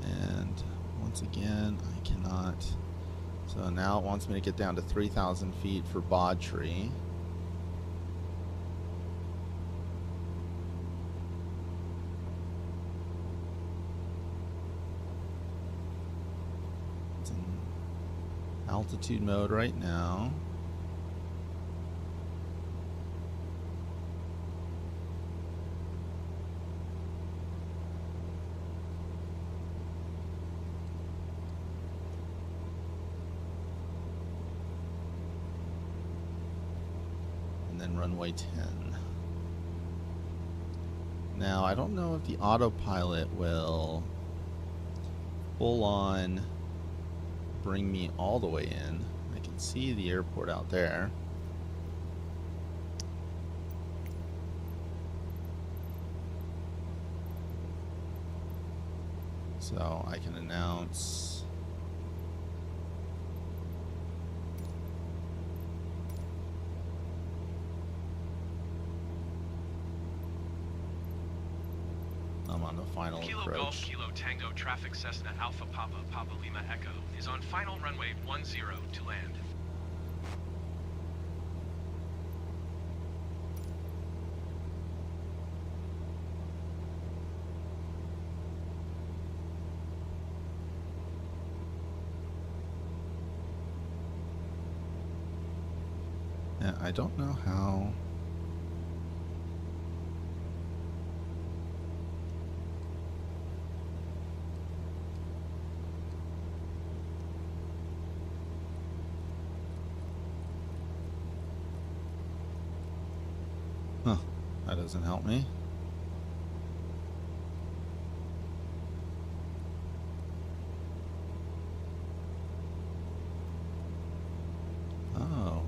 And once again, I cannot. So now it wants me to get down to 3,000 feet for Bodtree. Altitude mode right now. And then runway 10. Now, I don't know if the autopilot will full on bring me all the way in. I can see the airport out there. So I can announce I'm on the final Kilo approach. Golf Kilo Tango traffic Cessna Alpha Papa Papa Lima Echo is on final runway 10 to land. Yeah, I don't know how. Huh, that doesn't help me. Oh.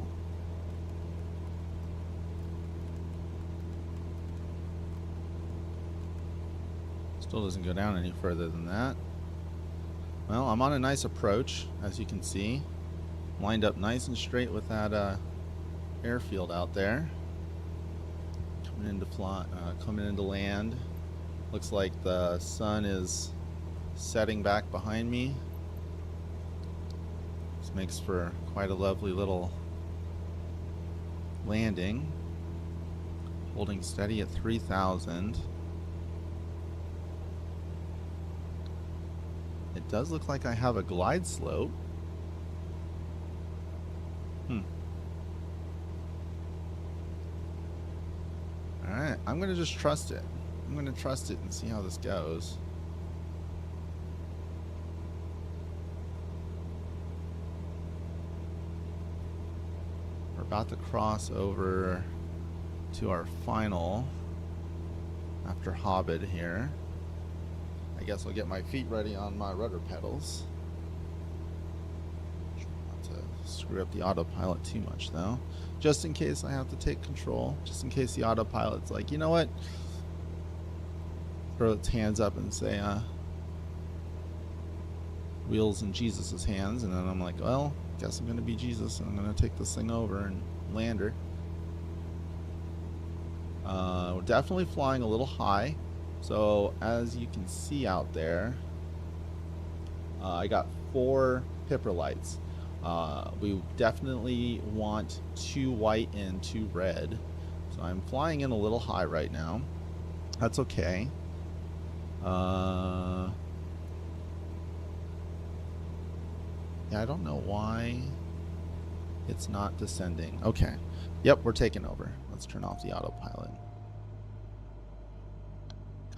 Still doesn't go down any further than that. Well, I'm on a nice approach, as you can see. Lined up nice and straight with that airfield out there. Coming into land. Looks like the sun is setting back behind me. This makes for quite a lovely little landing. Holding steady at 3,000. It does look like I have a glide slope. Alright, I'm going to just trust it. I'm going to trust it and see how this goes. We're about to cross over to our final after Hobbit here. I guess I'll get my feet ready on my rudder pedals. Not to screw up the autopilot too much though. Just in case I have to take control. Just in case the autopilot's like, you know what? Throw its hands up and say, wheels in Jesus' hands. And then I'm like, well, guess I'm going to be Jesus and I'm going to take this thing over and land her. We're definitely flying a little high. So as you can see out there, I got 4 pipper lights. We definitely want 2 white and 2 red. So I'm flying in a little high right now. That's okay. Yeah, I don't know why it's not descending. Okay. Yep, we're taking over. Let's turn off the autopilot.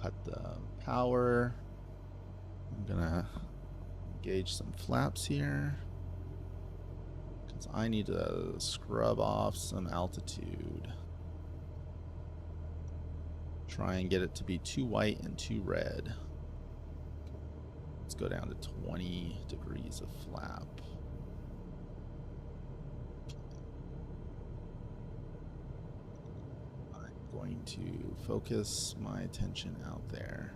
Cut the power. I'm gonna engage some flaps here because I need to scrub off some altitude. Try and get it to be 2 white and 2 red. Let's go down to 20 degrees of flap. I'm going to focus my attention out there.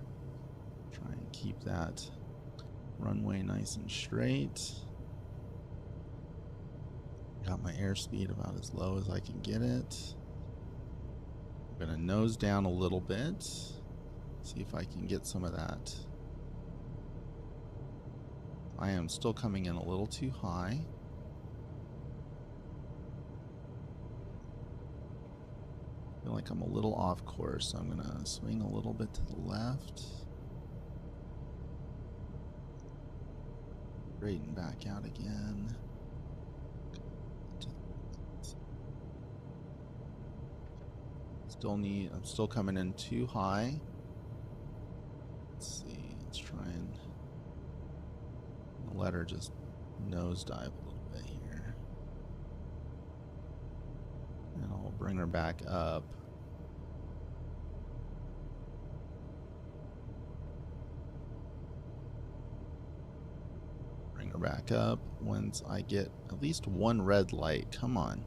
Try and keep that runway nice and straight. Got my airspeed about as low as I can get it. I'm going to nose down a little bit. See if I can get some of that. I am still coming in a little too high. I feel like I'm a little off course, so I'm going to swing a little bit to the left. Straighten back out again. I'm still coming in too high. Let's see, let's try and let her just nosedive a little bit here. And I'll bring her back up. Bring her back up once I get at least 1 red light. Come on.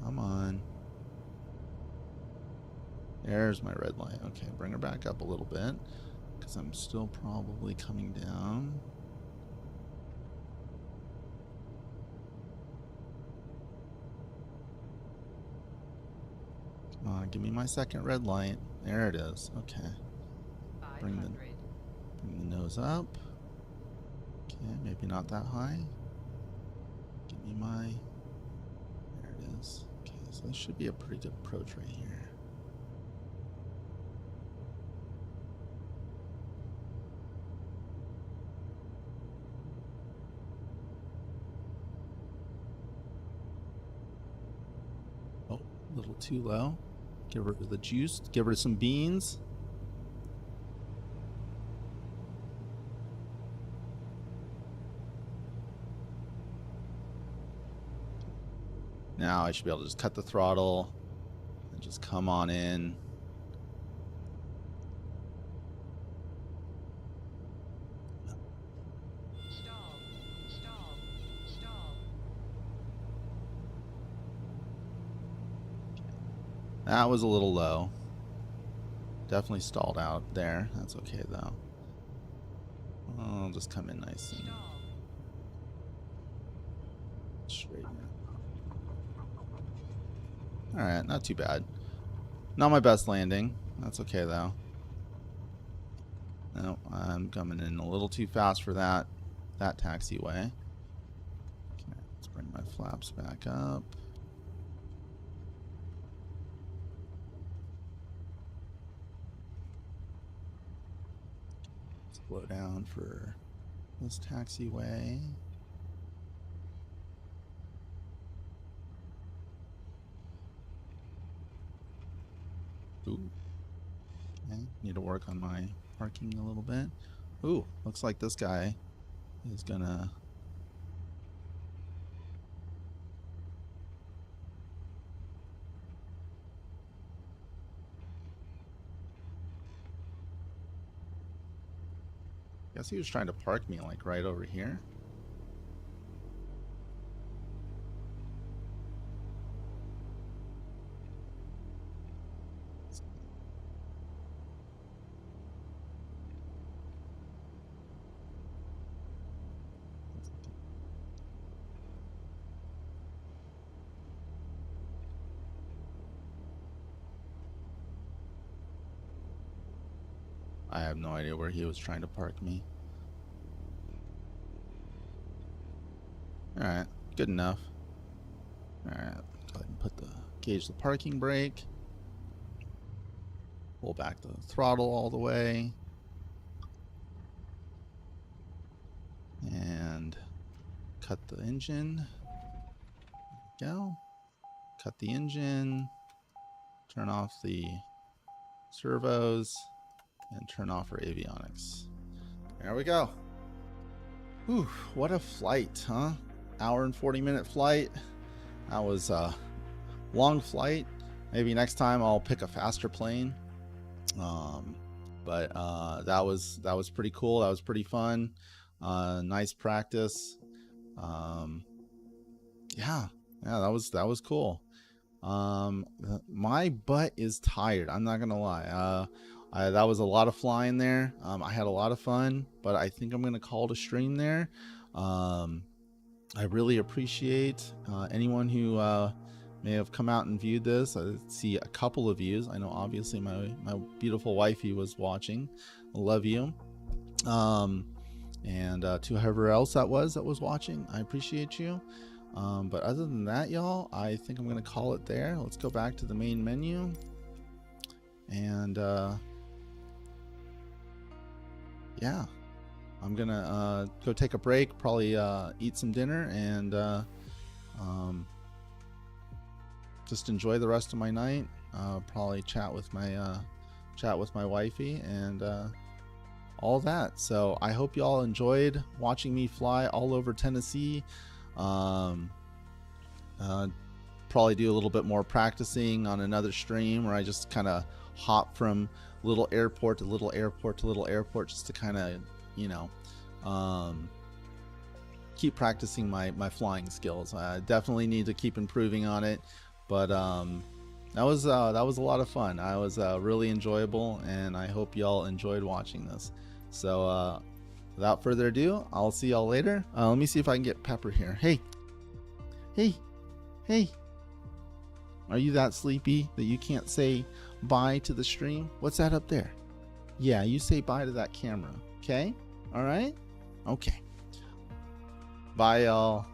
Come on. There's my red light. Okay, bring her back up a little bit because I'm still probably coming down. Come on, give me my second red light. There it is. Okay. Bring the nose up. Okay, maybe not that high. Give me my... There it is. Okay, so this should be a pretty good approach right here. Oh, a little too low. Give her the juice. Give her some beans. Now I should be able to just cut the throttle and just come on in. That was a little low. definitely stalled out there. That's okay though. I'll just come in nice and straight. Alright, not too bad. Not my best landing. That's okay though. No, I'm coming in a little too fast for that taxiway. Okay, let's bring my flaps back up. Slow down for this taxiway. Ooh. Okay, need to work on my parking a little bit. Ooh, looks like this guy is gonna... Guess he was trying to park me like right over here. I have no idea where he was trying to park me. Alright, good enough. Alright, go ahead and gauge the parking brake. Pull back the throttle all the way. And cut the engine. There we go. Cut the engine. Turn off the servos. And turn off our avionics. There we go. Whew, what a flight, huh? Hour and 40-minute flight. That was a long flight. Maybe next time I'll pick a faster plane. But that was pretty cool. That was pretty fun. Nice practice. Yeah, that was cool. My butt is tired. I'm not gonna lie. That was a lot of flying there. I had a lot of fun, but I think I'm gonna call it a stream there. I really appreciate anyone who may have come out and viewed this. I see a couple of views. I know obviously my beautiful wifey was watching. I love you. And to whoever else that was watching, I appreciate you. But other than that, y'all, I think I'm gonna call it there. Let's go back to the main menu. And yeah, I'm gonna go take a break, probably eat some dinner, and just enjoy the rest of my night. Probably chat with my wifey and all that. So I hope y'all enjoyed watching me fly all over Tennessee. Probably do a little bit more practicing on another stream where I just kind of hop from little airport to little airport to little airport, just to kind of, you know, keep practicing my flying skills. I definitely need to keep improving on it, but that was a lot of fun. I was really enjoyable, and I hope y'all enjoyed watching this. So without further ado, I'll see y'all later. Let me see if I can get Pepper here. Hey, are you that sleepy that you can't say bye to the stream? What's that up there? Yeah, you say bye to that camera. Okay? All right? Okay. Bye, y'all.